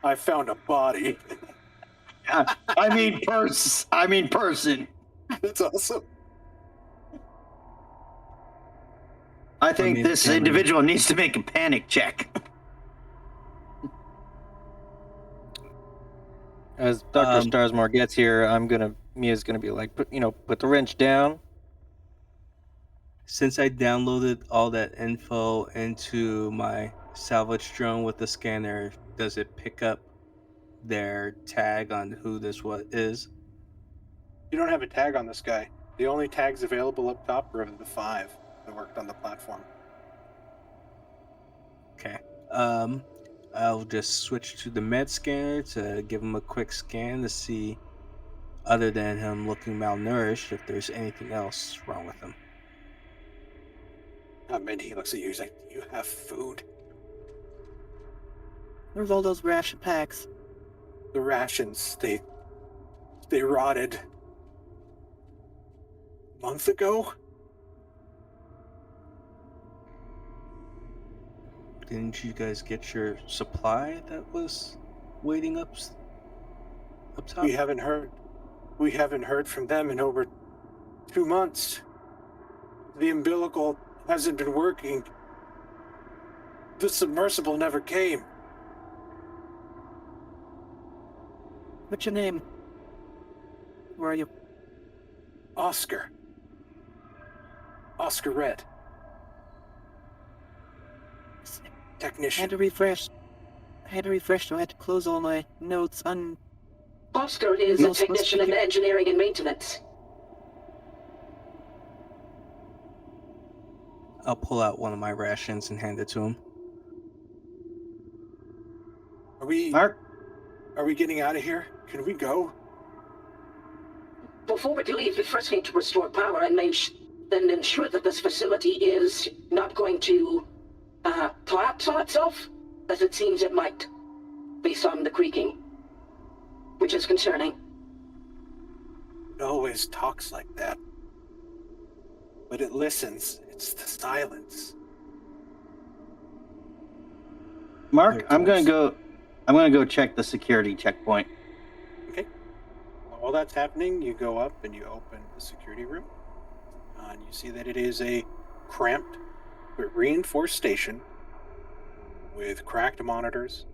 I found a body. I mean person. That's awesome. I think this individual needs to make a panic check. As Dr. Starsmore gets here, Mia's gonna be like, put the wrench down. Since I downloaded all that info into my salvage drone with the scanner, does it pick up their tag on who this is? You don't have a tag on this guy. The only tags available up top are of the 5 that worked on the platform. Okay. I'll just switch to the med scanner to give him a quick scan to see, other than him looking malnourished, if there's anything else wrong with him. He looks at you, he's like, do you have food? Where's all those ration packs? The rations, they rotted a month ago? Didn't you guys get your supply that was waiting up top? We haven't heard from them in over 2 months. The umbilical hasn't been working. The submersible never came. What's your name? Where are you? Oscar Red. Technician. I had to refresh, so I had to close all my notes on... Oscar is a technician in engineering and maintenance. I'll pull out one of my rations and hand it to him. Mark? Are we getting out of here? Can we go? Before we leave, we first need to restore power and ensure that this facility is not going to collapse on itself, as it seems it might, based on the creaking, which is concerning. It always talks like that. But it listens. It's the silence. Mark, I'm gonna go check the security checkpoint. Okay. While that's happening, you go up and you open the security room. And you see that it is a cramped but reinforced station with cracked monitors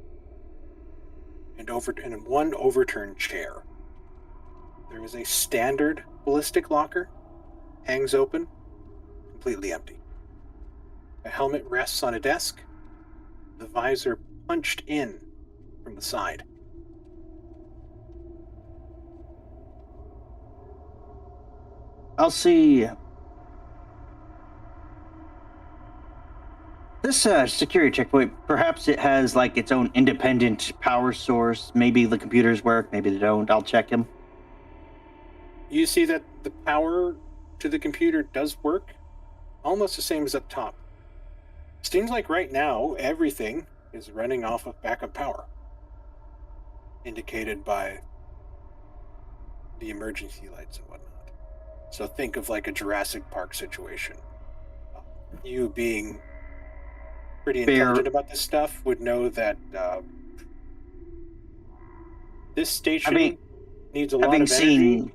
and one overturned chair. There is a standard ballistic locker, hangs open, completely empty. A helmet rests on a desk, the visor punched in from the side. I'll see. This security checkpoint, perhaps it has like its own independent power source. Maybe the computers work, maybe they don't. I'll check him. You see that the power to the computer does work, almost the same as up top. Seems like right now everything is running off of backup power, indicated by the emergency lights and whatnot. So think of like a Jurassic Park situation. You being pretty intelligent about this stuff would know that this station needs a lot of energy.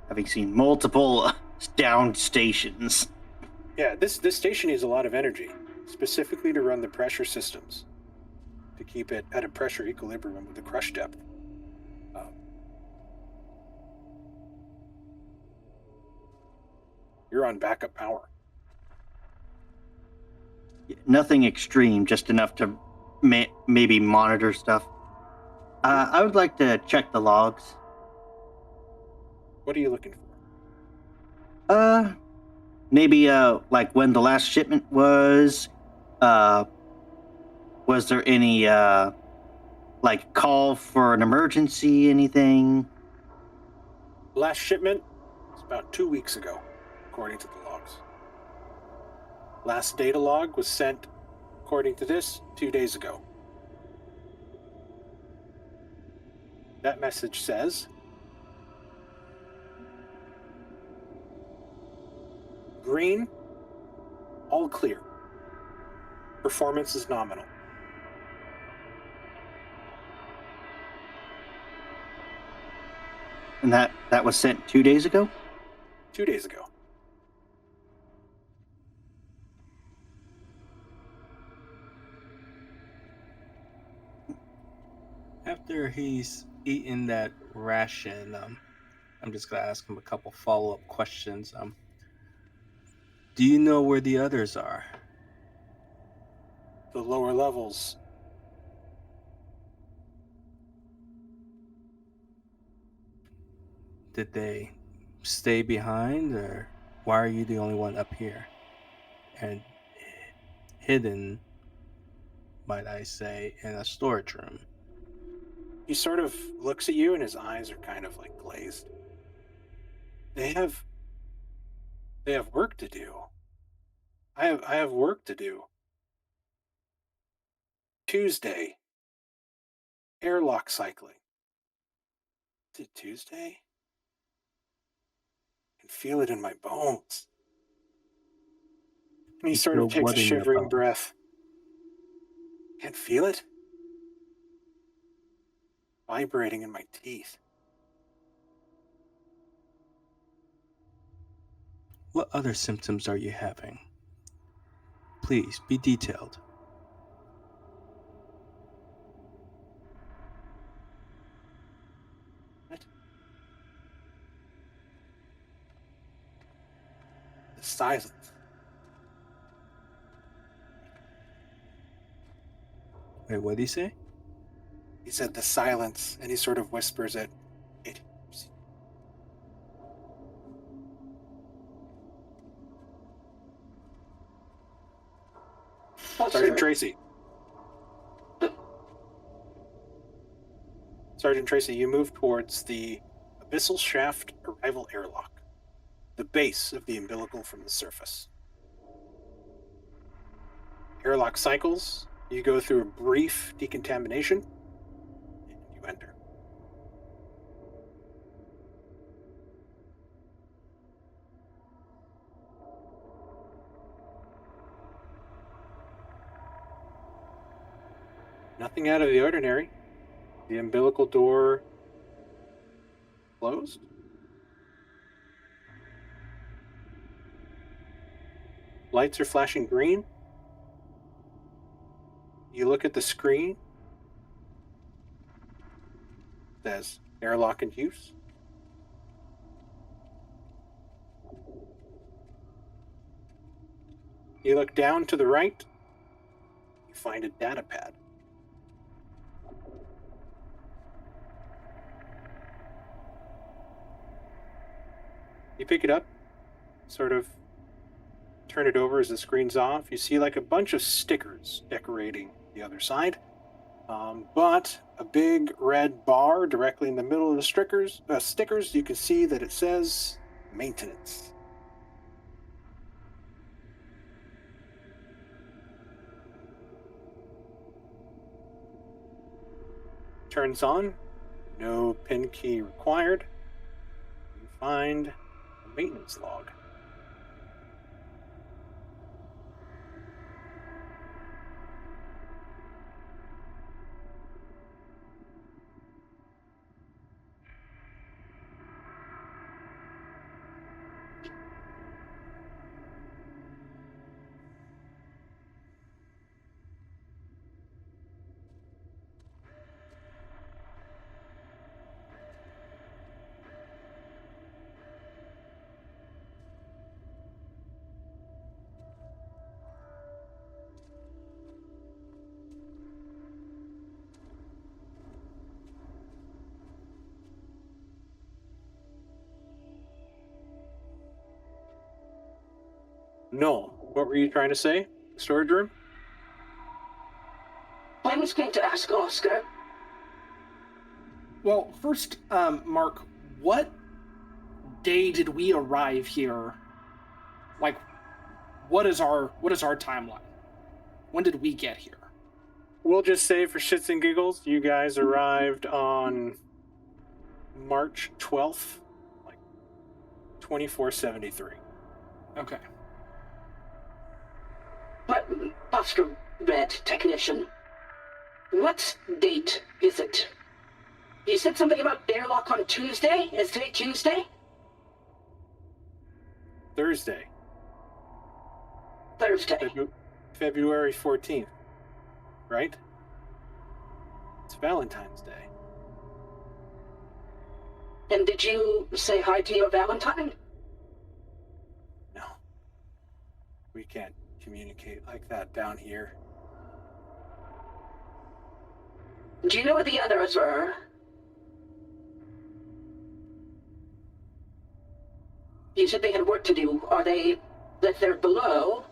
Having seen multiple downed stations. Yeah, this station needs a lot of energy, specifically to run the pressure systems, to keep it at a pressure equilibrium with the crush depth. You're on backup power. Nothing extreme, just enough to maybe monitor stuff. I would like to check the logs. What are you looking for? Maybe like when the last shipment was. Was there any like call for an emergency, anything? Last shipment was about 2 weeks ago, according to the logs. Last data log was sent, according to this, 2 days ago. That message says, green, all clear. Performance is nominal. And that was sent 2 days ago? 2 days ago. After he's eaten that ration, I'm just gonna ask him a couple follow-up questions. Do you know where the others are? The lower levels. Did they stay behind, or why are you the only one up here? And hidden, might I say, in a storage room. He sort of looks at you and his eyes are kind of like glazed. They have work to do. I have work to do. Tuesday. Airlock cycling. Is it Tuesday? I can feel it in my bones. And he sort of takes a shivering breath. Can't feel it? Vibrating in my teeth. What other symptoms are you having? Please, be detailed. What? The silence. Wait, what did he say? He said the silence, and he sort of whispers it. Sergeant Tracy. Sergeant Tracy, you move towards the abyssal shaft arrival airlock, the base of the umbilical from the surface. Airlock cycles, you go through a brief decontamination, and you enter. Nothing out of the ordinary. The umbilical door closed. Lights are flashing green. You look at the screen. It says airlock in use. You look down to the right. You find a data pad. You pick it up, sort of turn it over as the screen's off. You see like a bunch of stickers decorating the other side. But a big red bar directly in the middle of the stickers, you can see that it says maintenance. Turns on, no PIN key required. You find a maintenance log. Noel, what were you trying to say? Storage room? I was going to ask Oscar. Well, first, Mark, what day did we arrive here? Like, what is our timeline? When did we get here? We'll just say for shits and giggles, you guys arrived on March 12th, like 2473. Okay. But, Oscar Red, technician, what date is it? You said something about airlock on Tuesday? Is today Tuesday? Thursday, Thursday. February 14th, right? It's Valentine's Day. And did you say hi to your Valentine? No. We can't communicate like that down here. Do you know where the others were? You said they had work to do. Are they... if they're below,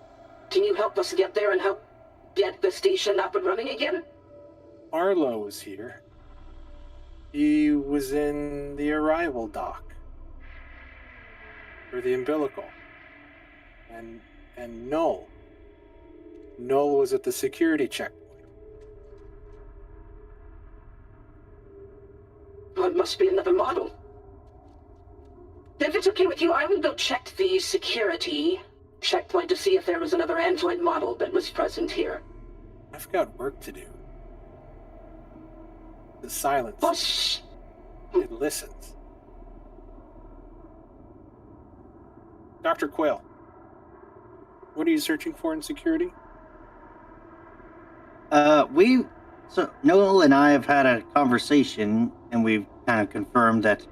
can you help us get there and help get the station up and running again? Arlo was here. He was in the arrival dock. For the umbilical. And Null. Null was at the security checkpoint. Oh, it must be another model. If it's okay with you, I will go check the security checkpoint to see if there was another android model that was present here. I've got work to do. The silence. Oh, shh. It listens. Dr. Quayle, what are you searching for in security? So Noel and I have had a conversation, and we've kind of confirmed that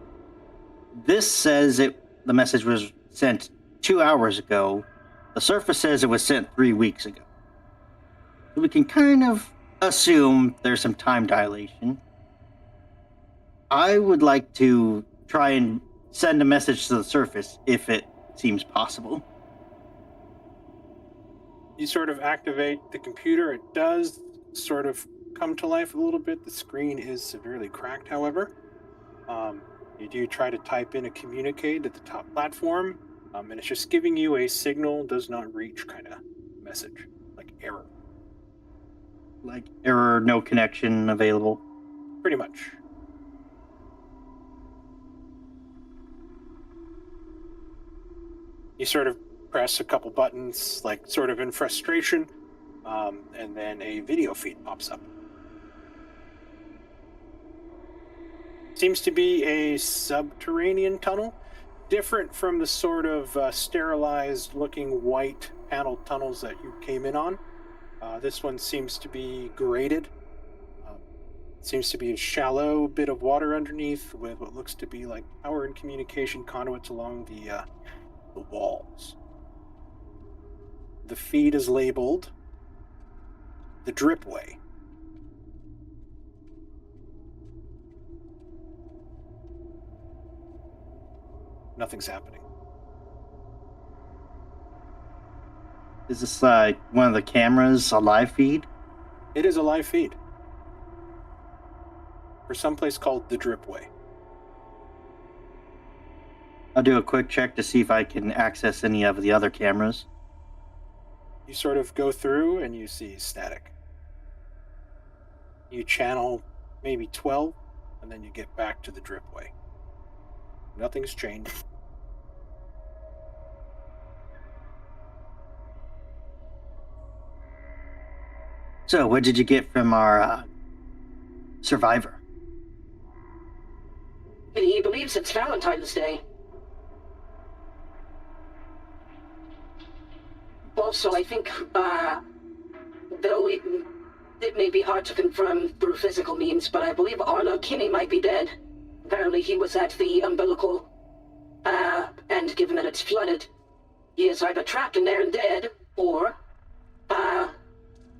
this says the message was sent 2 hours ago. The surface says it was sent 3 weeks ago. So we can kind of assume there's some time dilation. I would like to try and send a message to the surface if it seems possible. You sort of activate the computer. It does sort of come to life a little bit. The screen is severely cracked, however. You do try to type in a communicate at the top platform, and it's just giving you a signal does not reach kind of message, like error. Like error, no connection available. Pretty much. You sort of press a couple buttons, like sort of in frustration, and then a video feed pops up. Seems to be a subterranean tunnel, different from the sort of sterilized looking white paneled tunnels that you came in on. This one seems to be graded. Seems to be a shallow bit of water underneath with what looks to be like power and communication conduits along the walls. The feed is labeled the dripway. Nothing's happening. Is this one of the cameras a live feed? It is a live feed. for someplace called the Dripway. I'll do a quick check to see if I can access any of the other cameras. You sort of go through and you see static. You channel maybe 12, and then you get back to the Dripway. Nothing's changed. So, what did you get from our survivor? He believes it's Valentine's Day. Also, I think, though it may be hard to confirm through physical means, but I believe Arna Kinney might be dead. Apparently he was at the umbilical, and given that it's flooded, he is either trapped in there and dead, or,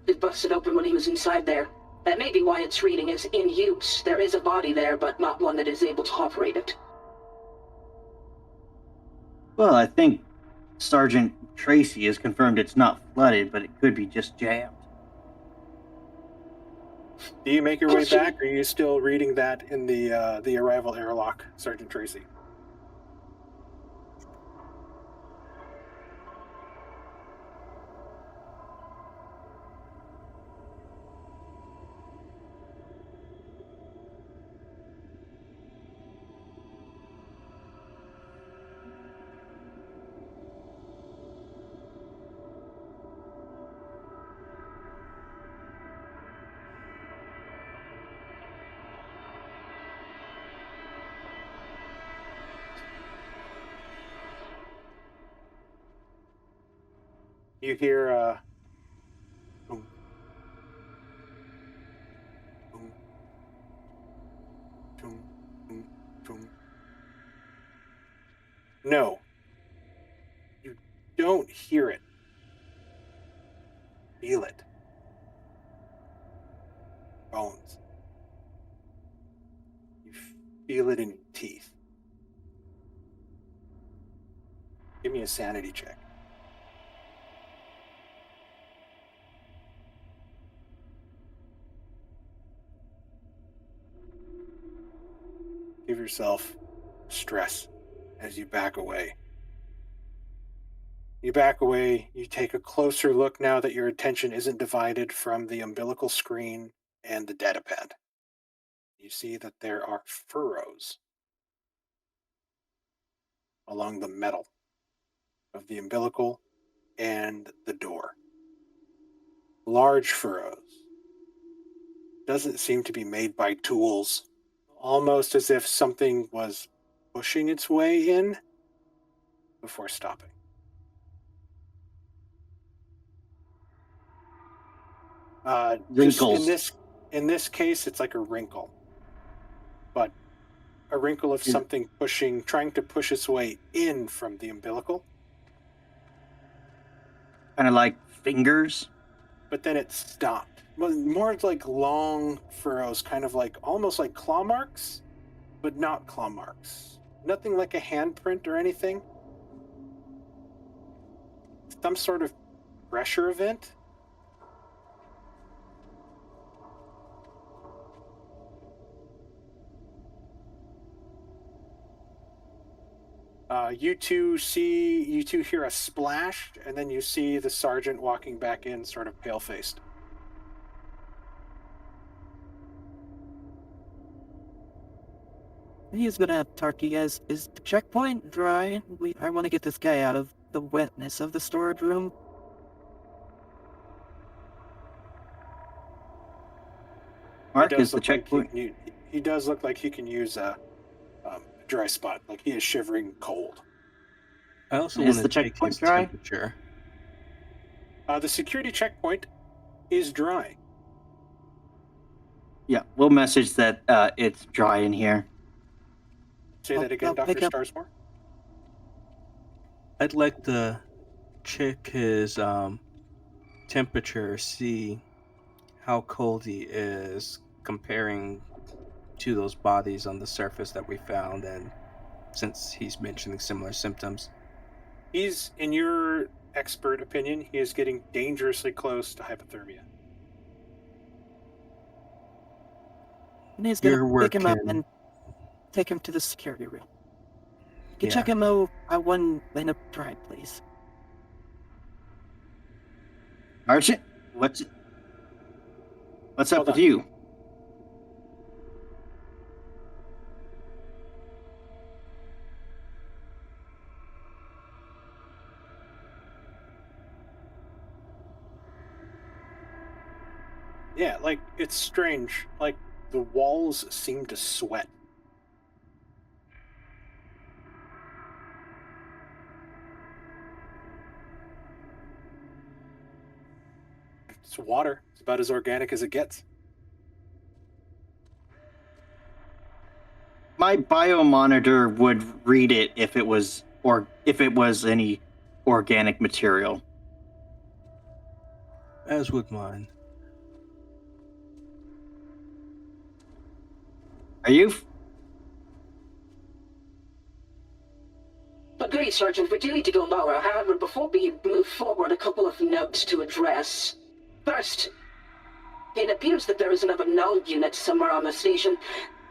it busted open when he was inside there. That may be why its reading is in use. There is a body there, but not one that is able to operate it. Well, I think Sergeant Tracy has confirmed it's not flooded, but it could be just jammed. Do you make your way back, or are you still reading that in the arrival airlock, Sergeant Tracy? You hear, boom, boom, boom, boom, boom. No, you don't hear it. Feel it. Bones. You feel it in your teeth. Give me a sanity check. Give yourself stress as you back away. You back away, you take a closer look now that your attention isn't divided from the umbilical screen and the datapad. You see that there are furrows along the metal of the umbilical and the door. Large furrows. Doesn't seem to be made by tools. Almost as if something was pushing its way in before stopping. Wrinkles. In this case, it's like a wrinkle, but a wrinkle of something trying to push its way in from the umbilical. Kind of like fingers. But then it stopped. More like long furrows, kind of like almost like claw marks, but not claw marks. Nothing like a handprint or anything. Some sort of pressure event. You two hear a splash, and then you see the sergeant walking back in, sort of pale-faced. He's gonna talk to you guys. Is the checkpoint dry? I want to get this guy out of the wetness of the storage room. Mark, is the checkpoint? He does look like he can use a dry spot, like he is shivering cold. I also want Is to the take checkpoint his dry? temperature. The security checkpoint is dry. Yeah, we'll message that it's dry in here. Say that again, I'll pick Dr. up- Starsmore. I'd like to check his temperature, see how cold he is comparing to those bodies on the surface that we found, and since he's mentioning similar symptoms. He's, in your expert opinion, he is getting dangerously close to hypothermia. And he's gonna Your work pick him up can- and take him to the security room. Can you Yeah. check him out at one lane of drive, please? Archie, what's up Hold with on. you? Yeah, like, it's strange. Like, the walls seem to sweat. It's water. It's about as organic as it gets. My biomonitor would read it if it was any organic material. As would mine. Are you? Agree, Sergeant. We do need to go lower. However, before we move forward, a couple of notes to address. First, it appears that there is another null unit somewhere on the station.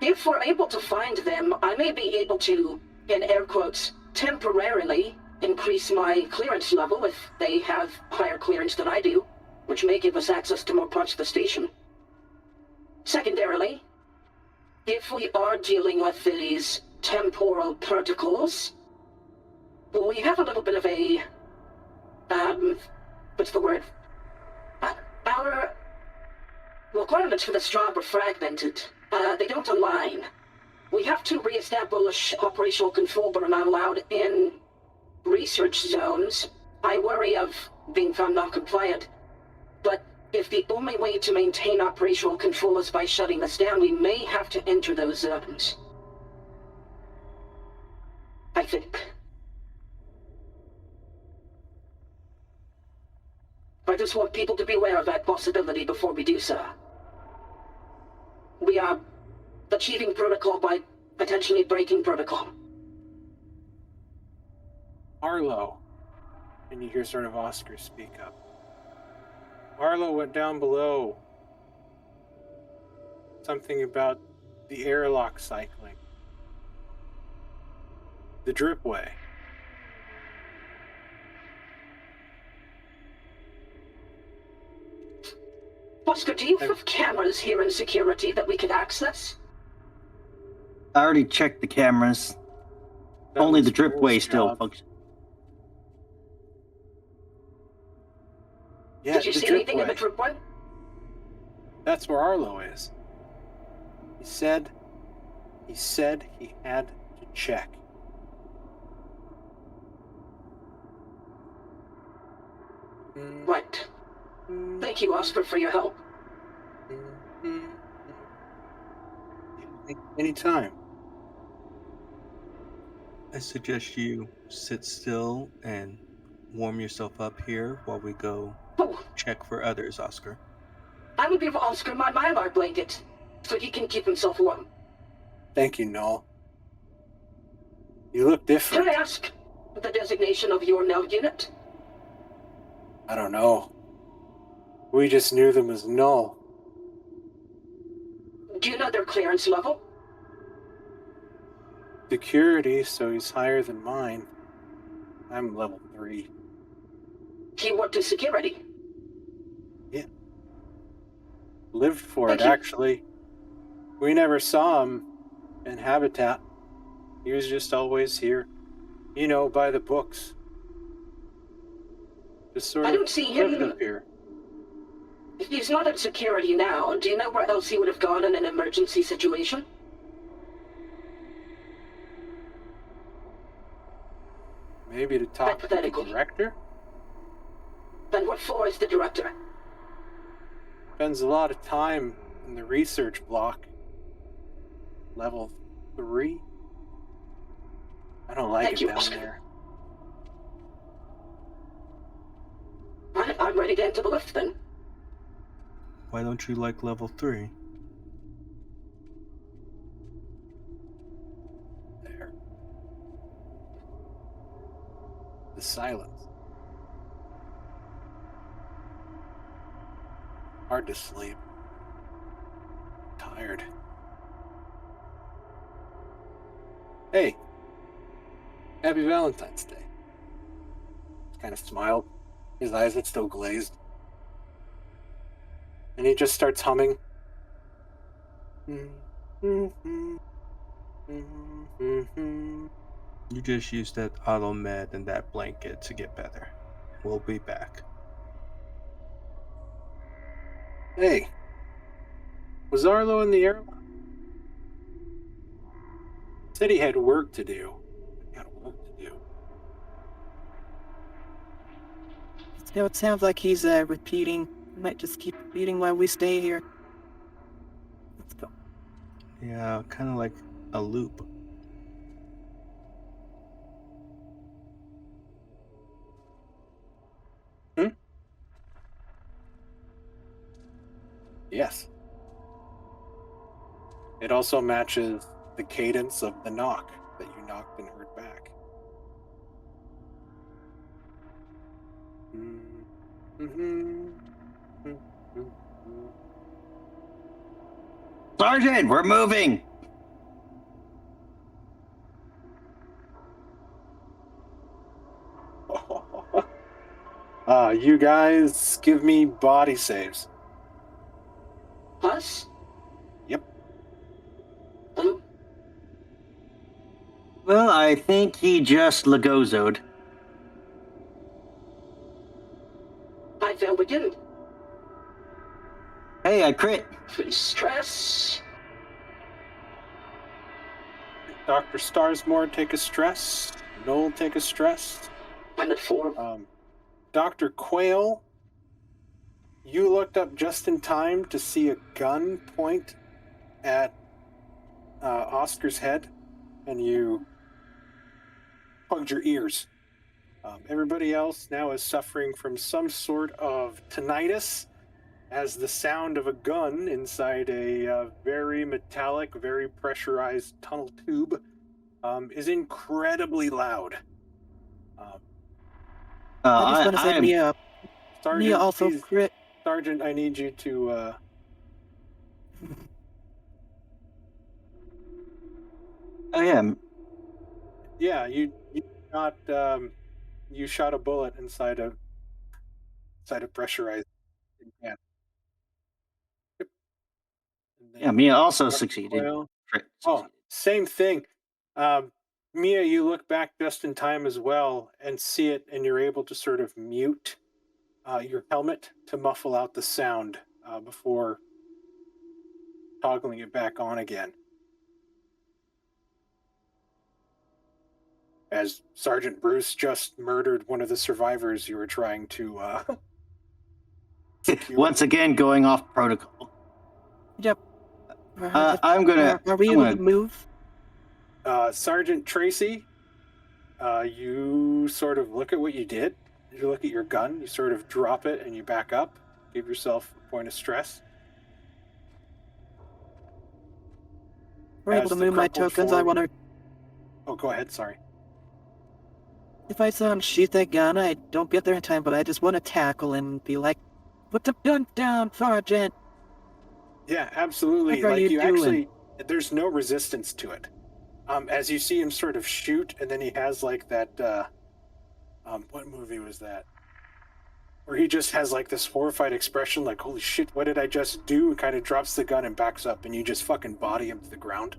If we're able to find them, I may be able to, in air quotes, temporarily increase my clearance level if they have higher clearance than I do, which may give us access to more parts of the station. Secondarily, if we are dealing with these temporal particles, we have a little bit of a, what's the word? Our requirements for this job are fragmented. They don't align. We have to re-establish operational control, but are not allowed in research zones. I worry of being found non-compliant. But if the only way to maintain operational control is by shutting this down, we may have to enter those zones. I think. I just want people to be aware of that possibility before we do so. We are achieving protocol by potentially breaking protocol. Arlo. And you hear sort of Oscar speak up. Arlo went down below. Something about the airlock cycling. The dripway. Oscar, do you have cameras here in security that we can access? I already checked the cameras. That Only was the dripway Joel's still job. functions. Yeah, Did you the see anything in the dripway. tripway? That's where Arlo is. He said he had to check. Right. Thank you, Oscar, for your help. Anytime. I suggest you sit still and warm yourself up here while we go Oh, check for others, Oscar. I will give Oscar my mylar blanket, so he can keep himself warm. Thank you, Noel. You look different. Can I ask the designation of your null unit? I don't know. We just knew them as null. Do you know their clearance level? Security, so he's higher than mine. I'm level 3. He worked in security. Lived for Thank it, you. actually. We never saw him in Habitat. He was just always here. You know, by the books. Just sort I of don't see lived him. up here. If he's not in security now, do you know where else he would have gone in an emergency situation? Maybe to talk to the Hypothetical. director? Then what for is the director? Spends a lot of time in the research block. Level 3? I don't like Thank it you, down Oscar. there. I'm ready to enter the lift then. Why don't you like level 3? There. The silence. Hard to sleep. Tired. Hey, happy Valentine's Day. Kind of smiled. His eyes are still glazed. And he just starts humming. You just use that auto med and that blanket to get better. We'll be back. Hey, was Arlo in the airlock? Said he had work to do. Got work to do. So it sounds like he's repeating. Might just keep repeating while we stay here. Let's go. Yeah, kind of like a loop. Yes. It also matches the cadence of the knock that you knocked and heard back. Sergeant, we're moving. You guys give me body saves. Us? Yep. Well, I think he just Lagozoed. I felt we didn't. Hey, I crit. Free stress. Dr. Starsmore, take a stress. Noel, take a stress. I'm at 4. Dr. Quayle, you looked up just in time to see a gun point at Oscar's head, and you plugged your ears. Everybody else now is suffering from some sort of tinnitus, as the sound of a gun inside a very metallic, very pressurized tunnel tube is incredibly loud. I just want to say, Mia. Sergeant, Mia also please, crit. Sergeant, I need you to. Oh yeah. Yeah, you shot you shot a bullet inside a pressurized can. Yep. Yeah, Mia also Dr. succeeded. Quayle. Crit Oh, succeeded. same thing. Mia, you look back just in time as well and see it, and you're able to sort of mute your helmet to muffle out the sound before toggling it back on again. As Sergeant Bruce just murdered one of the survivors you were trying to Once again, going off protocol. Yep. I'm gonna. Are we I'm able gonna- to move? Sergeant Tracy, you sort of look at what you did. You look at your gun, you sort of drop it, and you back up. Give yourself a point of stress. We're able As to the move my crumpled tokens. I form- want to. Oh, go ahead, sorry. If I saw him shoot that gun, I don't get there in time, but I just want to tackle and be like, "Put the gun down, Sergeant!" Yeah, absolutely. What are you you doing? actually, there's no resistance to it. As you see him sort of shoot, and then he has like that, what movie was that? Where he just has like this horrified expression, like, holy shit, what did I just do? And kind of drops the gun and backs up, and you just fucking body him to the ground.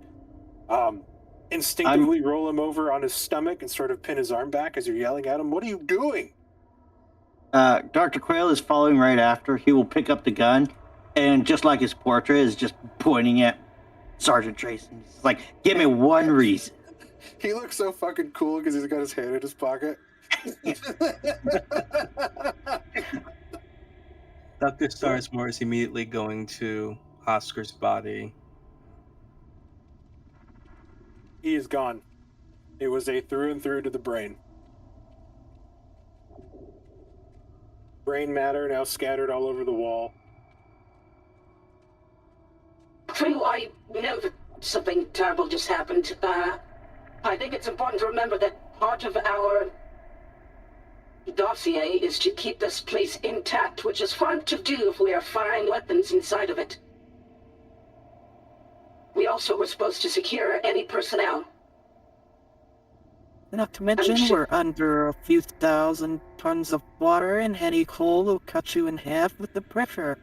Instinctively roll him over on his stomach and sort of pin his arm back as you're yelling at him, what are you doing? Dr. Quayle is following right after. He will pick up the gun, and just like his portrait, is just pointing at Sergeant Tracy. It's like, give me one reason. He looks so fucking cool because he's got his hand in his pocket. Dr. Starsmore is immediately going to Oscar's body. He is gone. It was a through and through to the brain. Brain matter now scattered all over the wall. Crew, I know that something terrible just happened. I think it's important to remember that part of our dossier is to keep this place intact, which is hard to do if we are firing weapons inside of it. We also were supposed to secure any personnel. Not to mention, sure- we're under a few thousand tons of water, and any coal will cut you in half with the pressure.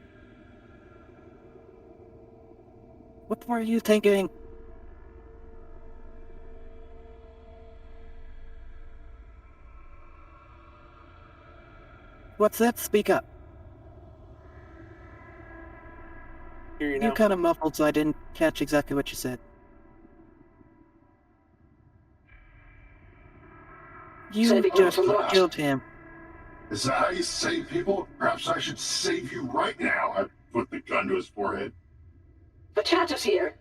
What were you thinking? What's that? Speak up. Hear you You now. kind of muffled, so I didn't catch exactly what you said. You Saving just from what? killed him. Is that how you save people? Perhaps I should save you right now. I put the gun to his forehead. The cat is here.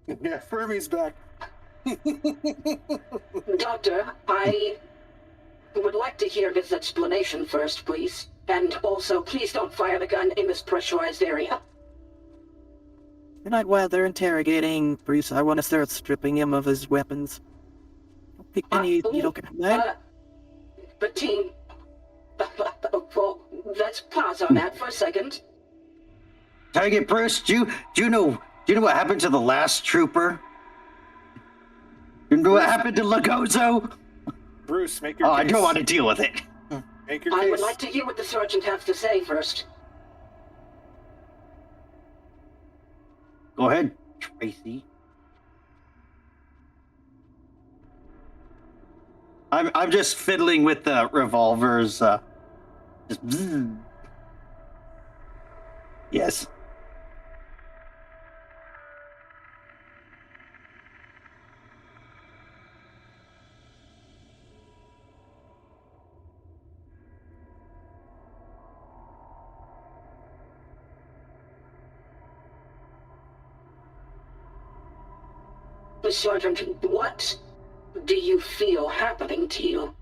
Yeah, Fermi's back. Doctor, I would like to hear his explanation first, please. And also, please don't fire the gun in this pressurized area. Tonight, while they're interrogating Bruce, I want to start stripping him of his weapons. You don't get that? But team... well, let's pause on that for a second. Target Bruce, do you know what happened to the last trooper? Do you know what happened to Lagozo? Bruce, make your Oh, case. I don't want to deal with it. Make your I case. would like to hear what the sergeant has to say first. Go ahead, Tracy. I'm just fiddling with the revolvers. Just bzzz. Yes. Sergeant, what do you feel happening to you?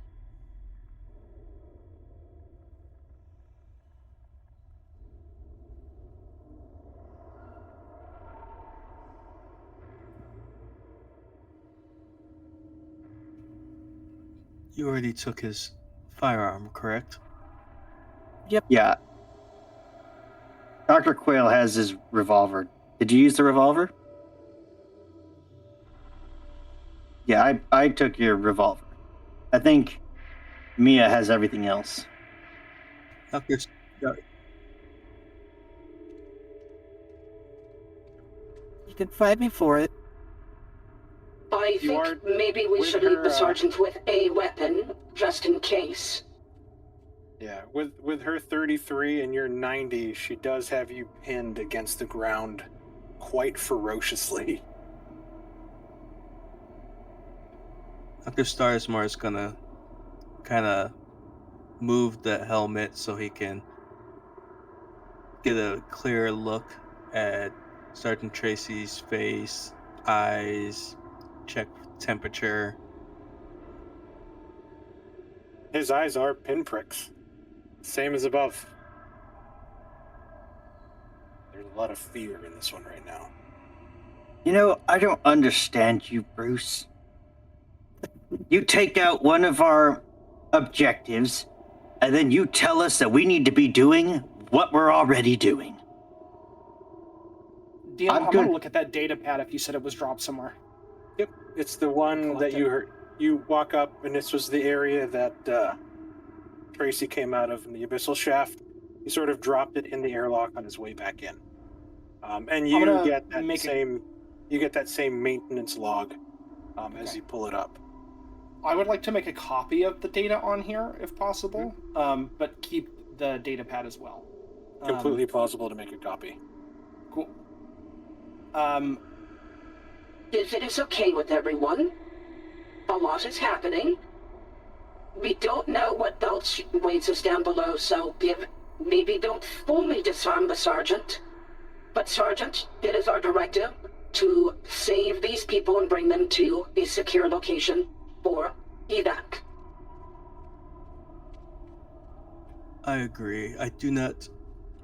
You already took his firearm, correct? Yeah. Dr. Quayle has his revolver. Did you use the revolver? Yeah, I took your revolver. I think Mia has everything else. Doctor, You can fight me for it. I You are think maybe we with should her, leave the sergeant with a weapon, just in case. Yeah, with her 33 and your 90, she does have you pinned against the ground quite ferociously. Dr. Starsmore is gonna kind of move the helmet so he can get a clearer look at Sergeant Tracy's face, eyes, check temperature. His eyes are pinpricks. Same as above. There's a lot of fear in this one right now. You know, I don't understand you, Bruce. You take out one of our objectives, and then you tell us that we need to be doing what we're already doing. DM, I'm good. going to look at that data pad if you said it was dropped somewhere. Yep, it's the one that you heard. You walk up, and this was the area that Tracy came out of in the abyssal shaft. He sort of dropped it in the airlock on his way back in. And you get that same maintenance log as you pull it up. I would like to make a copy of the data on here, if possible, but keep the data pad as well. Completely possible to make a copy. Cool. If it is okay with everyone, a lot is happening. We don't know what else waits us down below, so maybe don't fully disarm the sergeant. But Sergeant, it is our directive to save these people and bring them to a secure location for evac. I agree. I do not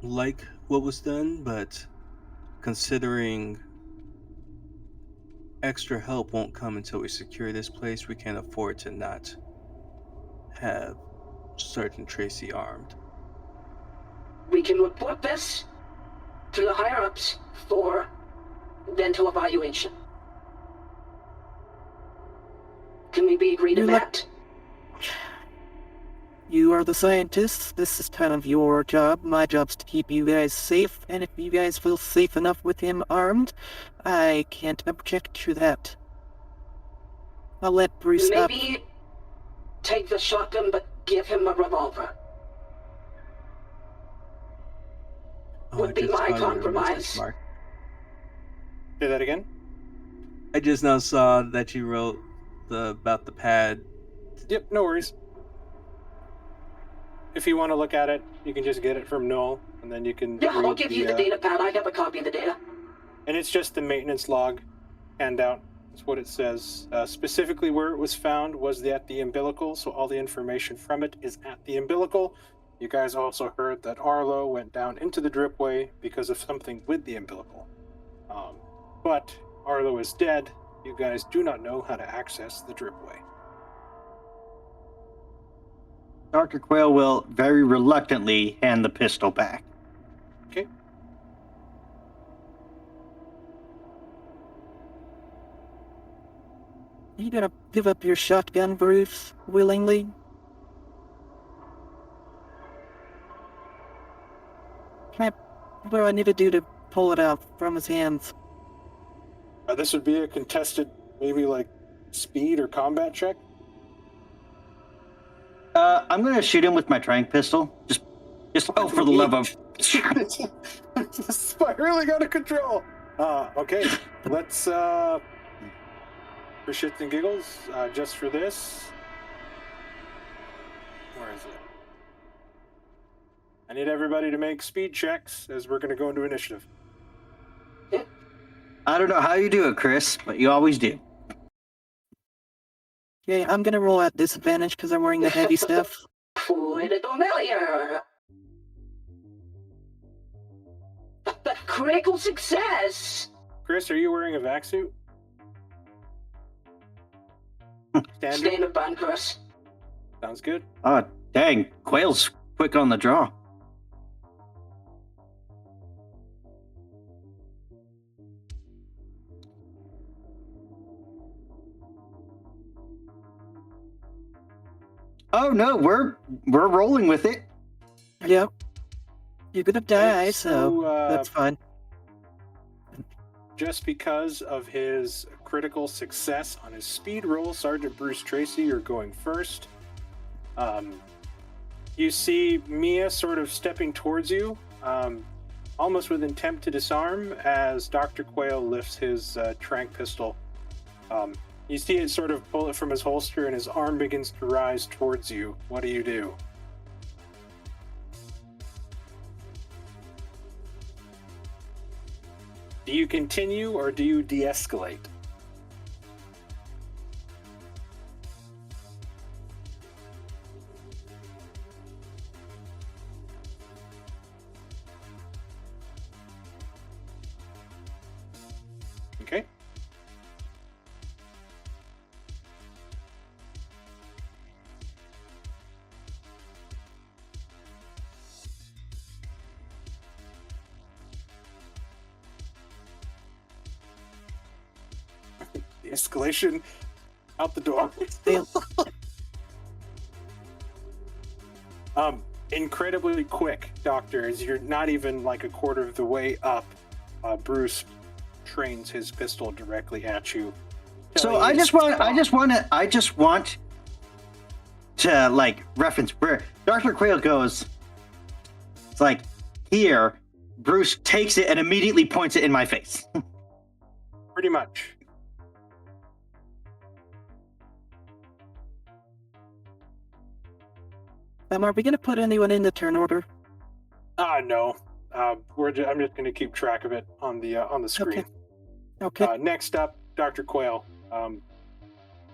like what was done, but considering extra help won't come until we secure this place, we can't afford to not have Sergeant Tracy armed. We can report this to the higher-ups for dental evaluation. Can we be agreed on that? You are the scientists. This is kind of your job. My job's to keep you guys safe, and if you guys feel safe enough with him armed, I can't object to that. I'll let Bruce up. Maybe take the shotgun, but give him a revolver. Would be my compromise. Mark. Say that again? I just now saw that you wrote about the pad. Yep, no worries. If you want to look at it, you can just get it from Noel, and then you can... Yeah, I'll give you the data pad. I have a copy of the data. And it's just the maintenance log handout. That's what it says. Specifically where it was found was at the umbilical, so all the information from it is at the umbilical. You guys also heard that Arlo went down into the dripway because of something with the umbilical. But Arlo is dead. You guys do not know how to access the dripway. Dr. Quayle will very reluctantly hand the pistol back. Okay. Are you gonna give up your shotgun, Bruce, willingly? What do I need to do to pull it out from his hands? This would be a contested, maybe like speed or combat check. I'm gonna shoot him with my tranq pistol. Just for the love of... This fight really got out of control. Okay, let's for shits and giggles, just for this. Where is it? I need everybody to make speed checks as we're gonna go into initiative. I don't know how you do it, Chris, but you always do. Okay, I'm gonna roll at disadvantage because I'm wearing the heavy stuff. Fluid familiar. Critical success. Chris, are you wearing a vac suit? Standard bond, Chris. Sounds good. Oh, dang. Quayle's quick on the draw. Oh no, we're rolling with it. Yep. You're gonna die, Okay, so that's fine. Just because of his critical success on his speed roll, Sergeant Bruce Tracy, you're going first. You see Mia sort of stepping towards you, almost with intent to disarm, as Dr. Quayle lifts his tranq pistol. You see it sort of pull it from his holster, and his arm begins to rise towards you. What do you do? Do you continue, or do you de-escalate? Okay. The escalation out the door. Incredibly quick, Doctor, as you're not even like a quarter of the way up. Bruce trains his pistol directly at you. So I just want to like reference where Dr. Quayle goes. It's like here, Bruce takes it and immediately points it in my face. Pretty much. Are we gonna put anyone in the turn order? No. I'm just going to keep track of it on the screen. Okay. Next up, Dr. Quayle.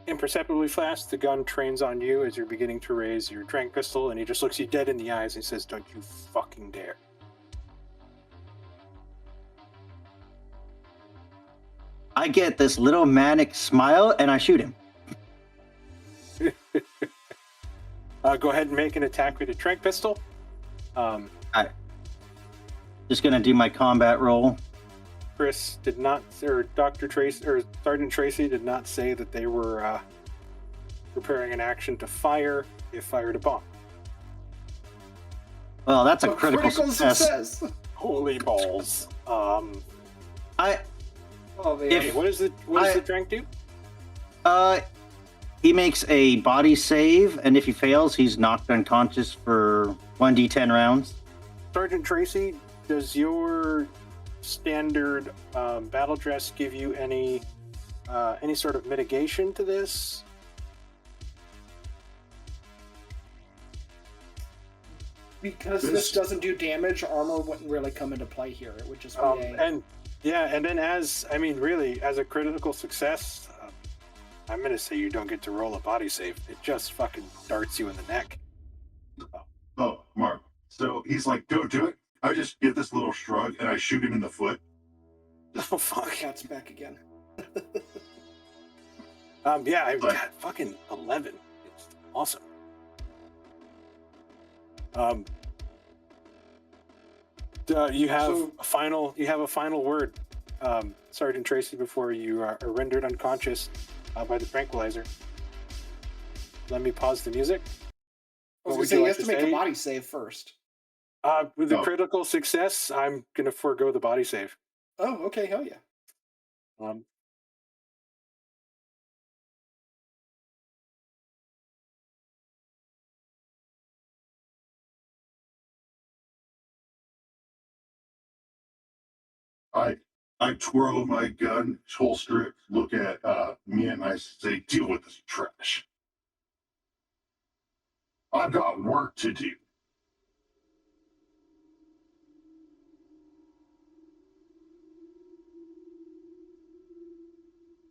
Imperceptibly fast, the gun trains on you as you're beginning to raise your tranq pistol, and he just looks you dead in the eyes and says, "Don't you fucking dare." I get this little manic smile and I shoot him. Go ahead and make an attack with a tranq pistol. Just gonna do my combat roll. Chris did not, or Dr. Tracy, or Sergeant Tracy did not say that they were preparing an action to fire if fired upon. Well, that's a critical success. Holy balls. I Oh man. Okay, what does the drink do? He makes a body save, and if he fails, he's knocked unconscious for 1d10 rounds. Sergeant Tracy, does your standard battle dress give you any sort of mitigation to this? Because this doesn't do damage, armor wouldn't really come into play here. It would just be And then as a critical success, I'm gonna say you don't get to roll a body save. It just fucking darts you in the neck. Oh, Mark. So he's like, don't do it. I just give this little shrug and I shoot him in the foot. Oh fuck. Cat's back again. Yeah, I've got fucking 11. It's awesome. You have a final word, Sergeant Tracy, before you are rendered unconscious by the tranquilizer. Let me pause the music. I was going to say, you have to make a body save first. With the critical success, I'm going to forego the body save. Oh, okay, hell yeah. I twirl my gun, holster it, look at me, and I say, deal with this trash. I've got work to do.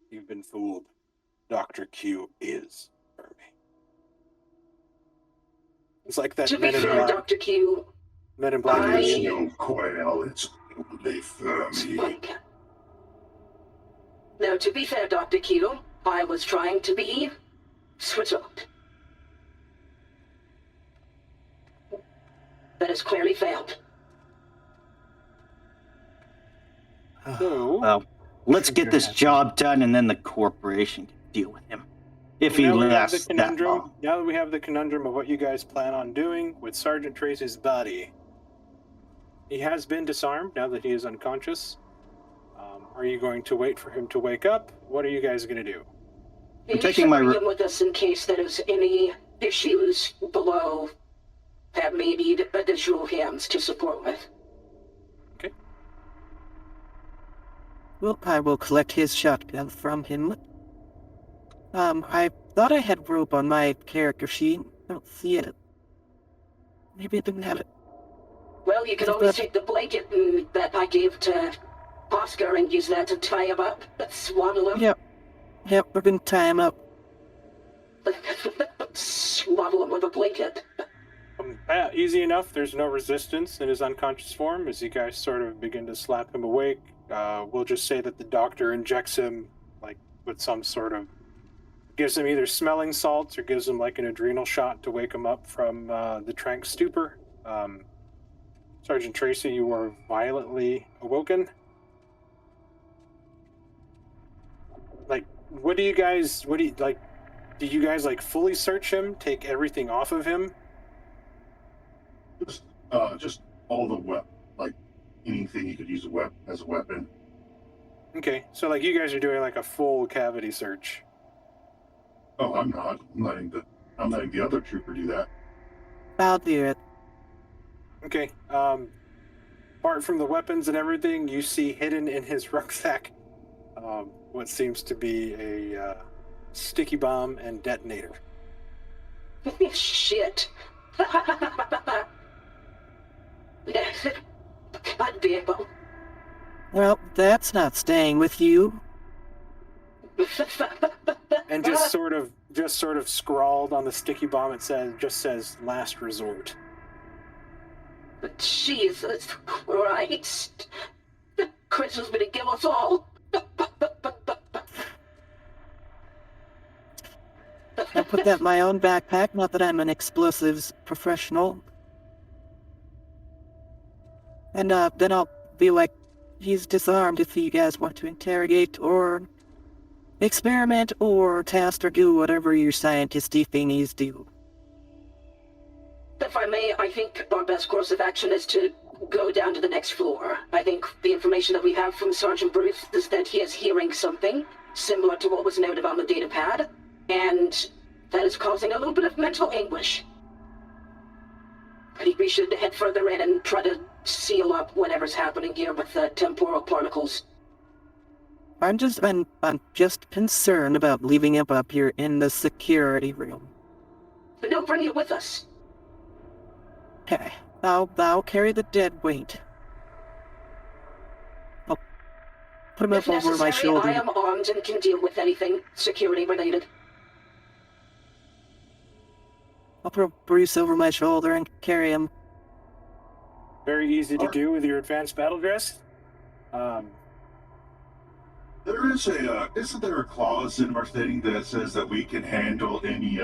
You've been fooled. Dr. Q is Fermi. It's like that To be fair, Dr. Q, Men in Black. There's no quail, it's only Fermi. Now, to be fair, Dr. Q, I was trying to be Switzerland. That has clearly failed. So, Well, let's get this job done, and then the corporation can deal with him. If he now lasts that long. Now that we have the conundrum of what you guys plan on doing with Sergeant Tracy's body, he has been disarmed now that he is unconscious. Are you going to wait for him to wake up? What are you guys going to do? I'm taking my... bring him with us in case there's any issues below that may need additional hands to support with. Okay. Well, I will collect his shotgun from him. I thought I had rope on my character sheet. I don't see it. Maybe I didn't have it. Well, you can always take the blanket that I gave to Oscar and use that to tie him up. Swaddle him. Yep, we're gonna tie him up. Swaddle him with a blanket. Easy enough. There's no resistance in his unconscious form as you guys sort of begin to slap him awake. We'll just say that the doctor injects him like with some sort of, gives him either smelling salts or gives him like an adrenal shot to wake him up from the trank stupor. Sergeant Tracy, you are violently awoken. Like, do you guys like fully search him, take everything off of him? Just all the weapon, like anything you could use as a weapon. Okay, so like you guys are doing like a full cavity search. Oh, I'm not. I'm letting the other trooper do that. I'll do it. Okay. Apart from the weapons and everything, you see hidden in his rucksack what seems to be a sticky bomb and detonator. Shit. Bad vehicle. Well, that's not staying with you. And just sort of scrawled on the sticky bomb, it says last resort. Jesus Christ. Chris was gonna kill us all. I put that in my own backpack, not that I'm an explosives professional. And then I'll be like, he's disarmed if you guys want to interrogate or experiment or test or do whatever your scientisty thingies do. If I may, I think our best course of action is to go down to the next floor. I think the information that we have from Sergeant Bruce is that he is hearing something similar to what was noted on the data pad, and that is causing a little bit of mental anguish. I think we should head further in and try to seal up whatever's happening here with the temporal particles. I'm just concerned about leaving him up here in the security room. But no, bring it with us. Okay, I'll carry the dead weight. I'll put him If up over my necessary, shoulder. I am armed and can deal with anything security-related. I'll put Bruce over my shoulder and carry him. Very easy to do with your advanced battle dress. There is isn't there a clause in our stating that says that we can handle any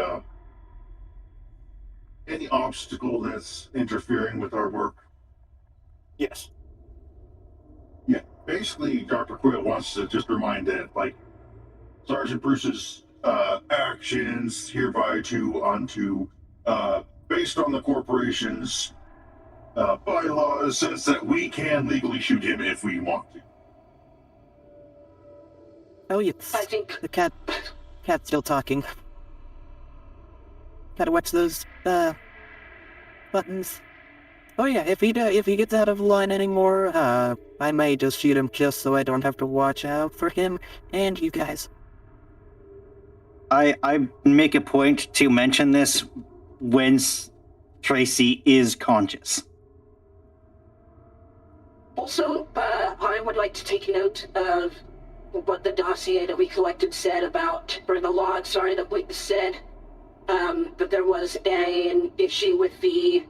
obstacle that's interfering with our work? Yes. Yeah, basically, Dr. Quill wants to just remind that, like, Sergeant Bruce's actions hereby based on the corporation's bylaws, says that we can legally shoot him if we want to. Oh, yes. I think... The cat's still talking. Gotta watch those, buttons. Oh yeah, if he gets out of line anymore, I may just shoot him just so I don't have to watch out for him and you guys. I make a point to mention this when Tracy is conscious. Also, I would like to take note of what the dossier that we collected said about, or the log, sorry, that we said, that there was an issue with the,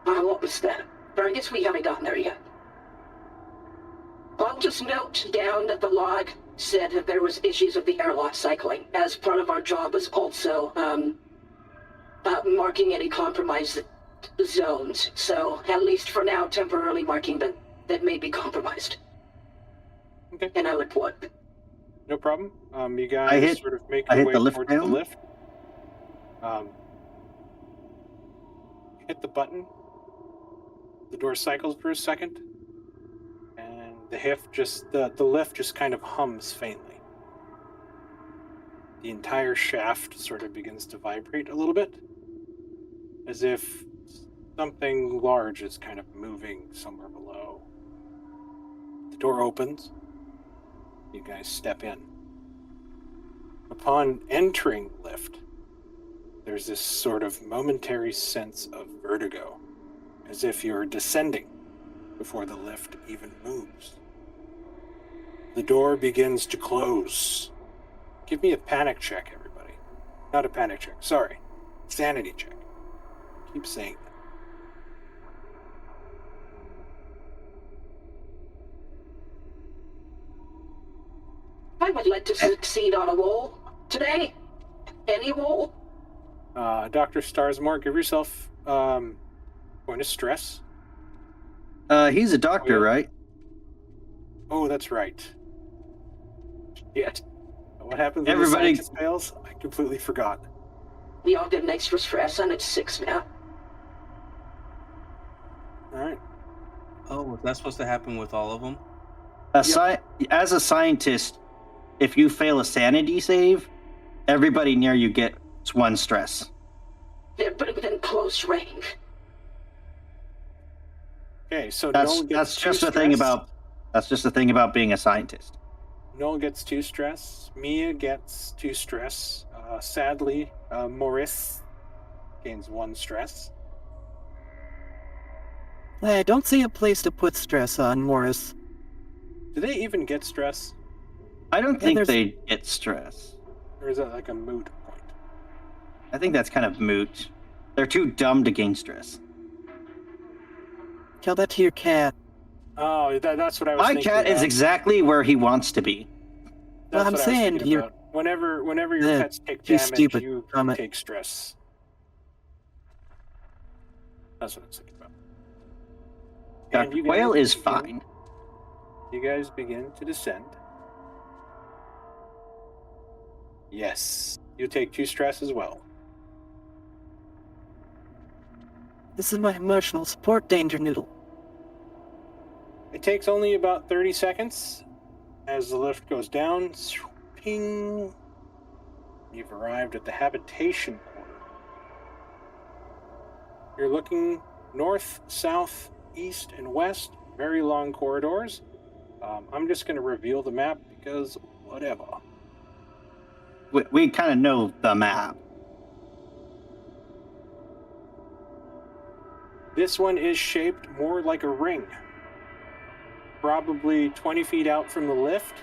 what was that? Or I guess we haven't gotten there yet. I'll just note down that the log said that there was issues with the airlock cycling, as part of our job was also, marking any compromised zones. So, at least for now, temporarily marking that may be compromised. Okay. And I would put. No problem. You guys sort of make your way towards the lift. Hit the button. The door cycles for a second. And the lift just kind of hums faintly. The entire shaft sort of begins to vibrate a little bit, as if something large is kind of moving somewhere below. The door opens. You guys step in. Upon entering the lift, there's this sort of momentary sense of vertigo, as if you're descending before the lift even moves. The door begins to close. Give me a panic check, everybody. Not a panic check, sorry. Sanity check. Keep saying that. I would like to succeed on a roll today. Any roll. Dr. Starsmore, give yourself point of stress. He's a doctor, right? Oh, that's right. Shit. What happens when Everybody... the scientist fails? I completely forgot. We all get an extra stress, and it's 6 now. Alright. Oh, was that supposed to happen with all of them? As a scientist, if you fail a sanity save, everybody near you gets 1 stress. They're within close range. Okay, so that's just the thing about being a scientist. Noel gets 2 stress. Mia gets 2 stress. Sadly, Maurice gains 1 stress. I don't see a place to put stress on, Morris. Do they even get stress? I don't think they get stress. Or is that like a moot point? I think that's kind of moot. They're too dumb to gain stress. Tell that to your cat. Oh, that's what I was thinking. My cat is exactly where he wants to be. Well, I'm saying you're... Whenever your pets take damage, stupid you comment. take stress. That's what I was thinking about. Dr. Quayle is fine. You guys begin to descend. Yes. You take 2 stress as well. This is my emotional support danger noodle. It takes only about 30 seconds as the lift goes down. Ping. You've arrived at the habitation quarter. You're looking north, south, east, and west. Very long corridors. I'm just going to reveal the map because whatever. We kind of know the map. This one is shaped more like a ring. Probably 20 feet out from the lift.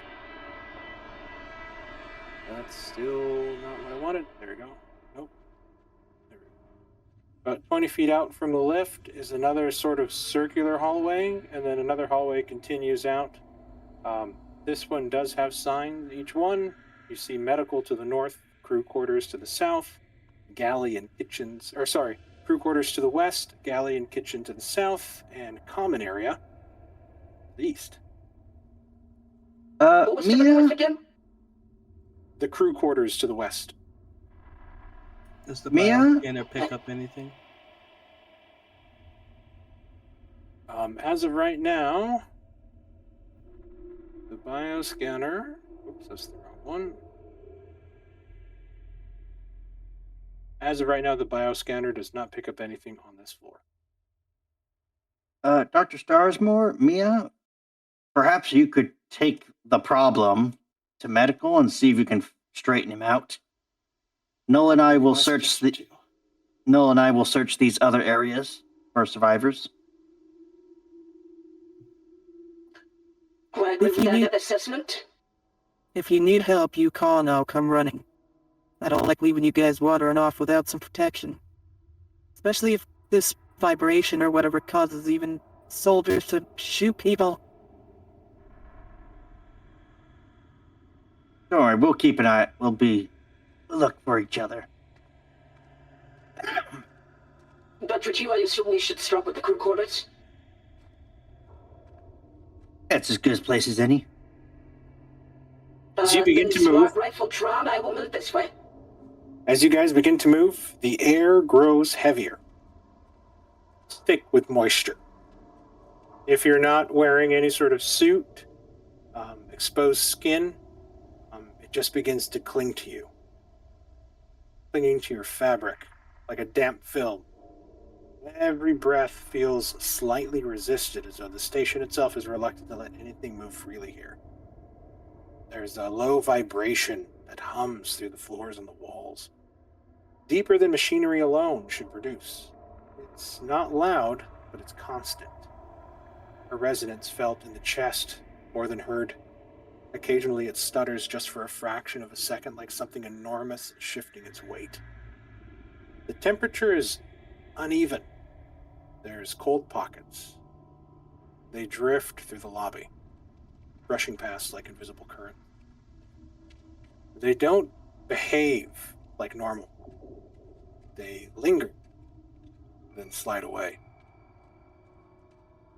That's still not what I wanted. There we go. Nope. There we go. About 20 feet out from the lift is another sort of circular hallway, and then another hallway continues out. This one does have signs. Each one, you see medical to the north, crew quarters to the south, galley and kitchens, crew quarters to the west, galley and kitchen to the south, and common area to the east. What was the Mia? north again? The crew quarters to the west. Does the Mia? bioscanner pick up anything? As of right now, the bioscanner. Oops, that's the wrong one. As of right now, the bioscanner does not pick up anything on this floor. Dr. Starsmore, Mia, perhaps you could take the problem to medical and see if you can straighten him out. Noel and I will search these other areas for survivors. Quite If you with need- that assessment. If you need help, you call and I'll come running. I don't like leaving you guys wandering off without some protection. Especially if this vibration or whatever causes even soldiers to shoot people. Don't worry, we'll keep an eye. We'll look for each other. But for you, I assume we should start with the crew quarters. That's as good a place as any. As you begin Then to smart move- rifle drawn, I will move this way. As you guys begin to move, the air grows heavier, thick with moisture. If you're not wearing any sort of suit, exposed skin, it just begins to cling to you, clinging to your fabric like a damp film. Every breath feels slightly resisted, as though the station itself is reluctant to let anything move freely here. There's a low vibration that hums through the floors and the walls, deeper than machinery alone should produce. It's not loud, but it's constant. A resonance felt in the chest more than heard. Occasionally it stutters just for a fraction of a second, like something enormous shifting its weight. The temperature is uneven. There's cold pockets. They drift through the lobby, rushing past like invisible current. They don't behave like normal. They linger, then slide away,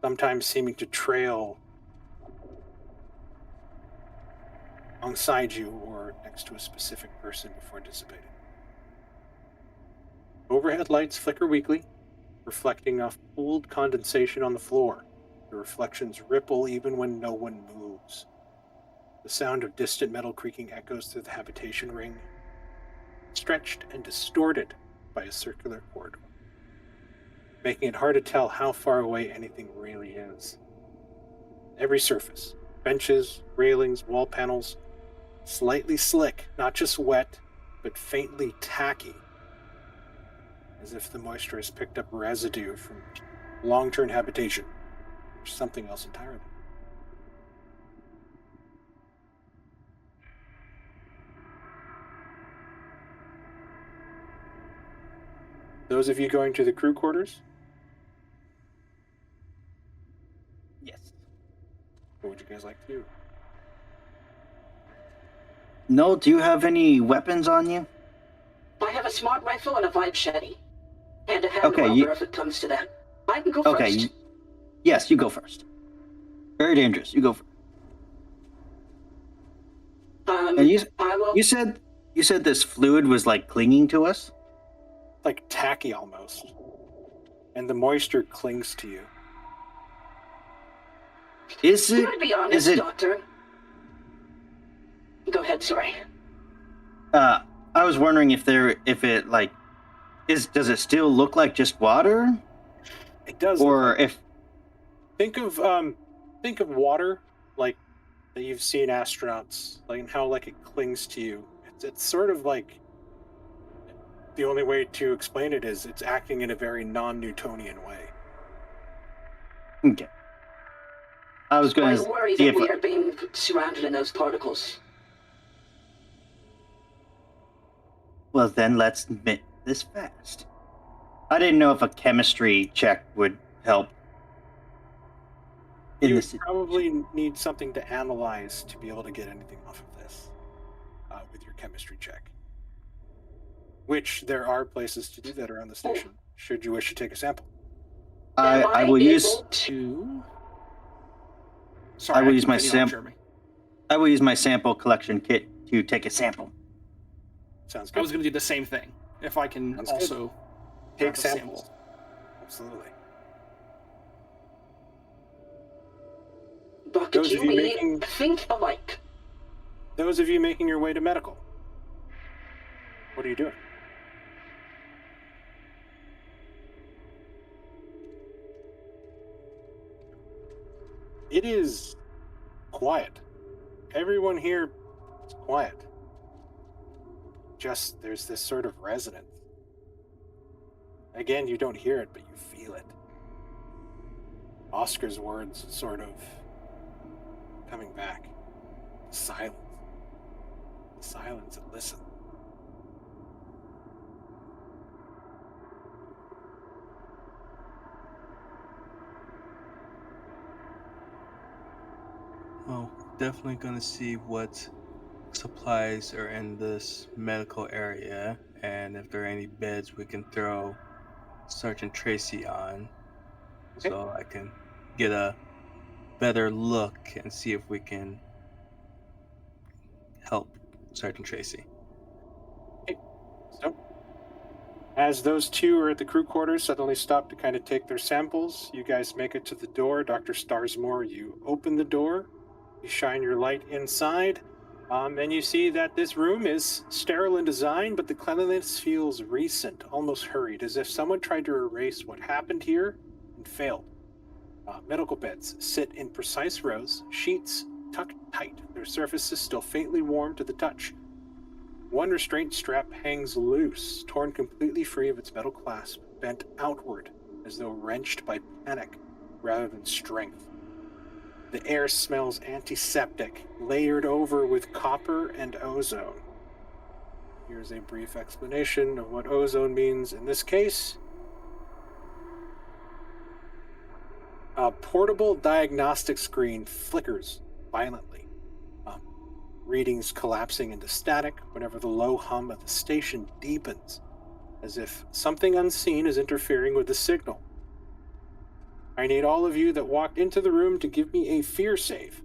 sometimes seeming to trail alongside you or next to a specific person before dissipating. Overhead lights flicker weakly, reflecting off pooled condensation on the floor. The reflections ripple even when no one moves. The sound of distant metal creaking echoes through the habitation ring, stretched and distorted by a circular corridor, making it hard to tell how far away anything really is. Every surface, benches, railings, wall panels, slightly slick, not just wet, but faintly tacky, as if the moisture has picked up residue from long-term habitation, or something else entirely. Those of you going to the crew quarters, Yes. what would you guys like to do? No, do you have any weapons on you? I have a smart rifle and a vibe shetty. And a hand Okay, welder if it comes to that. I can go Okay, first. yes, you go first. Very dangerous. You go first. And I will... you said You said this fluid was like clinging to us? Like tacky almost. And the moisture clings to you. Is Can it? I be honest, Is it? Doctor? Go ahead, sorry. I was wondering if it like does it still look like just water? It does. Or look like, think of water like that you've seen astronauts, like and how like it clings to you. It's sort of like the only way to explain it is it's acting in a very non-Newtonian way. Okay. I was going I to worry see that if we are being surrounded in those particles. well then let's admit this fast. I didn't know if a chemistry check would help. You would probably need something to analyze to be able to get anything off of this with your chemistry check. Which there are places to do that around the station, should you wish to take a sample. I will use to. I Sorry, will use my continue on, sample. Jeremy. I will use my sample collection kit to take a sample. Sounds I good. was going to do the same thing. If I can Sounds also Take grab a samples. sample. Absolutely. But Those of you you we making- think alike. Those of you making your way to medical, what are you doing? It is quiet. Everyone here is quiet. Just there's this sort of resonance. Again, you don't hear it, but you feel it. Oscar's words sort of coming back. Silence. Silence and listen. Well, definitely gonna see what supplies are in this medical area, and if there are any beds we can throw Sergeant Tracy on, Okay. so I can get a better look and see if we can help Sergeant Tracy. So, as those two are at the crew quarters, suddenly stop to kind of take their samples, you guys make it to the door. Dr. Starsmore, you open the door, you shine your light inside, and you see that this room is sterile in design, but the cleanliness feels recent, almost hurried, as if someone tried to erase what happened here and failed. Medical beds sit in precise rows, sheets tucked tight, their surfaces still faintly warm to the touch. One restraint strap hangs loose, torn completely free of its metal clasp, bent outward as though wrenched by panic rather than strength. The air smells antiseptic, layered over with copper and ozone. Here's a brief explanation of what ozone means in this case. A portable diagnostic screen flickers violently. Readings collapsing into static whenever the low hum of the station deepens, as if something unseen is interfering with the signal. I need all of you that walked into the room to give me a fear save.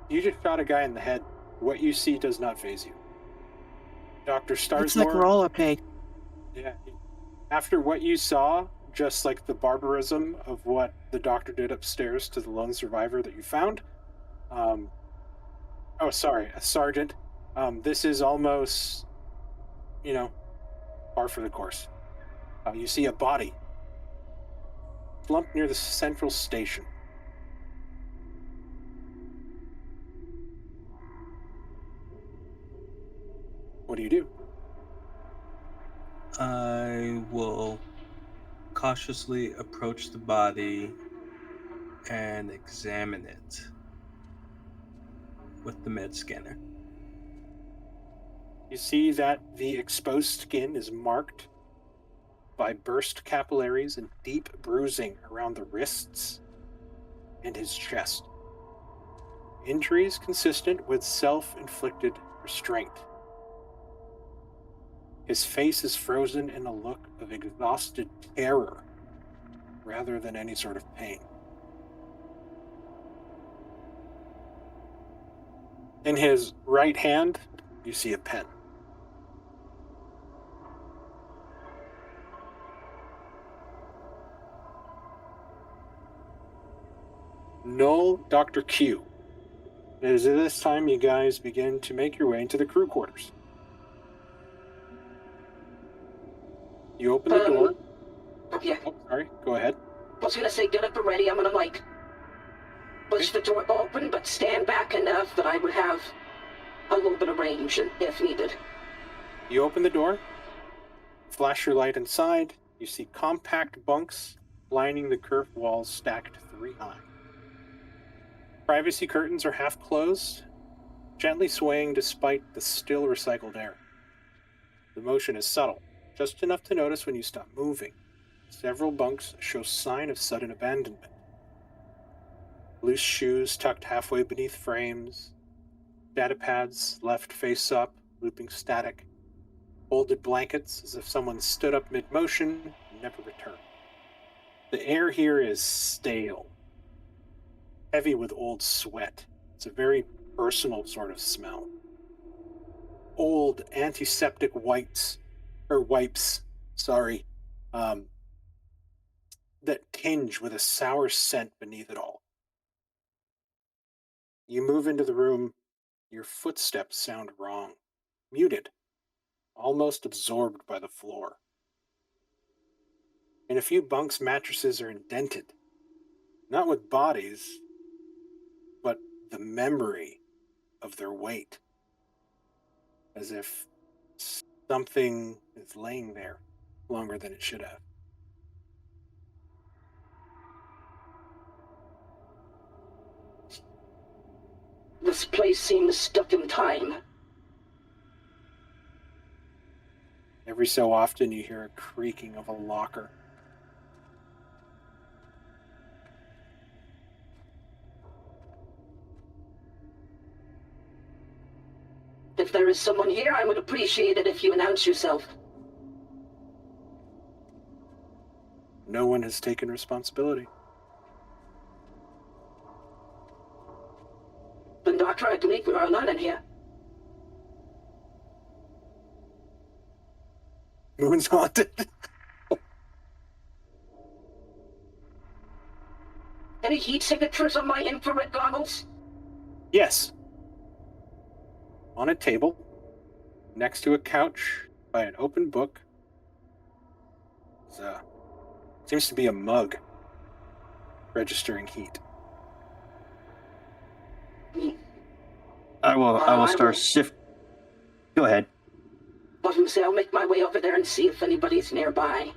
You just shot a guy in the head. What you see does not faze you. Dr. Starsmore. Looks like we're all okay. Yeah. After what you saw, just like the barbarism of what the doctor did upstairs to the lone survivor that you found. A sergeant. This is almost, par for the course. You see a body slumped near the central station. What do you do? I will cautiously approach the body and examine it with the med scanner. You see that the exposed skin is marked by burst capillaries and deep bruising around the wrists and his chest. Injuries consistent with self-inflicted restraint. His face is frozen in a look of exhausted terror rather than any sort of pain. In his right hand, you see a pen. Null, Dr. Q. It is at this time you guys begin to make your way into the crew quarters. You open the door. Yeah. Oh, sorry. Go ahead. I was gonna say, get up and ready. I'm gonna, push the door open, but stand back enough that I would have a little bit of range if needed. You open the door, flash your light inside. You see compact bunks lining the curved walls stacked 3 high. Privacy curtains are half closed, gently swaying despite the still recycled air. The motion is subtle, just enough to notice when you stop moving. Several bunks show sign of sudden abandonment. Loose shoes tucked halfway beneath frames, data pads left face up, looping static, folded blankets as if someone stood up mid-motion and never returned. The air here is stale, heavy with old sweat. It's a very personal sort of smell. Old antiseptic wipes, that tinge with a sour scent beneath it all. You move into the room, your footsteps sound wrong, muted, almost absorbed by the floor. In a few bunks, mattresses are indented, not with bodies, but the memory of their weight, as if something is laying there longer than it should have. This place seems stuck in time. Every so often you hear a creaking of a locker. If there is someone here, I would appreciate it if you announce yourself. No one has taken responsibility. Then, Doctor, I believe we are alone in here. Moon's haunted. Any heat signatures on my infrared goggles? Yes. On a table, next to a couch by an open book, seems to be a mug registering heat. I will start sift. Go ahead. I was going to say, I'll make my way over there and see if anybody's nearby.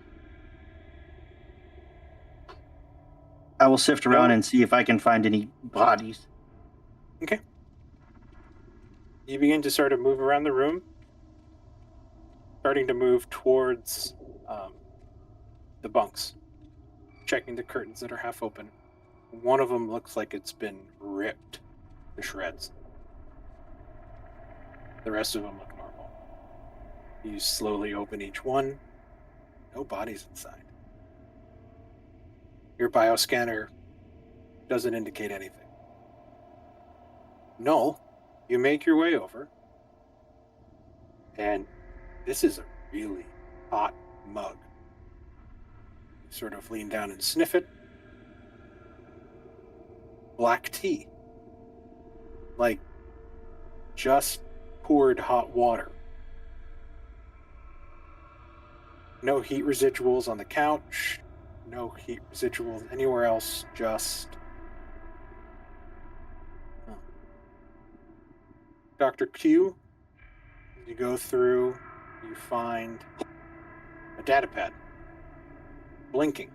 I will sift around and see if I can find any bodies. Okay. You begin to sort of move around the room, starting to move towards the bunks, checking the curtains that are half open. One of them looks like it's been ripped to shreds. The rest of them look normal. You slowly open each one. No bodies inside. Your bioscanner doesn't indicate anything. Null, you make your way over. And this is a really hot mug. You sort of lean down and sniff it. Black tea. Like just poured hot water. No heat residuals on the couch. No heat residuals anywhere else. Just... Oh. Dr. Q, you go through, you find a data pad. Blinking.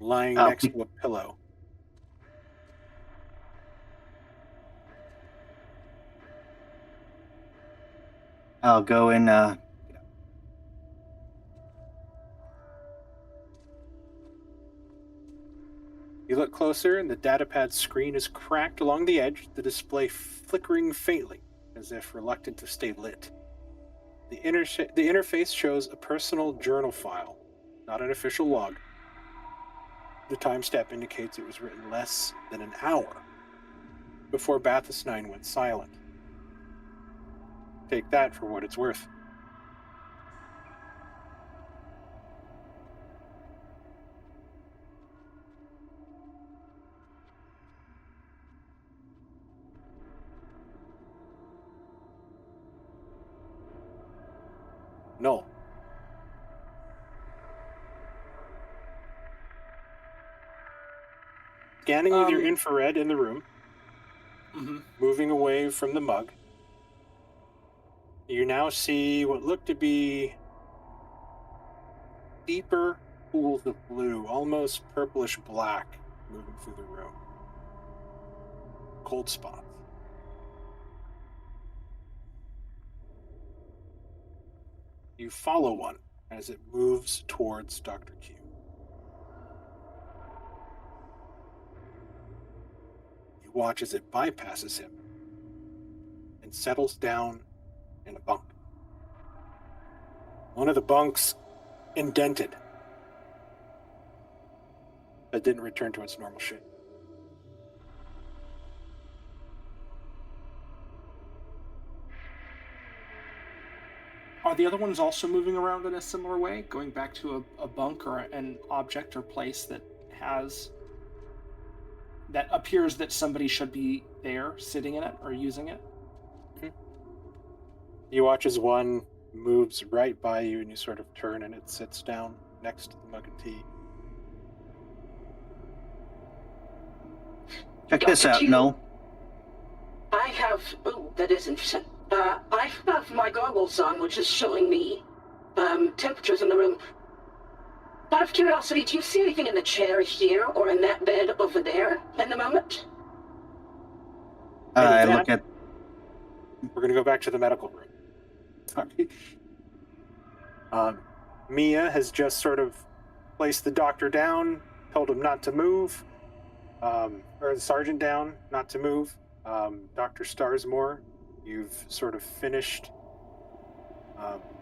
Lying next to a pillow. I'll go and You look closer and the datapad screen is cracked along the edge, the display flickering faintly. as if reluctant to stay lit. The interface shows a personal journal file, not an official log. The timestamp indicates it was written less than an hour before Bathos 9 went silent. Take that for what it's worth. Null. Scanning with your infrared in the room, moving away from the mug, you now see what look to be deeper pools of blue, almost purplish black, moving through the room. Cold spots. You follow one as it moves towards Dr. Q. You watch as it bypasses him and settles down in a bunk. One of the bunks indented, but didn't return to its normal shape. Are the other ones also moving around in a similar way, going back to a bunk or an object or place that appears that somebody should be there, sitting in it or using it? You watch as one moves right by you and you sort of turn and it sits down next to the mug of tea. Check this out, no. I have... Oh, that is interesting. I have my goggles on, which is showing me temperatures in the room. Out of curiosity, do you see anything in the chair here or in that bed over there in the moment? I look at... We're going to go back to the medical room. Sorry. Mia has just sort of placed the doctor down, told him not to move, or the sergeant down, not to move. Dr. Starsmore, you've sort of finished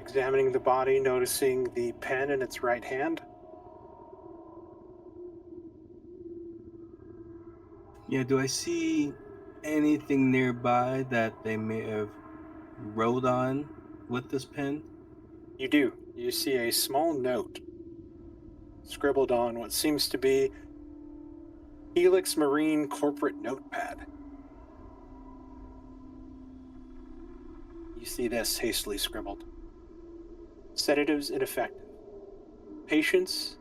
examining the body, noticing the pen in its right hand. Yeah, do I see anything nearby that they may have wrote on with this pen? You do. You see a small note scribbled on what seems to be Helix Marine corporate notepad. You see this hastily scribbled. Sedatives ineffective. Patients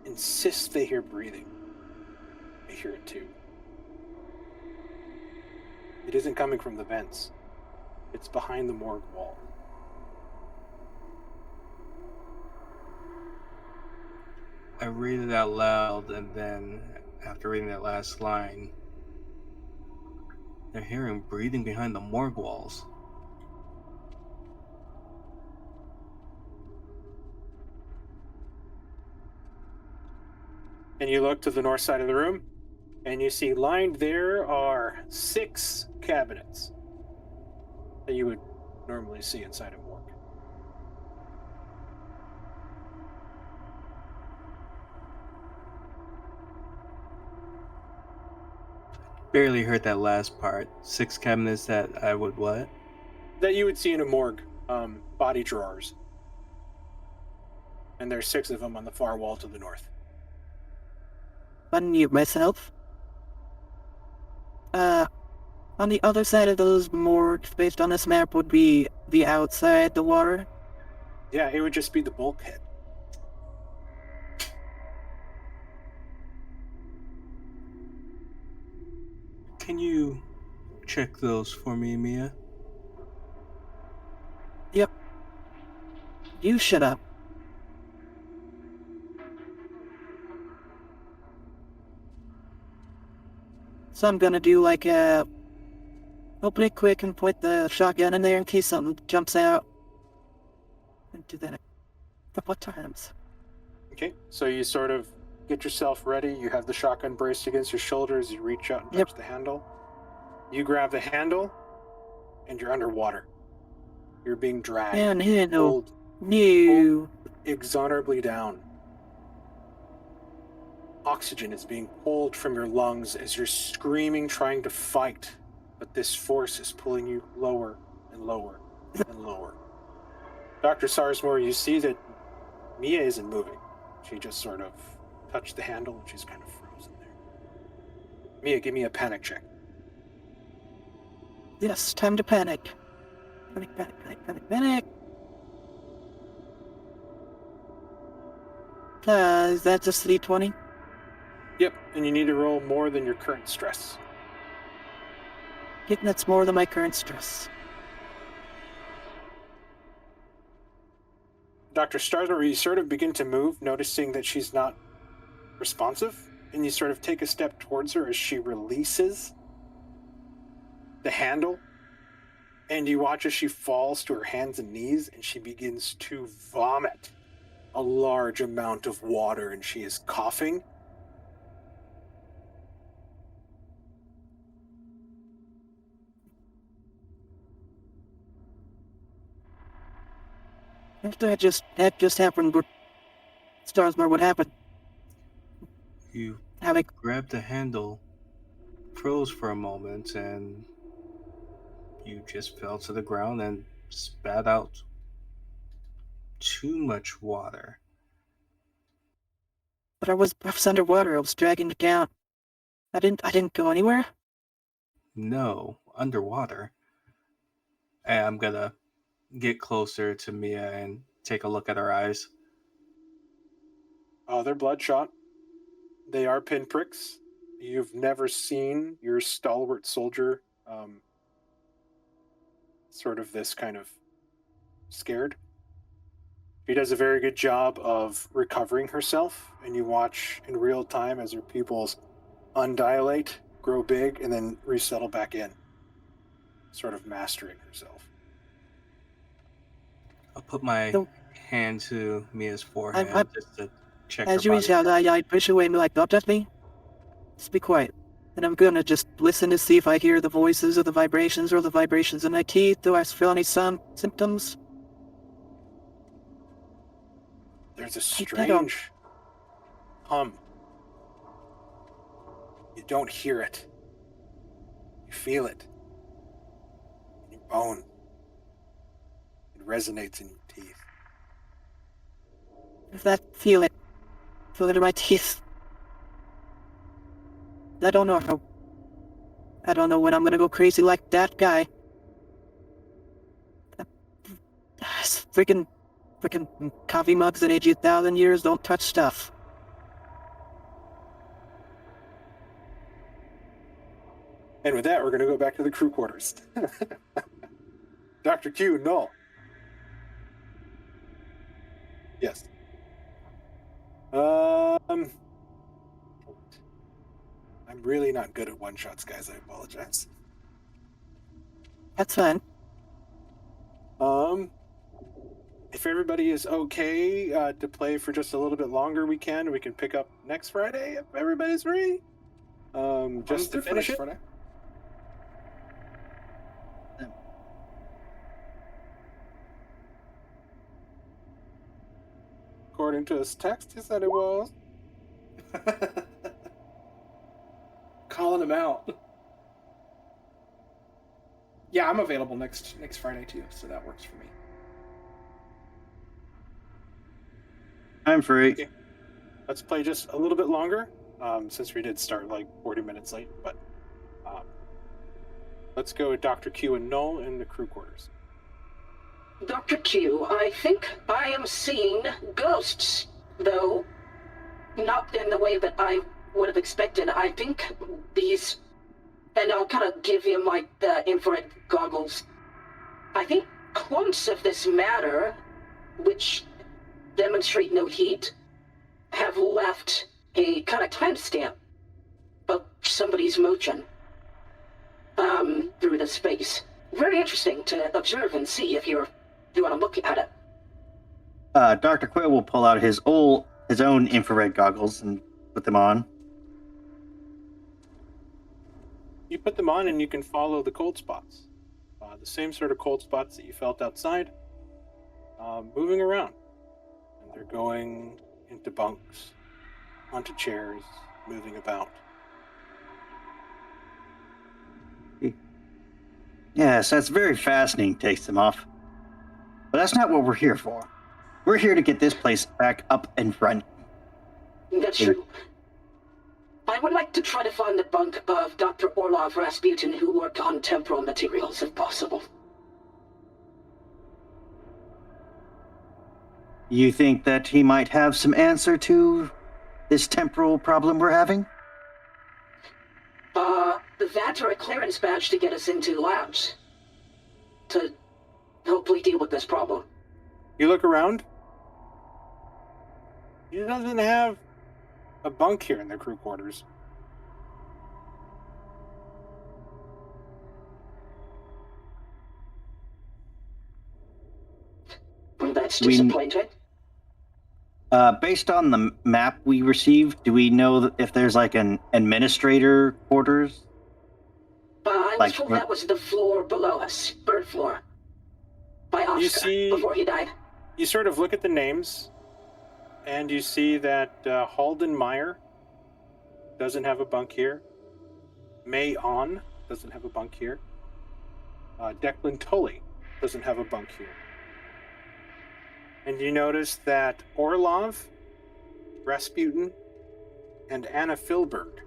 insist they hear breathing. They hear it too. It isn't coming from the vents. It's behind the morgue wall. I read it out loud, and then after reading that last line, they're hearing breathing behind the morgue walls. And you look to the north side of the room, and you see lined there are 6 cabinets that you would normally see inside a morgue. Barely heard that last part. 6 cabinets that I would what? That you would see in a morgue, body drawers. And there's 6 of them on the far wall to the north. Unmute myself. On the other side of those morgues, based on this map, would be the outside, the water? Yeah, it would just be the bulkhead. Can you check those for me, Mia? Yep. You shut up. So I'm gonna do like a... Open it quick and put the shotgun in there in case something jumps out. And do that a couple of times. Okay, so you sort of get yourself ready. You have the shotgun braced against your shoulders. You reach out and touch the handle. You grab the handle, and you're underwater. You're being dragged, Manhandle. pulled No. inexorably down. Oxygen is being pulled from your lungs as you're screaming, trying to fight, but this force is pulling you lower and lower and lower. Dr. Sarsmore, you see that Mia isn't moving. She just sort of touched the handle and she's kind of frozen there. Mia, give me a panic check. Yes, time to panic. Panic, panic, panic, panic, panic. Is that just the D20? Yep, and you need to roll more than your current stress. Yep, that's more than my current stress. Dr. Starsmore, you sort of begin to move, noticing that she's not responsive, and you sort of take a step towards her as she releases the handle, and you watch as she falls to her hands and knees, and she begins to vomit a large amount of water, and she is coughing. After that just happened, Starsmore, what happened? You Havoc. grabbed the handle, froze for a moment, and you just fell to the ground and spat out too much water. But I was underwater. I was dragging it down. I didn't go anywhere. No, underwater. And I'm gonna get closer to Mia and take a look at her eyes. They're bloodshot. They are pinpricks. You've never seen your stalwart soldier sort of this kind of scared. She does a very good job of recovering herself, and you watch in real time as her pupils undilate, grow big, and then resettle back in, sort of mastering herself. I'll put my No. hand to Mia's forehead I'm- just to check As her you reach body. out, I push away and be like, "Don't touch me. Just be quiet." And I'm gonna just listen to see if I hear the voices or the vibrations in my teeth. Do I feel any symptoms? There's a Keep that on. strange hum. You don't hear it. You feel it in your bone. It resonates in your teeth. If that feel it in my teeth. I don't know. I don't know when I'm gonna go crazy like that guy. Freaking coffee mugs that age 1,000 years don't touch stuff. And with that, we're going to go back to the crew quarters. Dr. Q, no. Yes. I'm really not good at one-shots, guys. I apologize. That's fine. If everybody is okay to play for just a little bit longer, we can pick up next Friday if everybody's free. Just to finish it. Friday. According to his text, he said it was. Calling him out. Yeah, I'm available next Friday too, so that works for me. I'm free. Okay. Let's play just a little bit longer, since we did start like 40 minutes late. But let's go with Dr. Q and Null in the crew quarters. Dr. Q, I think I am seeing ghosts, though not in the way that I would have expected. I think these, and I'll kind of give him like the infrared goggles. I think clumps of this matter, which demonstrate no heat, have left a kind of timestamp of somebody's motion through the space. Very interesting to observe and see if you want to look at it. Dr. Quill will pull out his own infrared goggles and put them on. You put them on and you can follow the cold spots. The same sort of cold spots that you felt outside, moving around. And they're going into bunks, onto chairs, moving about. Yes, that's very fascinating, takes them off. But that's not what we're here for. We're here to get this place back up and running. That's true. I would like to try to find the bunk of Dr. Orlov Rasputin who worked on temporal materials, if possible. You think that he might have some answer to this temporal problem we're having? That or a clearance badge to get us into labs. To hopefully deal with this problem. You look around. He doesn't have a bunk here in the crew quarters. Well, that's disappointing. Based on the map we received, do we know if there's like an administrator quarters? I was told that was the floor below us, bird floor. By Oscar, before he died. You sort of look at the names, and you see that Halden Meyer doesn't have a bunk here. May On doesn't have a bunk here. Declan Tully doesn't have a bunk here. And you notice that Orlov, Rasputin, and Anna Filberg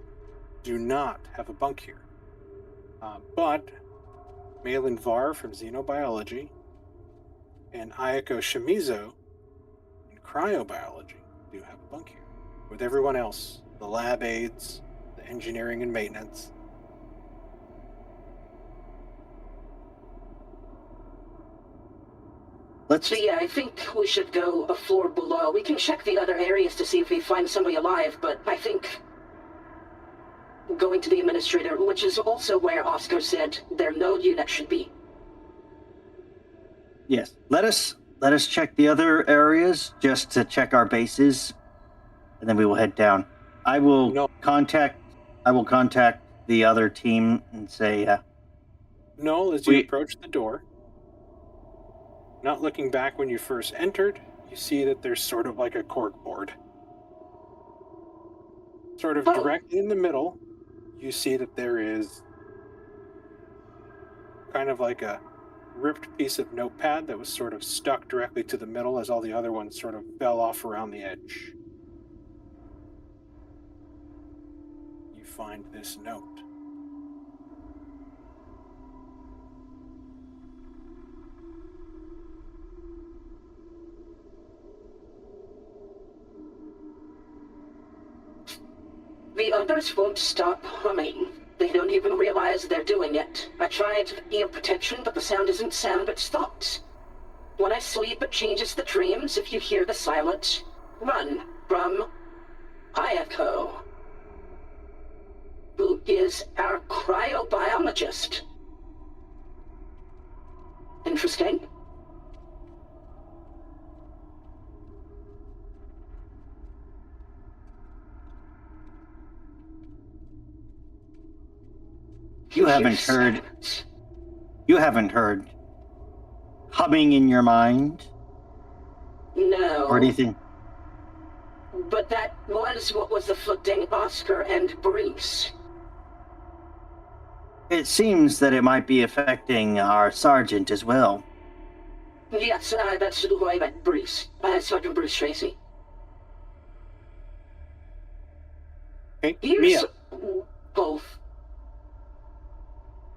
do not have a bunk here. But Malin Var from Xenobiology and Ayako Shimizu in Cryobiology do have a bunk here. With everyone else, the lab aides, the engineering and maintenance. So yeah, I think we should go a floor below. We can check the other areas to see if we find somebody alive, but I think going to the administrator, which is also where Oscar said their node unit should be. Yes. Let us check the other areas just to check our bases, and then we will head down. I will contact the other team and say Noel, as you approach the door, not looking back when you first entered, you see that there's sort of like a cork board. Sort of directly in the middle, you see that there is kind of like a ripped piece of notepad that was sort of stuck directly to the middle as all the other ones sort of fell off around the edge. You find this note. The others won't stop humming. They don't even realize they're doing it. I tried ear protection, but the sound isn't sound, it's thoughts. When I sleep, it changes the dreams. If you hear the silence, run from Ayako, who is our cryobiologist. Interesting. You haven't heard humming in your mind? No. Or anything? But that was what was afflicting Oscar and Bruce. It seems that it might be affecting our sergeant as well. Yes, that's who I meant, Bruce. Sergeant Bruce Tracy. Hey, Here's Mia. Both.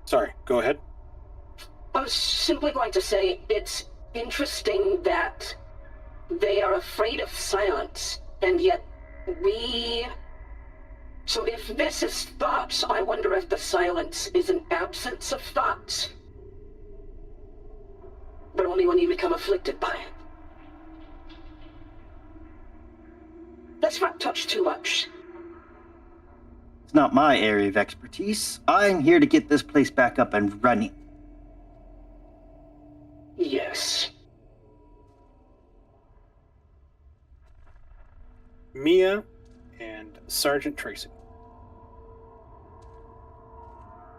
Sorry, go ahead. I was simply going to say it's interesting that they are afraid of silence, and yet we... So if this is thoughts, I wonder if the silence is an absence of thoughts. But only when you become afflicted by it. Let's not touch too much. It's not my area of expertise. I'm here to get this place back up and running. Yes. Mia and Sergeant Tracy.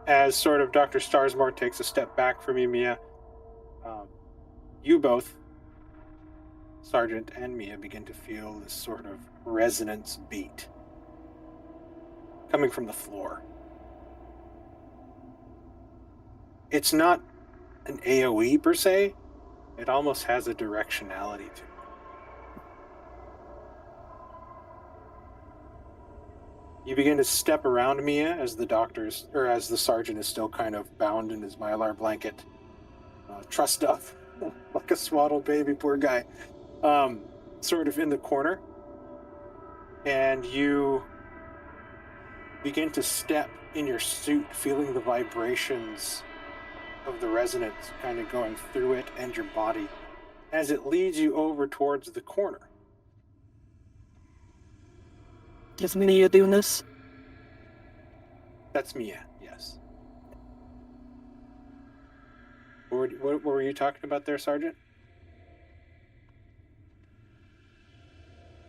as sort of Dr. Starsmore takes a step back from you, Mia, you both, Sergeant and Mia, begin to feel this sort of resonance beat coming from the floor. It's not an AoE per se, it almost has a directionality to it. You begin to step around Mia as the sergeant is still kind of bound in his mylar blanket, trussed up like a swaddled baby, poor guy, sort of in the corner. And you begin to step in your suit, feeling the vibrations of the resonance kind of going through it and your body as it leads you over towards the corner. Is Mia doing this? That's Mia, yes. What were you talking about there, Sergeant?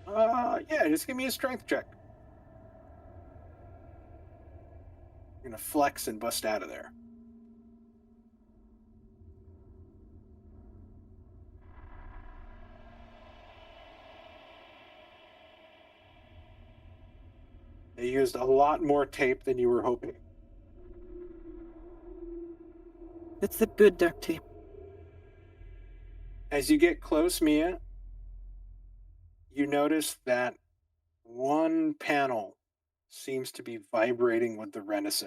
Yeah, just give me a strength check. You're gonna flex and bust out of there. They used a lot more tape than you were hoping. It's the good duct tape. As you get close, Mia, you notice that one panel seems to be vibrating with the resonance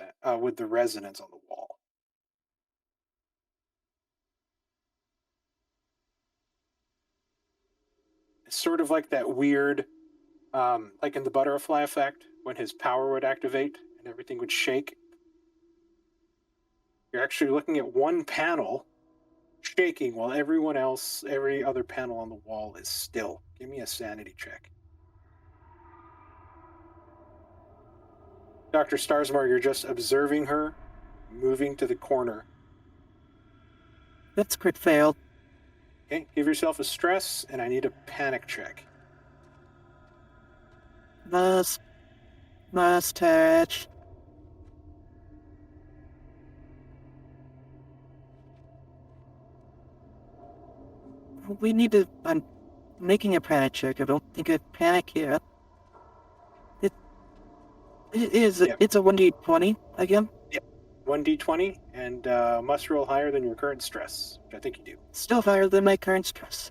on the wall. It's sort of like that weird, like in the butterfly effect, when his power would activate and everything would shake. You're actually looking at one panel shaking while every other panel on the wall is still. Give me a sanity check. Dr. Starsmore, you're just observing her moving to the corner. That's crit failed. Okay, give yourself a stress, and I need a panic check. Mustache. We need to... I'm making a panic check. I don't think I panic here. It's a 1d20 again? Yep. 1d20, and must roll higher than your current stress, which I think you do. Still higher than my current stress.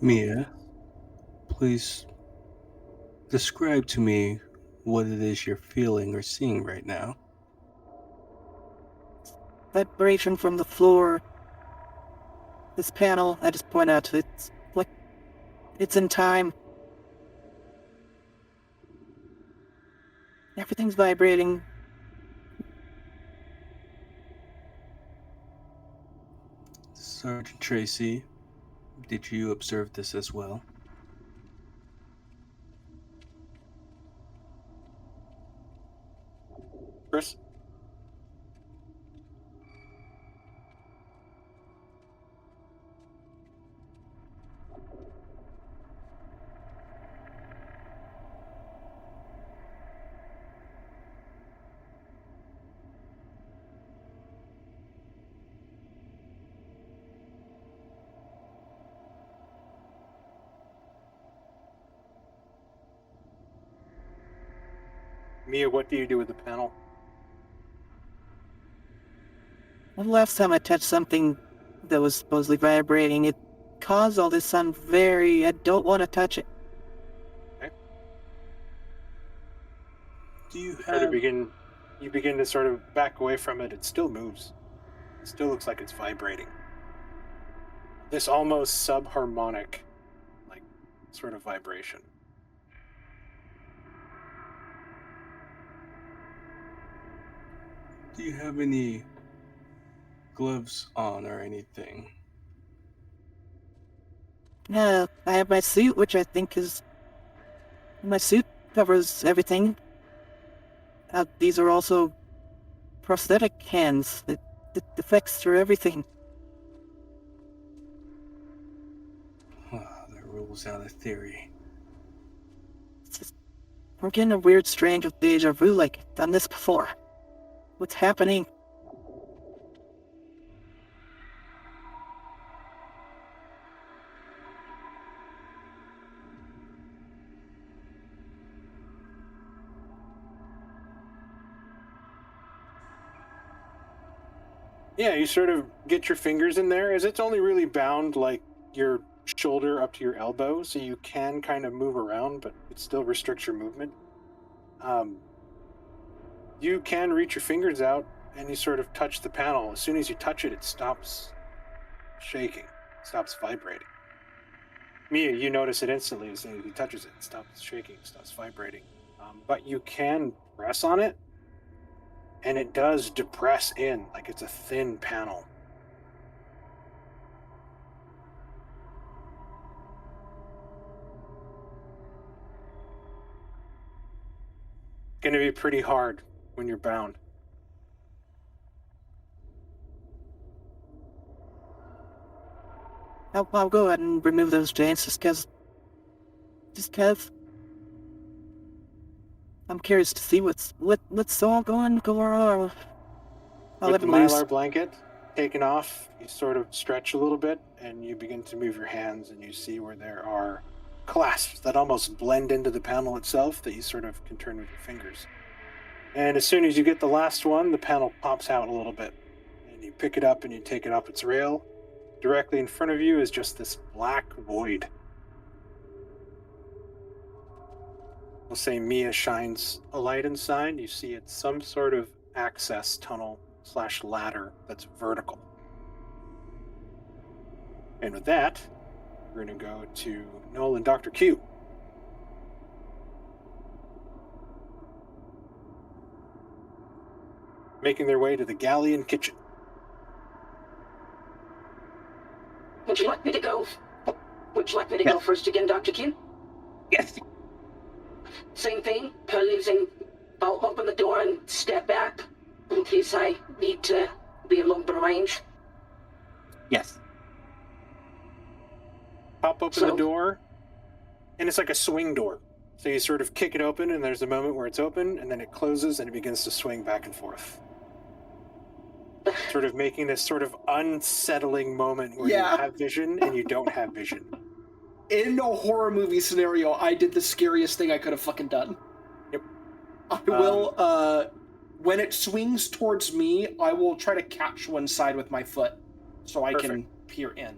Mia, please describe to me what it is you're feeling or seeing right now. Vibration from the floor. This panel, I just point out to it, it's like it's in time. Everything's vibrating. Sergeant Tracy, did you observe this as well? Chris? Mia, what do you do with the panel? Well, the last time I touched something that was supposedly vibrating, it caused all this sound I don't want to touch it. Okay. Do you You begin to sort of back away from it. It still moves. It still looks like it's vibrating. This almost subharmonic, like, sort of vibration. Do you have any gloves on or anything? I have my suit, which I think is... My suit covers everything. These are also prosthetic hands. It affects through everything. The rules out of theory. It's just, we're getting a weird strange of deja vu, like, done this before. What's happening? Yeah, you sort of get your fingers in there, as it's only really bound like your shoulder up to your elbow, so you can kind of move around, but it still restricts your movement. You can reach your fingers out and you sort of touch the panel. As soon as you touch it, it stops shaking, stops vibrating. Mia, you notice it instantly as soon as he touches it. It stops shaking, stops vibrating. But you can press on it, and it does depress in like it's a thin panel. It's going to be pretty hard when you're bound. I'll go ahead and remove those chains just cause I'm curious to see what's all going on. I'll With let the him loose. mylar blanket taken off, you sort of stretch a little bit and you begin to move your hands, and you see where there are clasps that almost blend into the panel itself that you sort of can turn with your fingers. And as soon as you get the last one, the panel pops out a little bit. And you pick it up and you take it off its rail. Directly in front of you is just this black void. We'll say Mia shines a light inside. You see it's some sort of access tunnel / ladder that's vertical. And with that, we're going to go to Noel and Dr. Q. Making their way to the Galleon kitchen. Would you like me to go? Would you like me to go first again, Dr. Q? Yes. Same thing, I'll open the door and step back in case I need to be a little bit of range. Yes. Pop open the door, and it's like a swing door. So you sort of kick it open, and there's a moment where it's open, and then it closes, and it begins to swing back and forth. Sort of making this sort of unsettling moment where you have vision and you don't have vision. In a horror movie scenario, I did the scariest thing I could have fucking done. Yep. I will, when it swings towards me, I will try to catch one side with my foot so I can peer in.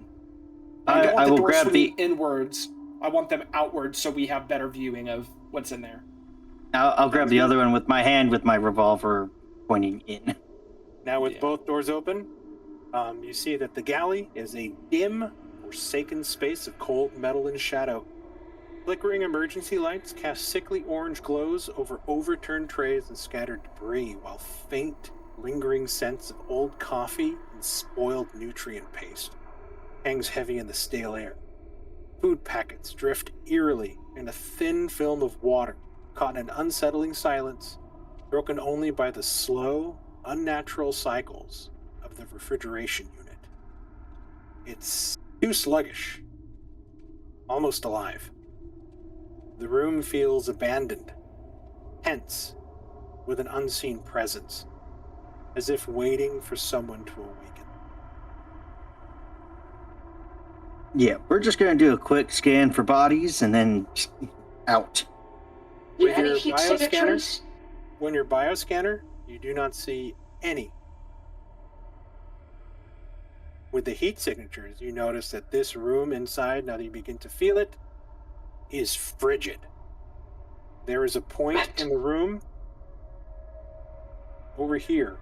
I don't want the doors swinging inwards. I want them outwards so we have better viewing of what's in there. I'll grab the other one with my hand with my revolver pointing in. Now with both doors open, you see that the galley is a dim, forsaken space of cold metal and shadow. Flickering emergency lights cast sickly orange glows over overturned trays and scattered debris, while faint, lingering scents of old coffee and spoiled nutrient paste hangs heavy in the stale air. Food packets drift eerily in a thin film of water, caught in an unsettling silence, broken only by the slow, unnatural cycles of the refrigeration unit. It's too sluggish, almost alive. The room feels abandoned, tense, with an unseen presence, as if waiting for someone to awaken. Yeah, we're just going to do a quick scan for bodies and then out. With your bioscanner, when your bioscanner, you do not see any. With the heat signatures, you notice that this room inside, now that you begin to feel it, is frigid. There is a point in the room over here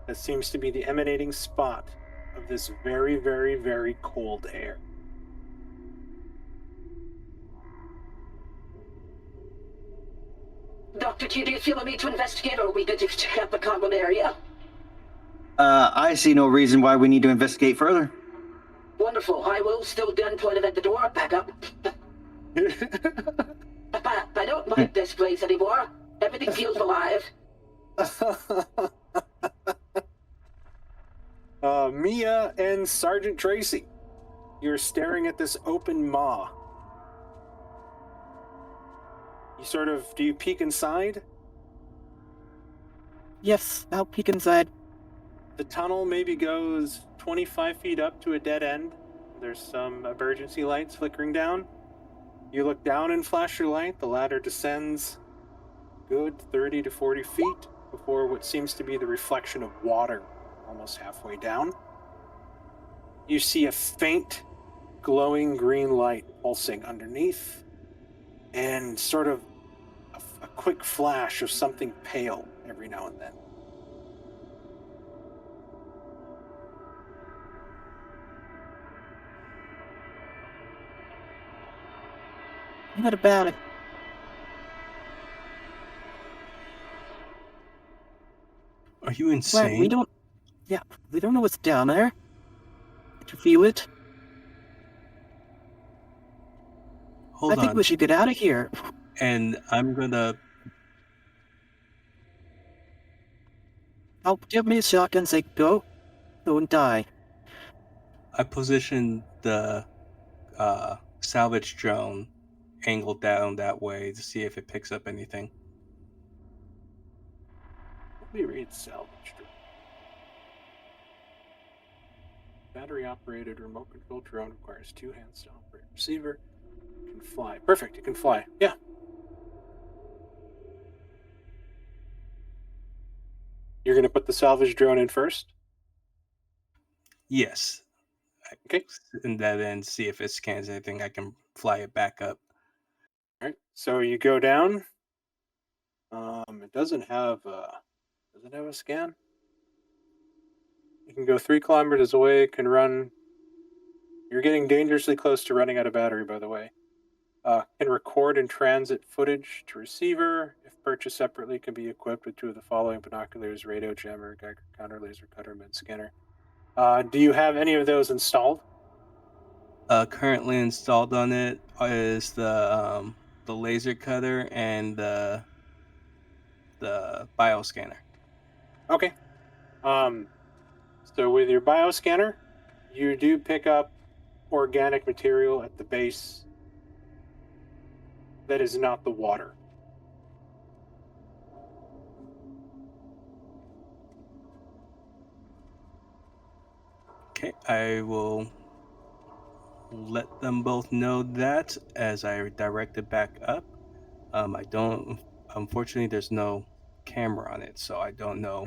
that seems to be the emanating spot of this very, very, very cold air. Dr. Q, do you feel a need to investigate, or are we good to check out the common area? I see no reason why we need to investigate further. Wonderful. I will still gun pointed at the door. Back up. I don't like this place anymore. Everything feels alive. Mia and Sergeant Tracy, you're staring at this open maw Do you peek inside? Yes, I'll peek inside. The tunnel maybe goes 25 feet up to a dead end. There's some emergency lights flickering down. You look down and flash your light. The ladder descends good 30 to 40 feet before what seems to be the reflection of water almost halfway down. You see a faint, glowing green light pulsing underneath, and sort of a quick flash of something pale every now and then. What about it? Are you Well, insane? we don't know what's down there. Did you feel it? Hold I think on. we should get out of here. And I'm gonna. Oh, give me a shotgun and say go. Go and die. I positioned the salvage drone angled down that way to see if it picks up anything. Let me read salvage drone. Battery-operated remote control drone requires 2 hands to operate. Receiver can fly. Perfect, it can fly. Yeah. You're going to put the salvage drone in first? Yes. Okay. And then see if it scans anything. I can fly it back up. All right. So you go down. It doesn't have a scan? You can go 3 kilometers away, can run. You're getting dangerously close to running out of battery, by the way. Can record in transit footage to receiver. If purchased separately, can be equipped with 2 of the following: binoculars, radio jammer, Geiger counter, laser cutter, med scanner. Do you have any of those installed? Currently installed on it is the laser cutter and the bioscanner. Okay. So with your bioscanner, you do pick up organic material at the base that is not the water. Okay, I will let them both know that as I direct it back up. Unfortunately, there's no camera on it, so I don't know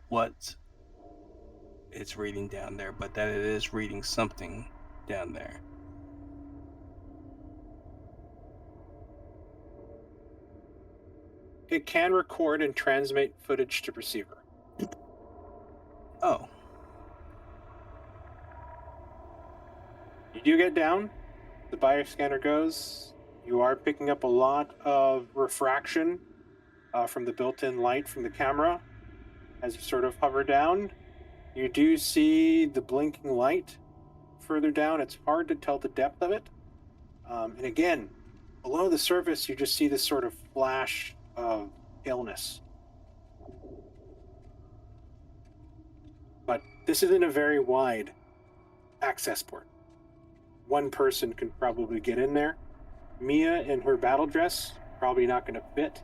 what it's reading down there, but that it is reading something down there. It can record and transmit footage to receiver. Oh. You do get down. The bioscanner goes. You are picking up a lot of refraction from the built-in light from the camera. As you sort of hover down, you do see the blinking light further down. It's hard to tell the depth of it. And again, below the surface, you just see this sort of flash of illness. But this isn't a very wide access port. One person can probably get in there. Mia in her battle dress, probably not going to fit.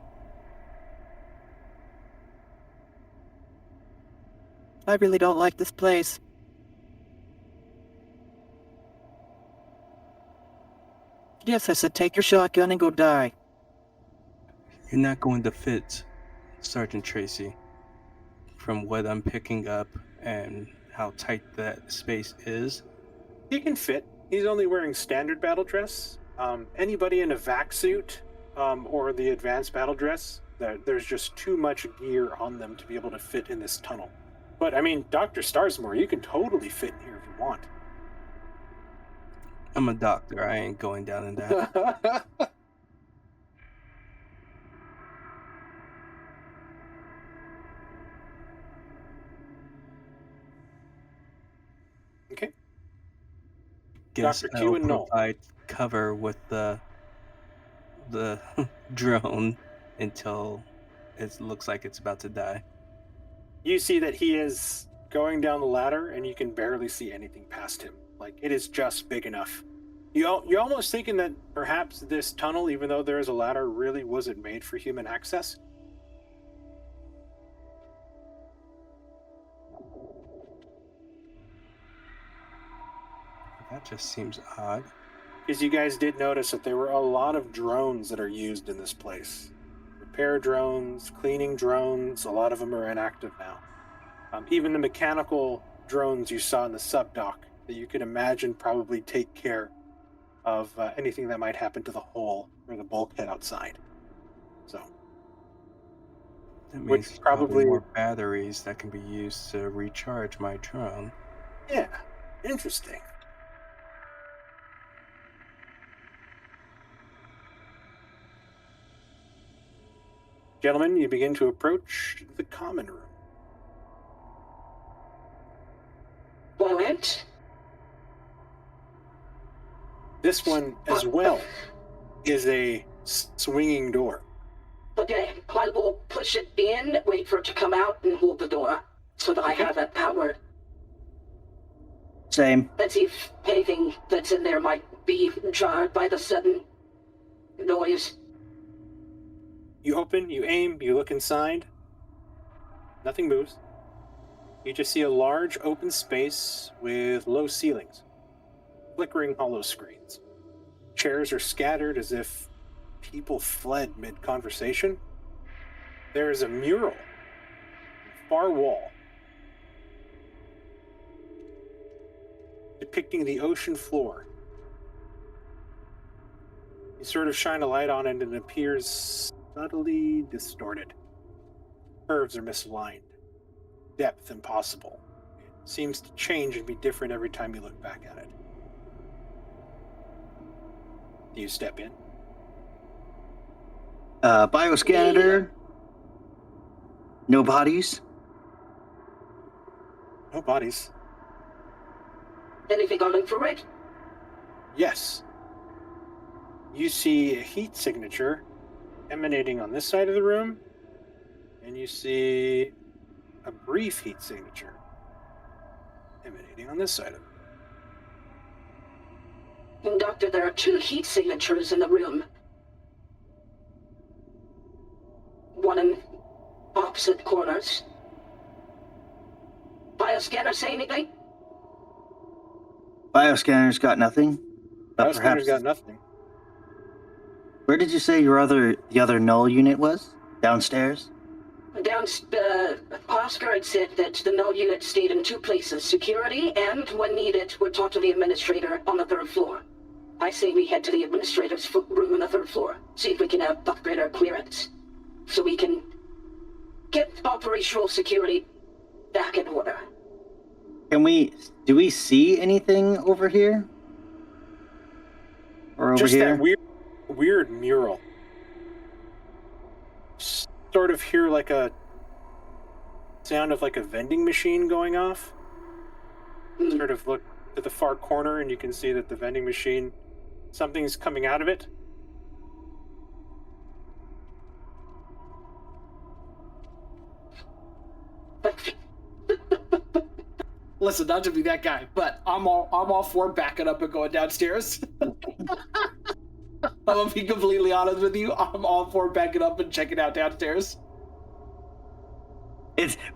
I really don't like this place. Yes, I said take your shotgun and go die. You're not going to fit, Sergeant Tracy. From what I'm picking up and how tight that space is. He can fit. He's only wearing standard battle dress. Anybody in a vac suit or the advanced battle dress, there's just too much gear on them to be able to fit in this tunnel. But I mean, Dr. Starsmore, you can totally fit in here if you want. I'm a doctor. I ain't going down in that. Okay. Guess Dr. I'll Q and Null. provide cover with the drone until it looks like it's about to die. You see that he is going down the ladder and you can barely see anything past him. Like, it is just big enough You're almost thinking that perhaps this tunnel, even though there is a ladder, really wasn't made for human access. That just seems odd. Because you guys did notice that there were a lot of drones that are used in this place. Repair drones, cleaning drones, a lot of them are inactive now. Even the mechanical drones you saw in the subdock that you could imagine probably take care of anything that might happen to the hull or the bulkhead outside. So, That which means probably more batteries that can be used to recharge my drone. yeah, interesting. Gentlemen, you begin to approach the common room. What? This one, as well, is a swinging door. Okay, I will push it in, wait for it to come out, and hold the door so that I have that power. Same. Let's see if anything that's in there might be jarred by the sudden noise. You open, you aim, you look inside. Nothing moves. You just see a large open space with low ceilings, flickering hollow screens. Chairs are scattered as if people fled mid-conversation. There is a mural on the far wall depicting the ocean floor. You sort of shine a light on it and it appears subtly distorted. Curves are misaligned. Depth impossible. It seems to change and be different every time you look back at it. Do you step in? Bioscanner. No bodies. No bodies. Anything on infrared? Yes. You see a heat signature emanating on this side of the room, and you see a brief heat signature emanating on this side of the room. Doctor, there are 2 heat signatures in the room. One in opposite corners. Bioscanner say anything? Bioscanner's got nothing. But Bioscanner's perhaps. got nothing. Where did you say the other null unit was? Downstairs? Oscar had said that the null unit stayed in 2 places, security and, when needed, would talk to the administrator on the 3rd floor. I say we head to the administrator's room on the 3rd floor, see if we can upgrade our clearance, so we can get operational security back in order. Do we see anything over here? Or over Just here? that weird mural. Sort of hear like a sound of like a vending machine going off. Sort of look at the far corner and you can see that the vending machine, something's coming out of it. Listen, not to be that guy, but I'm all for backing up and going downstairs. I'm gonna be completely honest with you. I'm all for backing up and checking out downstairs.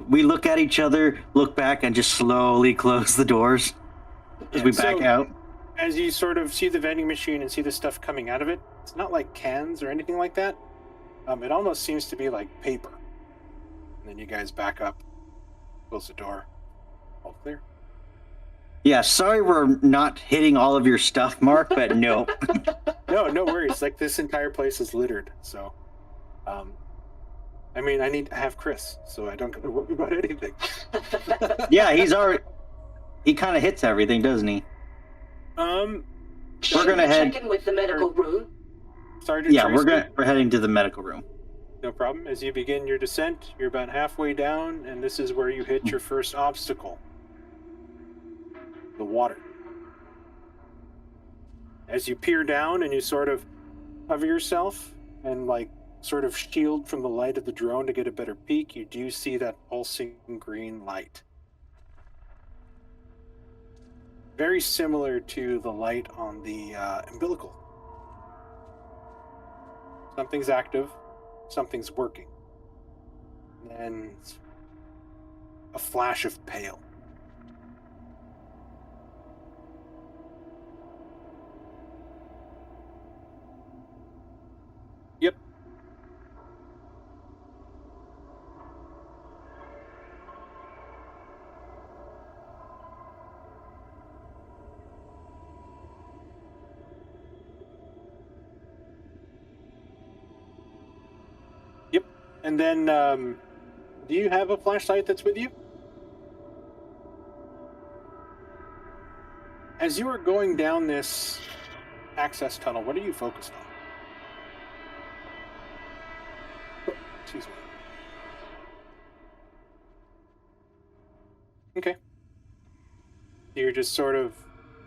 We look at each other, look back, and just slowly close the doors as we back out. As you sort of see the vending machine and see the stuff coming out of it, it's not like cans or anything like that. It almost seems to be like paper. And then you guys back up, close the door. All clear. Yeah, sorry we're not hitting all of your stuff, Mark, but no. No worries. Like, this entire place is littered, so... I mean, I have Chris, so I don't have to worry about anything. Yeah, he kind of hits everything, doesn't he? We're gonna head... Check in with the medical room. Sergeant Yeah, Tracy, we're heading to the medical room. no problem. As you begin your descent, you're about halfway down, and this is where you hit your first obstacle. The water. As you peer down and you sort of cover yourself and like sort of shield from the light of the drone to get a better peek, you do see that pulsing green light. very similar to the light on the umbilical. Something's active, something's working. And then a flash of pale. Yep. Yep. And then, do you have a flashlight that's with you? As you are going down this access tunnel, what are you focused on? Oh, excuse me. Okay. You're just sort of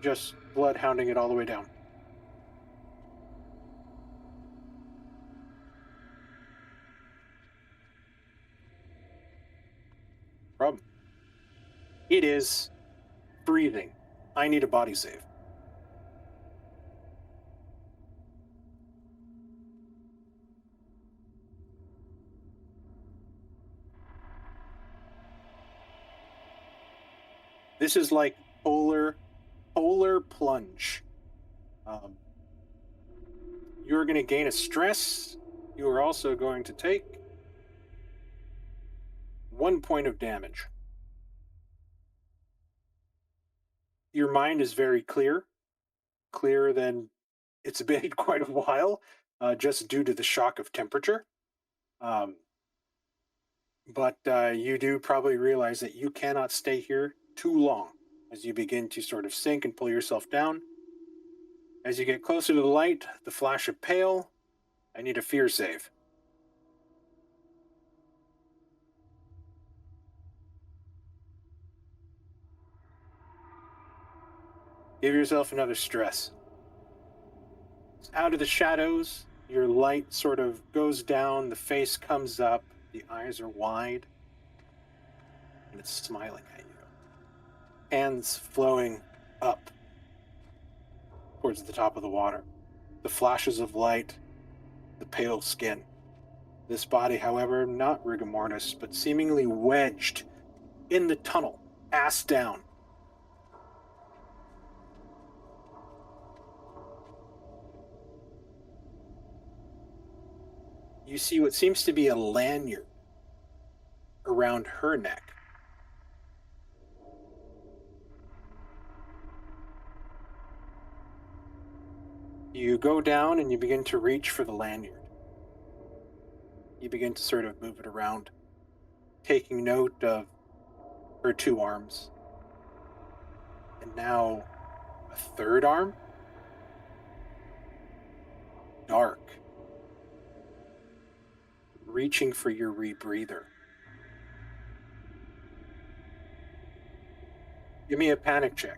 just bloodhounding it all the way down. Problem. It is breathing. I need a body save. This is like polar plunge. You're going to gain a stress. You are also going to take 1 point of damage. Your mind is very clear, clearer than it's been in quite a while, just due to the shock of temperature. But you do probably realize that you cannot stay here too long as you begin to sort of sink and pull yourself down. As you get closer to the light, the flash of pale, I need a fear save. Give yourself another stress. Out of the shadows, your light sort of goes down, the face comes up, the eyes are wide, and it's smiling at you. Hands flowing up towards the top of the water. The flashes of light, the pale skin. This body, however, not rigor mortis, but seemingly wedged in the tunnel, ass down. You see what seems to be a lanyard around her neck. You go down and you begin to reach for the lanyard. You begin to sort of move it around, taking note of her 2 arms. And now a 3rd arm. Dark. Reaching for your rebreather. Give me a panic check.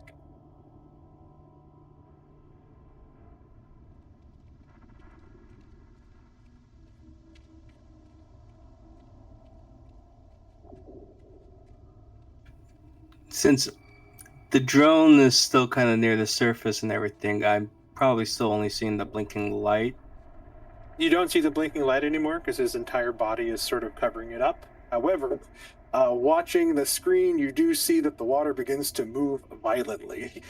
Since the drone is still kind of near the surface and everything, I'm probably still only seeing the blinking light. You don't see the blinking light anymore because his entire body is sort of covering it up. However, watching the screen, you do see that the water begins to move violently.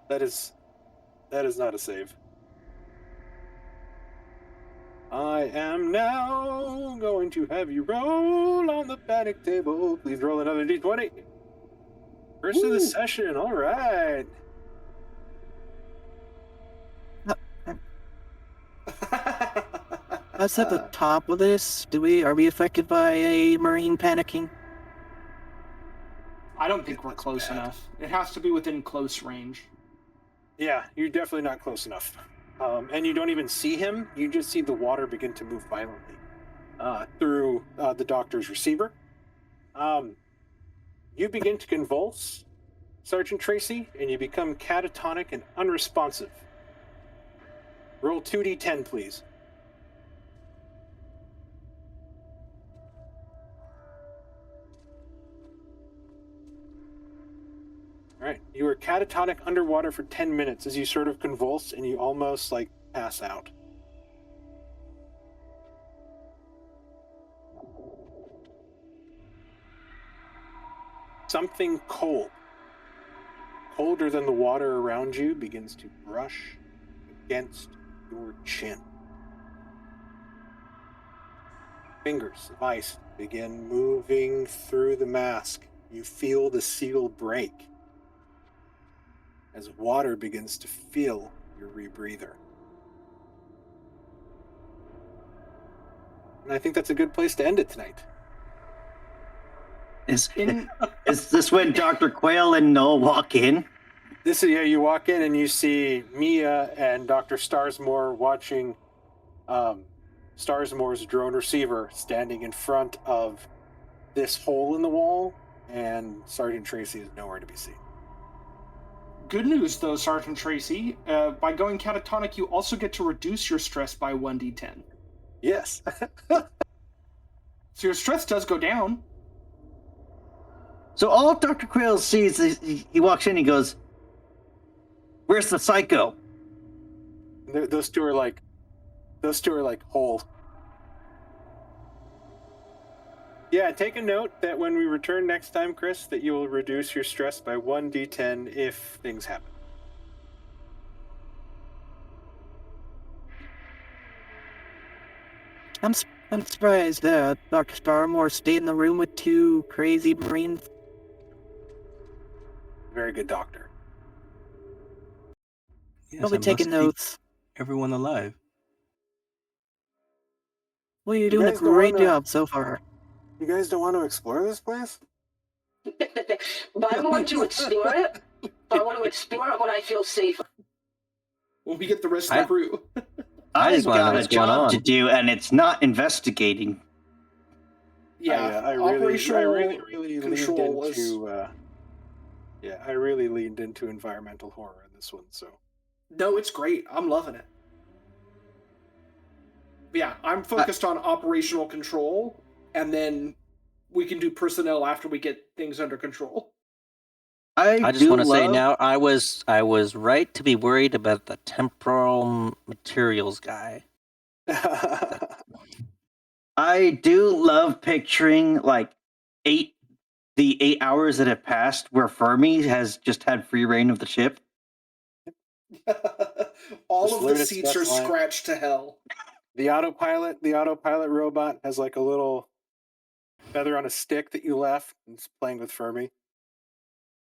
That is not a save. I am now going to have you roll on the panic table. Please roll another d20. First of the session, all right. Us at the top of this, are we affected by a marine panicking? I don't think we're close enough. It has to be within close range. Yeah, you're definitely not close enough. And you don't even see him. You just see the water begin to move violently through the doctor's receiver. You begin to convulse, Sergeant Tracy, and you become catatonic and unresponsive. Roll 2d10, please. All right. You were catatonic underwater for 10 minutes as you sort of convulse and you almost like pass out. Something cold, colder than the water around you, begins to brush against your chin. Fingers of ice begin moving through the mask. You feel the seal break as water begins to fill your rebreather. And I think that's a good place to end it tonight. Is this when Dr. Quayle and Noel walk in? This is, yeah, you walk in and you see Mia and Dr. Starsmore watching Starsmore's drone receiver standing in front of this hole in the wall, and Sergeant Tracy is nowhere to be seen. Good news, though, Sergeant Tracy. By going catatonic, you also get to reduce your stress by 1d10. Yes. So your stress does go down. So all Dr. Quayle sees is he walks in, he goes, "Where's the psycho?" Those two are like whole. Yeah, take a note that when we return next time, Chris, that you will reduce your stress by 1d10 if things happen. I'm surprised Dr. Starmore stayed in the room with two crazy Marines. Very good doctor. Yes, I'll be I taking must keep notes. everyone alive. Well, you're doing a guys don't great wanna- job so far. You guys don't want to explore this place? But I want to explore it. I want to explore it when I feel safe. When we get the rest of the crew. I just I've wanna know got a what's going job on. to do, and it's not investigating. Yeah, I really operational leaned control into. I really leaned into environmental horror in this one. So No, it's great. I'm loving it. Yeah, I'm focused on operational control, and then we can do personnel after we get things under control. I just want to say now, I was right to be worried about the temporal materials guy. I do love picturing like the 8 hours that have passed where Fermi has just had free reign of the ship. All Just of the limited seats are stress line. scratched to hell. the autopilot robot has like a little feather on a stick that you left, and it's playing with Fermi.